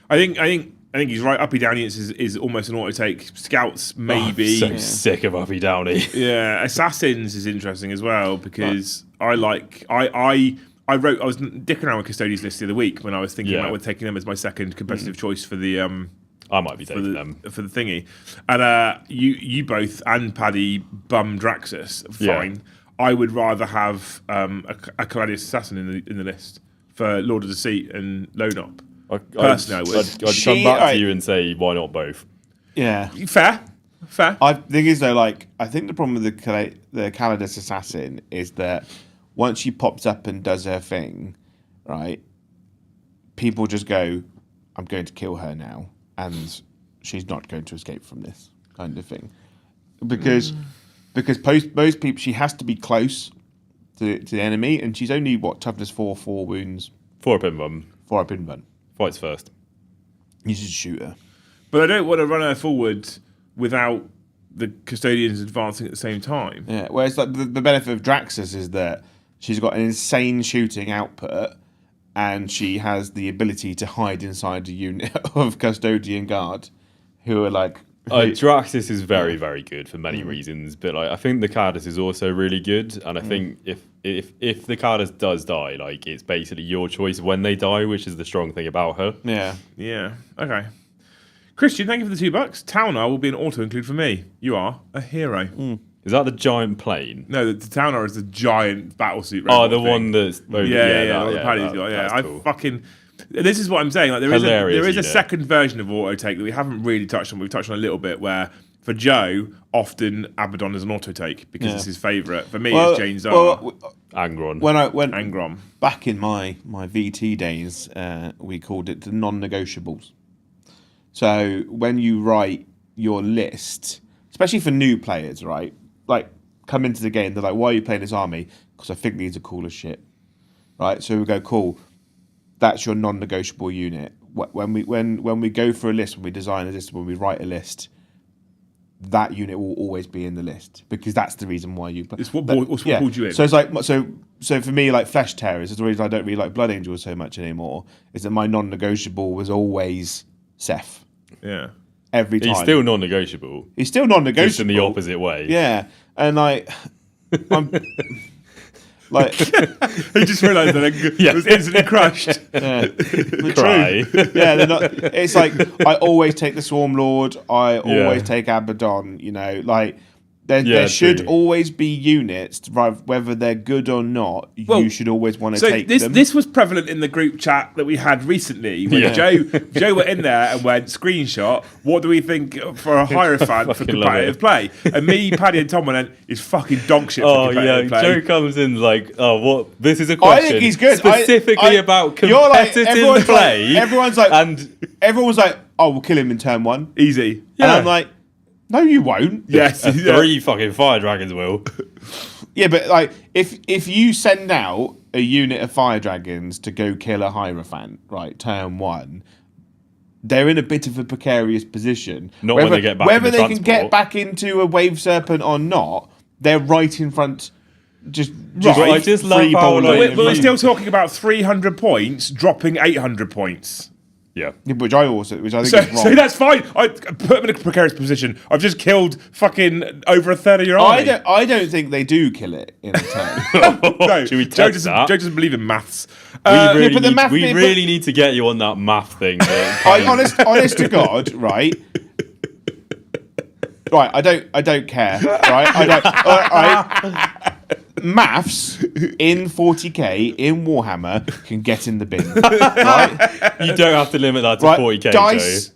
I think he's right. Uppy Downey is almost an auto take. Scouts maybe. I'm so sick of Uppy Downey. Yeah, Assassins is interesting as well because I was dicking around with Custodians list the other week when I was thinking about taking them as my second competitive choice for the I might be taking them for the thingy, and you both and Paddy bum Draxus. Fine. Yeah. I would rather have a Caladius Assassin in the list for Lord of Deceit and Lone Op. Personally, I would. I'd come back to you and say, why not both? Yeah. Fair. The thing is, though, I think the problem with the Caladius Assassin is that once she pops up and does her thing, right, people just go, I'm going to kill her now, and she's not going to escape from this kind of thing. Because most people, she has to be close to the enemy, and she's only, toughness 4 wounds. 4 up in one. 4 up in one. Fights first. You should shoot her. But I don't want to run her forward without the Custodians advancing at the same time. Yeah, whereas the benefit of Draxus is that she's got an insane shooting output and she has the ability to hide inside a unit of Custodian Guard who are like... Draxus is very, very good for many reasons, but I think the Cardus is also really good, and I think if the Cardus does die, it's basically your choice when they die, which is the strong thing about her. Yeah. Okay. Christian, thank you for the $2. Towner will be an auto include for me. You are a hero. Is that the giant plane? No, the Towner is the giant battlesuit. Oh, the one that's... I cool. Fucking... This is what I'm saying. There is a second version of auto take that we haven't really touched on. We've touched on a little bit where for Joe, often Abaddon is an auto take because it's his favourite. For me, it's Jane Zara. Angron. Angron. Back in my VT days, we called it the non-negotiables. So when you write your list, especially for new players, right? Come into the game, they're like, "Why are you playing this army?" Because I think these are cool as shit, right? So we go, "Cool." That's your non-negotiable unit. When we go for a list, when we design a list, when we write a list, that unit will always be in the list because that's the reason why you. It's what pulled you in. So it's like so for me, like Flesh Terrors is the reason I don't really like Blood Angels so much anymore. Is that my non-negotiable was always Seth. Yeah. Every time. He's still non-negotiable. He's still non-negotiable. Just in the opposite way. Yeah, and like, I'm like, He just realised that it was instantly crushed. yeah, Cry. true. Yeah, they're not. It's like I always take the Swarm Lord. I always take Abaddon. You know, like there should true. always be units, whether they're good or not. You should always want to take them. This was prevalent in the group chat that we had recently when Joe were in there and went, screenshot, what do we think for a Hierophant for competitive play? And me, Paddy and Tom went, it's fucking dog shit for competitive play. Joe comes in like, oh, what? This is a question I think he's good. specifically about competitive play. Everyone's like, oh, we'll kill him in turn 1. Easy. And I'm like, no, you won't. Yes. 3 fucking fire dragons will. Yeah, but like if you send out a unit of fire dragons to go kill a Hierophant, right, turn 1, they're in a bit of a precarious position. Not when they get back. Whether they can get back into a Wave Serpent or not, they're right in front. I just love how we're still talking about 300 points dropping 800 points. Yeah, which I think is wrong. So that's fine. I put him in a precarious position. I've just killed fucking over a third of your army. I don't think they do kill it in a turn. No, Should we Joe test that? doesn't believe in maths. We really need to get you on that math thing. Honest to God, right? Right, I don't care. Right, right. Maths in 40k in Warhammer can get in the bin. Right? You don't have to limit that to 40k. Dice. Joe.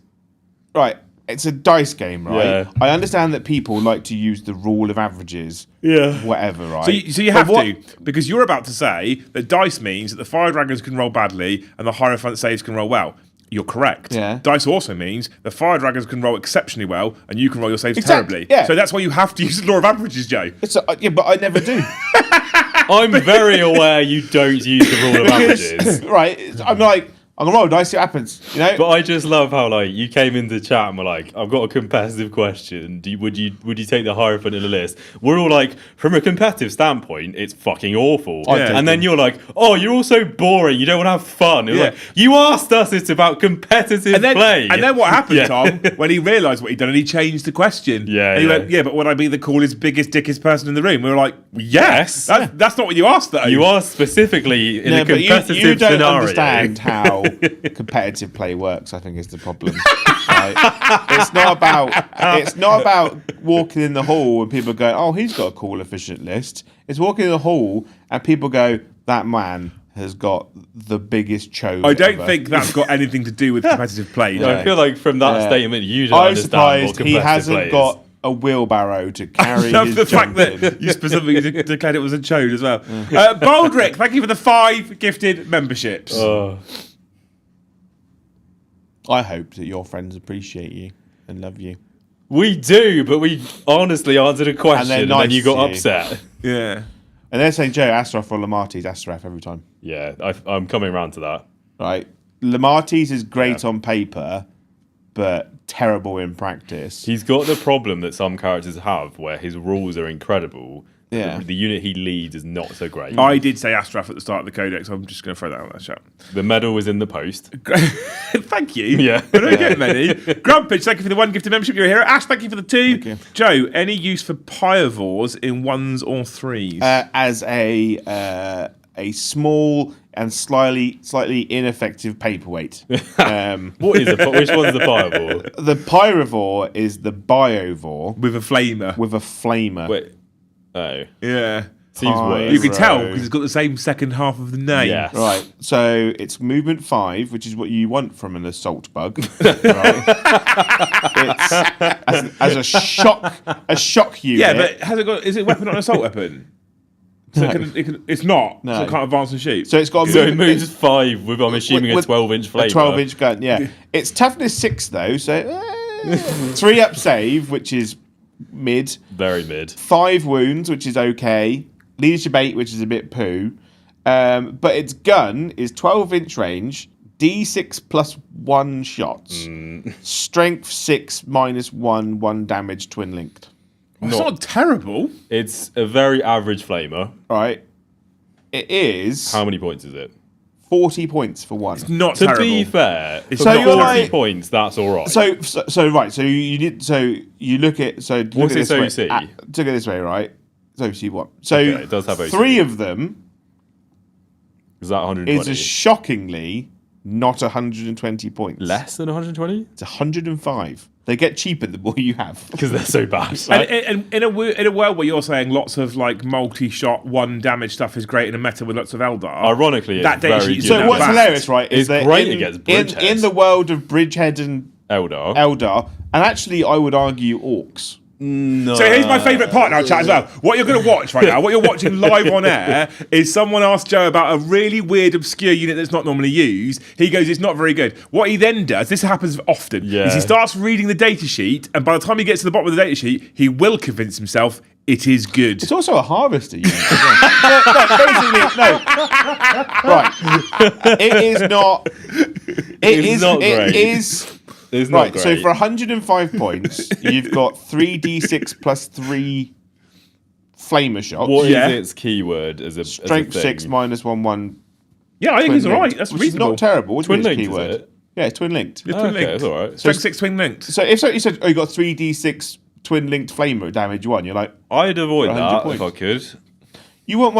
Right, it's a dice game, right? Yeah. I understand that people like to use the rule of averages. Yeah. Whatever, right? So you have to, because you're about to say that dice means that the fire dragons can roll badly and the Hierophant saves can roll well. You're correct. Yeah. Dice also means the fire dragons can roll exceptionally well and you can roll your saves terribly. Yeah. So that's why you have to use the law of averages, Joe. Yeah, but I never do. I'm very aware you don't use the rule of averages. Right. I'm like, I'm going to roll dice, see what happens. You know? But I just love how like you came into chat and were like, I've got a competitive question. Would you take the Hierophant in the list? We're all like, from a competitive standpoint, it's fucking awful. Yeah. And then you're like, oh, you're all so boring. You don't want to have fun. It's like, you asked us it's about competitive play. And then what happened, Tom, when he realised what he'd done and he changed the question. Yeah, and he went, but would I be the coolest, biggest, dickest person in the room? We were like, yes. That's not what you asked, though. You asked specifically in a competitive you don't scenario. Understand how competitive play works, I think, is the problem. Right? It's not about walking in the hall and people going, oh, he's got a cool efficient list. It's walking in the hall and people go, that man has got the biggest chode. I don't think that's got anything to do with competitive play. Yeah, I feel like from that statement you don't understand what competitive he hasn't play got is. A wheelbarrow to carry I love his the fact junk that you specifically declared it was a chode as well. Baldrick, thank you for the 5 gifted memberships. I hope that your friends appreciate you and love you. We do, but we honestly answered a question and then you got upset. Yeah. And they're saying, Joe, Astaroth or Lamarties, Astaroth every time. Yeah, I'm coming around to that. Right. Lamarties is great on paper, but terrible in practice. He's got the problem that some characters have where his rules are incredible. Yeah. The unit he leads is not so great. I did say Astaroth at the start of the codex. I'm just going to throw that on that chat. The medal was in the post. Thank you. Yeah. I don't get many. Grumpage, thank you for the 1 gifted membership. You're a hero. Ash, thank you for the 2. Joe, any use for Pyrovores in 1s or 3s? As a small and slightly ineffective paperweight. Which one's the Pyrovore? The Pyrovore is the Biovore with a flamer. Wait. Oh. Yeah. Seems worse. You can tell because it's got the same second half of the name. Yes. Right. So it's movement 5, which is what you want from an assault bug. Right? It's as a shock unit. Yeah, but is it a weapon not an assault weapon? So it's not. No. So it can't advance and shoot. So it's got. So it moves 5 with, I'm assuming, a 12-inch flamer. A 12-inch gun. Yeah. It's toughness 6 though. So 3 up save, which is mid. Very mid. 5 wounds, which is okay. Leadership 8, which is a bit poo. But its gun is 12-inch range, D6 plus 1 shots. Strength 6 minus 1 damage twin linked. It's not terrible. It's a very average flamer. Right. It is How many points is it? 40 points for one. It's not To terrible. be fair, It's for not 40 like- points, that's all right. So right. So you look at look What's at its this OC? way. Look at this way, right? It's OC1. So Okay, it does have OC. 3 of them Is that 120? is a shockingly not 120 points. Less than 120? It's 105. They get cheaper the more you have. Because they're so bad. And in a world where you're saying lots of like multi-shot, 1 damage stuff is great in a meta with lots of Eldar. Ironically, it's that data very sheet's good. So not what's bad. hilarious, right, is It's that great in, against in, Bridgehead. in the world of Bridgehead and Eldar. and actually I would argue Orcs. No. So here's my favourite part now, chat, as well. What you're going to watch right now, what you're watching live on air, is someone asked Joe about a really weird, obscure unit that's not normally used. He goes, it's not very good. What he then does, this happens often, is he starts reading the data sheet, and by the time he gets to the bottom of the data sheet, he will convince himself it is good. It's also a harvester unit. no. Right. It is not. It's not It great. is. It's not Right, great. so for 105 points, you've got 3d6 plus 3 flamer shots. What is Yeah. its keyword as a Strength as a 6 thing? minus 1 Yeah, I think it's all right. That's which reasonable. is not terrible. Which Twin is its linked, is keyword. it? Yeah, it's twin linked. It's twin Okay, linked. that's all right. Strength 6 twin linked. So if you said, you got 3d6 twin linked flamer damage 1, you're like, I'd avoid 100 that points. if I could. you wouldn't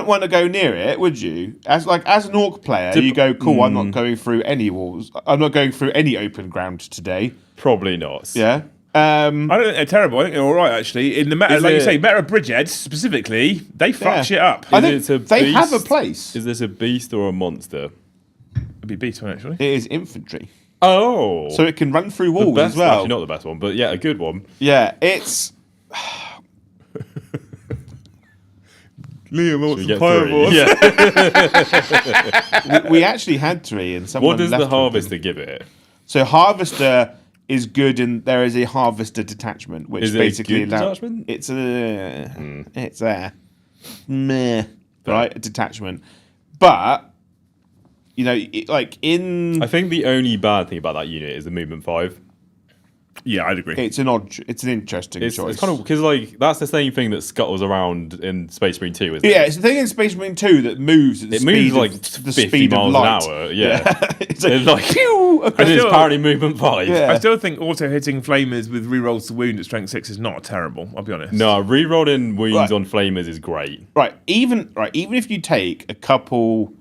want to go near it, would you? As an orc player, you go, cool. I'm not going through any walls. I'm not going through any open ground today. Probably not. Yeah. I don't think they're terrible. I think they're all right, actually. In the meta, Is like you it- say, meta Bridgehead specifically, they fuck Yeah. shit up. I Is think it a they have a beast? place. Is this a beast or a monster? It'd be beast one, actually. It is infantry, Oh, so it can run through the walls best, as well. Actually, not the best one, but yeah, a good one. Yeah, it's Liam, We get 3. Yeah. we actually had 3, and someone What does left the with them. harvester give it? So harvester is good, and there is a harvester detachment, which Is it a basically good allows. detachment? It's a meh, right, a detachment, but you know, like in I think the only bad thing about that unit is the movement 5. Yeah, I'd agree. it's an interesting It's choice. kind of because like that's the same thing that scuttles around in Space Marine 2, isn't it? Yeah, it's the thing in Space Marine 2 that moves at the It speed moves like of, the 50 speed miles of light. an hour. Yeah. It's It's like pew, and it's still- apparently movement 5. Yeah. I still think auto hitting flamers with rerolls to wound at strength 6 is not terrible. I'll be honest. No, rerolling wounds Right. on flamers is great. even if you take a couple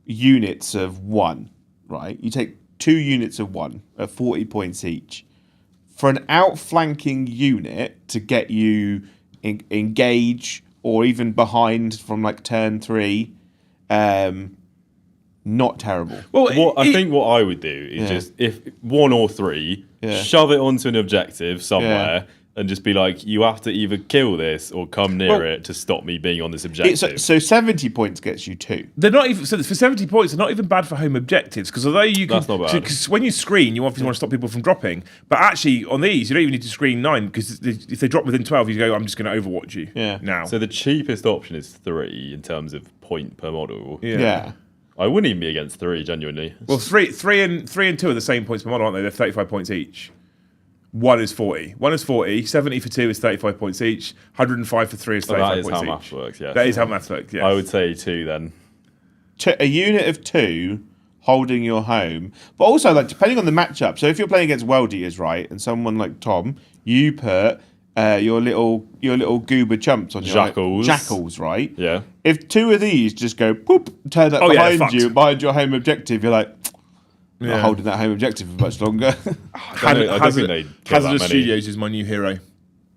units of 1, right? You take 2 units of 1 at 40 points each. For an outflanking unit to get you engage or even behind from like turn 3, not terrible. Well, I think what I would do is just if 1 or 3, Yeah. shove it onto an objective somewhere and just be like, you have to either kill this or come near Well, it to stop me being on this objective. So 70 points gets you 2. they're not even so for 70 points. They're not even bad for home objectives because although you can, That's not bad. because when you screen, you obviously want to stop people from dropping. But actually, on these, you don't even need to screen 9 because if they drop within 12, you go, I'm just going to overwatch you. Yeah. Now. So the cheapest option is 3 in terms of point per model. Yeah. I wouldn't even be against 3, genuinely. Well, three and 2 are the same points per model, aren't they? They're 35 points each. 1 is 40. 1 is 40. 70 for 2 is 35 points each. 105 for 3 is 35 That is points how each. maths works, yeah. That is how maths works. Yeah. I would say 2 then. A unit of 2 holding your home, but also like depending on the matchup. So if you're playing against World Eaters, right, and someone like Tom, you put your little goober chumps on your jackals, right? Yeah. If 2 of these just go poop, turn up Oh, yeah, behind fucked. you, behind your home objective, you're like, I'm not Yeah. holding that home objective for much longer. I don't think they'd kill that Hazardous many. Studios is my new hero.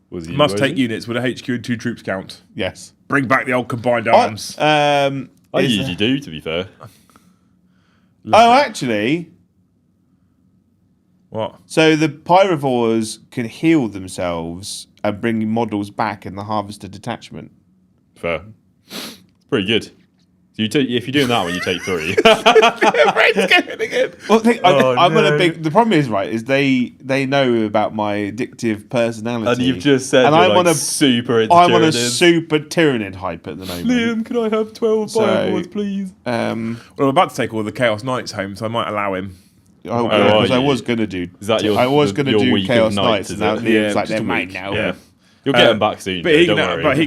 Was he Must Erosion? take units with a HQ and 2 troops count. Yes. Bring back the old combined arms. I Is- usually do, to be fair. Oh, actually, What? so the Pyrovores can heal themselves and bring models back in the Harvester detachment. Fair. It's pretty good. If you're doing that one, you take 3. Well, I'm on a big. The problem is, right, is they know about my addictive personality, And you've just said, and I'm on a super. I'm on a super Tyranid hype at the moment. Liam, can I have 12 Fireboards, please? Well, I'm about to take all the Chaos Knights home, so I might allow him. Because I was gonna do. Is that I was gonna do week Chaos of Knights, and now Liam's like, they're mine now. Yeah. You'll get them back soon. But he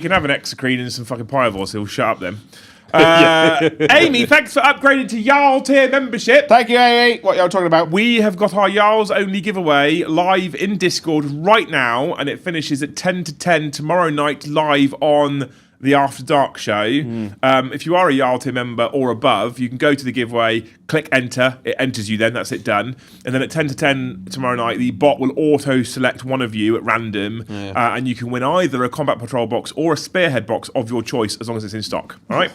can have an Exocrine and some fucking Pyrovore, so he'll shut up then. Amy, thanks for upgrading to Jarl tier membership. Thank you, Amy. What y'all talking about? We have got our Jarls only giveaway live in Discord right now, and it finishes at 10 to 10 tomorrow night live on the After Dark show. If you are a Jarl tier member or above, you can go to the giveaway, click enter, it enters you then, that's it done. And then at 10 to 10 tomorrow night, the bot will auto-select one of you at random, and you can win either a Combat Patrol box or a Spearhead box of your choice, as long as it's in stock. All right?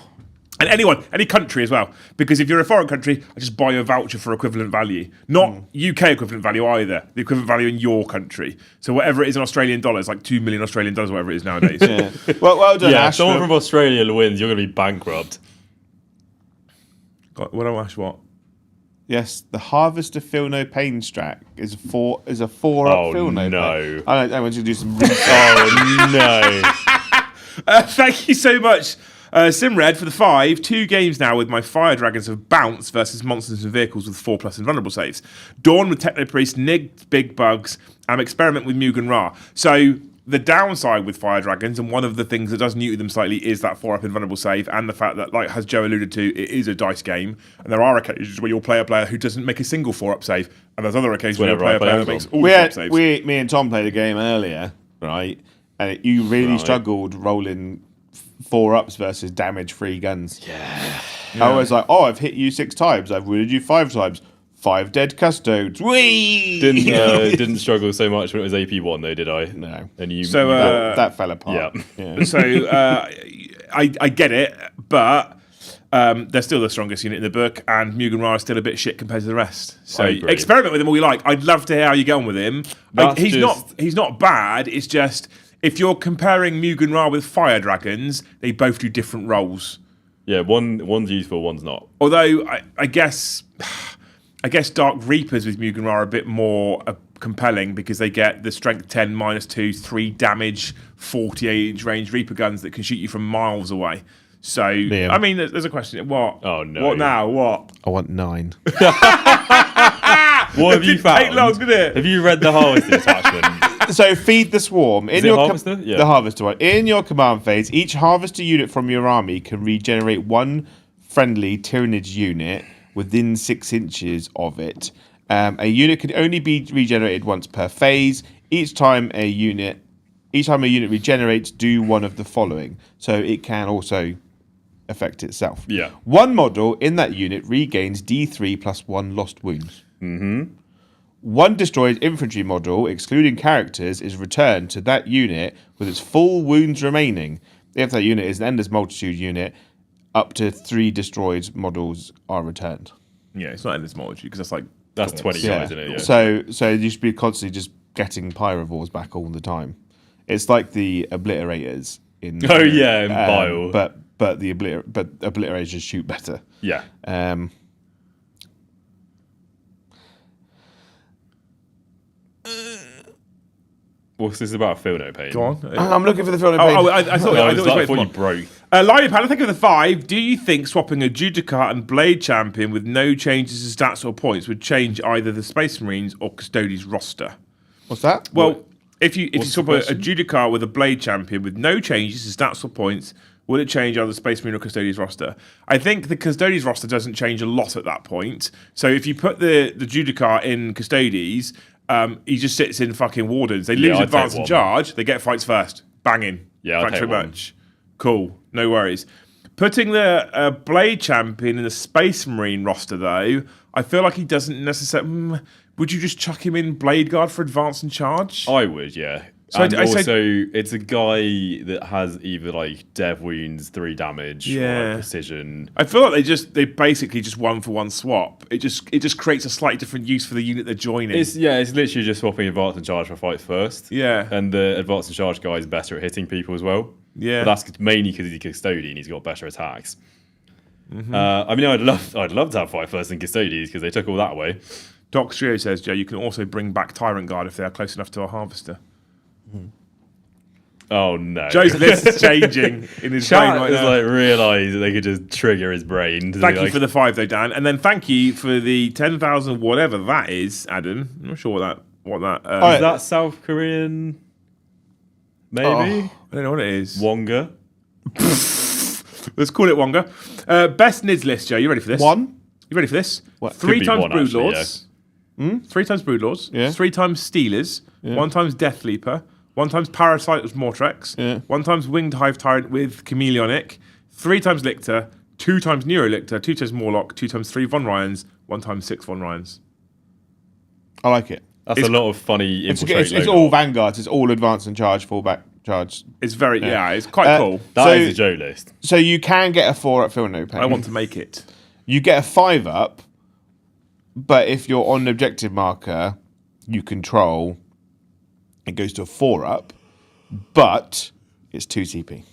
And any country as well. Because if you're a foreign country, I just buy you a voucher for equivalent value. Not UK equivalent value either. The equivalent value in your country. So whatever it is in Australian dollars, like 2 million Australian dollars, whatever it is nowadays. Well done, Yeah, Ash. someone from Australia wins, you're going to be bankrupt. What do I ask what? Yes, the Harvest of Feel No Pain strat is a 4-up Feel No Pain. I want you to do some research. Thank you so much. Simred for the 5, 2 games now with my Fire Dragons of Bounce versus Monsters and Vehicles with 4+ invulnerable saves. Dawn with Techno Priest, Nig, Big Bugs, and Experiment with Mugen Ra. So the downside with Fire Dragons, and one of the things that does neuter them slightly, is that 4-up invulnerable save, and the fact that, like as Joe alluded to, it is a dice game, and there are occasions where you'll play a player who doesn't make a single 4-up save, and there's other occasions where you'll play a player that makes all 4-up saves. Me and Tom played a game earlier, right? And you really struggled rolling 4-ups versus damage-free guns. Yeah. I was like, I've hit you 6 times. I've wounded you 5 times. 5 dead custodes. Whee! Didn't struggle so much when it was AP1 though, did I? No. And that fell apart. Yeah. So I get it, but they're still the strongest unit in the book, and Mugen Ra is still a bit shit compared to the rest. So experiment with him all you like. I'd love to hear how you get on with him. He's not bad. It's just, if you're comparing Mugen Ra with Fire Dragons, they both do different roles. Yeah, one's useful, one's not. Although I guess Dark Reapers with Mugen Ra are a bit more compelling, because they get the strength 10 -2, 3 damage, 48-inch range Reaper guns that can shoot you from miles away. So Liam. I mean, there's a question. What? Oh no! What now? What? I want 9. What have you found? Take long, did it? Have you read the Harvester attachment? So feed the swarm. Is it Harvester? Yeah. The Harvester one. In your command phase, each Harvester unit from your army can regenerate 1 friendly Tyrannid unit within 6 inches of it. A unit can only be regenerated once per phase. Each time a unit regenerates, do one of the following. So it can also affect itself. Yeah. 1 model in that unit regains D3 plus 1 lost wounds. 1 destroyed infantry model, excluding characters, is returned to that unit with its full wounds remaining. If that unit is an Endless Multitude unit, up to 3 destroyed models are returned. Yeah, it's not Endless Multitude, because That's 20 guys, isn't it? Yeah. So you should be constantly just getting Pyrovores back all the time. It's like the Obliterators in in Bile. but Obliterators just shoot better. Yeah. What's this about? Feel No Pain. Go on. I'm looking for the Feel No Pain. I thought I it was thought you broke. Live Pan, I think of the 5. Do you think swapping a Judicar and Blade Champion with no changes to stats or points would change either the Space Marines or Custodes roster? What's that? Well, if you swap a question? Judicar with a Blade Champion with no changes to stats or points, will it change either Space Marine or Custodes roster? I think the Custodes roster doesn't change a lot at that point. So if you put the Judicar in Custodes, he just sits in fucking Wardens. They lose advance and charge. They get fights first. Banging. Yeah, thanks very much. Cool. No worries. Putting the Blade Champion in the Space Marine roster, though, I feel like he doesn't necessarily... would you just chuck him in Blade Guard for advance and charge? I would, yeah. So and also, it's a guy that has either dev wounds, 3 damage, or precision. I feel like they basically just 1-for-1 swap. It just creates a slightly different use for the unit they're joining. It's literally just swapping advance and charge for fights first. Yeah. And the advance and charge guy is better at hitting people as well. Yeah. But that's mainly because he's a custodian. He's got better attacks. I mean, I'd love to have 5 first and custodies because they took all that away. Doc Trio says, Joe, you can also bring back Tyrant Guard if they are close enough to a Harvester. Oh no! Joe's list is changing in his brain right now. Like realised that they could just trigger his brain. Thank you for the 5 though, Dan, and then thank you for the 10,000 whatever that is, Adam. I'm not sure what that. Is that South Korean? Maybe I don't know what it is. Wonga. Let's call it Wonga. Best Nids list, Joe. You ready for this? 1. You ready for this? What? 3 Could be times one, Broodlords. actually, 3 times Broodlords. Yeah. 3 times Steelers. 1 times Deathleaper. 1 times Parasite with Mortrex. Yeah. 1 times Winged Hive Tyrant with Chameleonic. 3 times Lictor. 2 times Neurolictor. 2 times Morlock. 2 times 3 Von Ryans. 1 times 6 Von Ryans. I like it. That's a lot of funny. It's all Vanguards. It's all advance and charge, fallback, charge. It's very, it's quite cool. That is a Joe list. So you can get a 4 up, feel no pain. I want to make it. You get a 5 up, but if you're on an objective marker, you control, it goes to a 4 up, but it's 2 CP.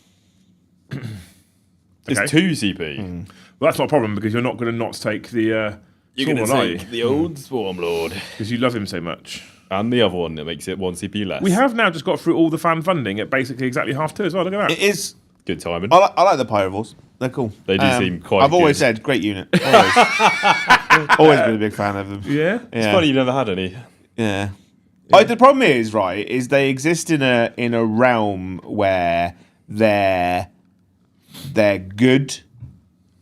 It's 2 CP. Well, that's not a problem because you're not going to not take the You're going Swarm, to are you? take the old Swarm Lord. Because you love him so much. And the other one that makes it 1 CP less. We have now just got through all the fan funding at basically exactly half 2 as well. Look at that. It is. Good timing. I like the Pyrovores. They're cool. They do seem quite I've always good. said, great unit. Always been a big fan of them. Yeah? It's funny you never had any. Yeah. The problem is, right, is they exist in a realm where they're good,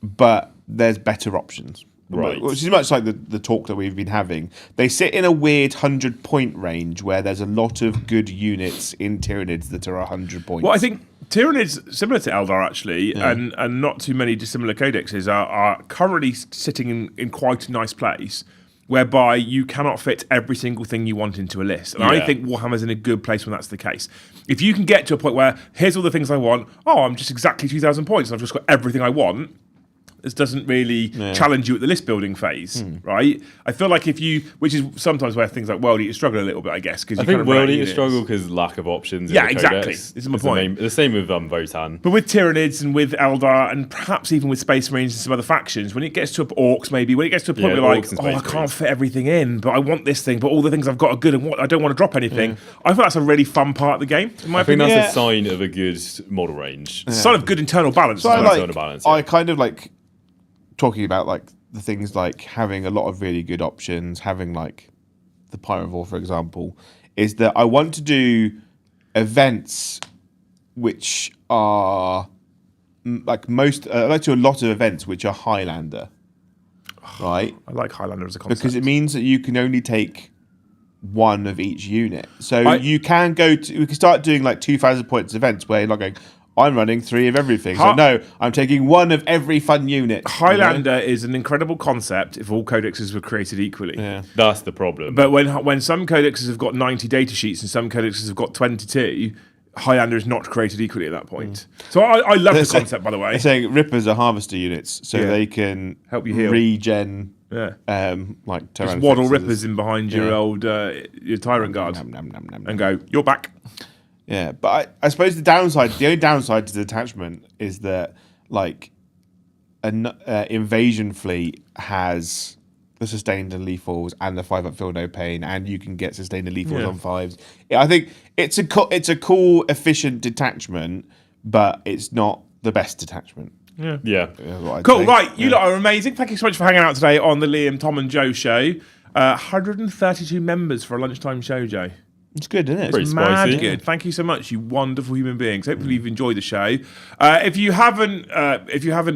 but there's better options. Right. Which is much like the talk that we've been having. They sit in a weird 100-point range where there's a lot of good units in Tyranids that are 100 points. Well, I think Tyranids, similar to Eldar actually, and not too many dissimilar codexes, are currently sitting in quite a nice place whereby you cannot fit every single thing you want into a list. And I think Warhammer's in a good place when that's the case. If you can get to a point where, here's all the things I want, I'm just exactly 2,000 points, and I've just got everything I want, this doesn't really challenge you at the list building phase, right? I feel like which is sometimes where things like World Eaters struggle a little bit, I guess. I think World Eaters struggle because lack of options. Yeah, in the exactly. Codex. This is my point. The same with Votan. But with Tyranids and with Eldar and perhaps even with Space Marines and some other factions, when it gets to Orcs maybe, when it gets to a point where like, I can't fit everything in, but I want this thing, but all the things I've got are good and I don't want to drop anything. I feel that's a really fun part of the game, in my opinion. That's a sign of a good model range. Sign of good internal balance. So internal balance, I kind of like talking about like the things like having a lot of really good options, having like the Pyrovore, for example, is that I want to do events which are like I like to do a lot of events which are Highlander, right? I like Highlander as a concept. Because it means that you can only take 1 of each unit. So we can start doing like 2,000 points events where you're not going, I'm running 3 of everything. So no, I'm taking 1 of every fun unit. Highlander is an incredible concept if all codexes were created equally. Yeah. That's the problem. But when some codexes have got 90 data sheets and some codexes have got 22, Highlander is not created equally at that point. So I love the concept, by the way. They're saying Rippers are harvester units, so they can help you heal, regen. Yeah. Like just waddle Rippers in behind your old your Tyrant Guard and go, you're back. Yeah, but I suppose the only downside to the detachment is that like an invasion fleet has the sustained and lethals and the 5 up feel no pain, and you can get sustained and lethals on 5s. I think it's a cool, efficient detachment, but it's not the best detachment. Yeah. Cool, say. Right, you lot are amazing. Thank you so much for hanging out today on the Liam, Tom and Joe show. 132 members for a lunchtime show, Joe. It's good, isn't it? It's mad good. Thank you so much, you wonderful human beings. Hopefully you've enjoyed the show. If you haven't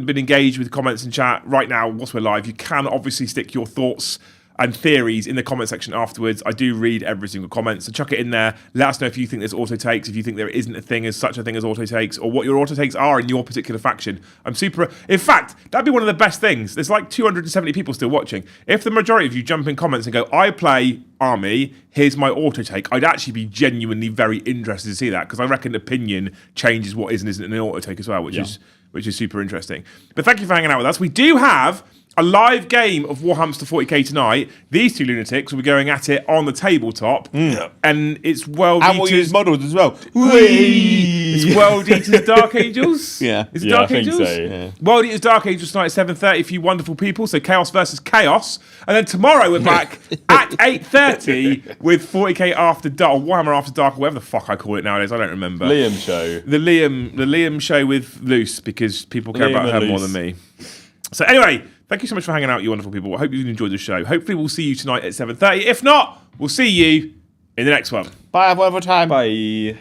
been engaged with comments and chat right now, whilst we're live, you can obviously stick your thoughts and theories in the comment section afterwards. I do read every single comment, so chuck it in there. Let us know if you think there's auto takes, if you think there isn't such a thing as auto takes, or what your auto takes are in your particular faction. In fact, that'd be one of the best things. There's like 270 people still watching. If the majority of you jump in comments and go, I play army, here's my auto take, I'd actually be genuinely very interested to see that, because I reckon opinion changes what is and isn't an auto take as well, which is super interesting. But thank you for hanging out with us. We do have a live game of Warhammer 40k tonight. These two lunatics will be going at it on the tabletop, and it's World And we'll Eaters. use models as well. It's World Eaters Dark Angels. Yeah. Is it Yeah, Dark I think Angels? so. Yeah. World Eaters Dark Angels tonight at 7:30 for you wonderful people. So Chaos versus Chaos, and then tomorrow we're back at 8:30 with 40k After Dark, or Warhammer After Dark, or whatever the fuck I call it nowadays. I don't remember. Liam show. The Liam show with Luce, because people care Liam about her and more Luce. than me. So anyway, thank you so much for hanging out, you wonderful people. I hope you've enjoyed the show. Hopefully we'll see you tonight at 7:30. If not, we'll see you in the next one. Bye, have a wonderful time. Bye.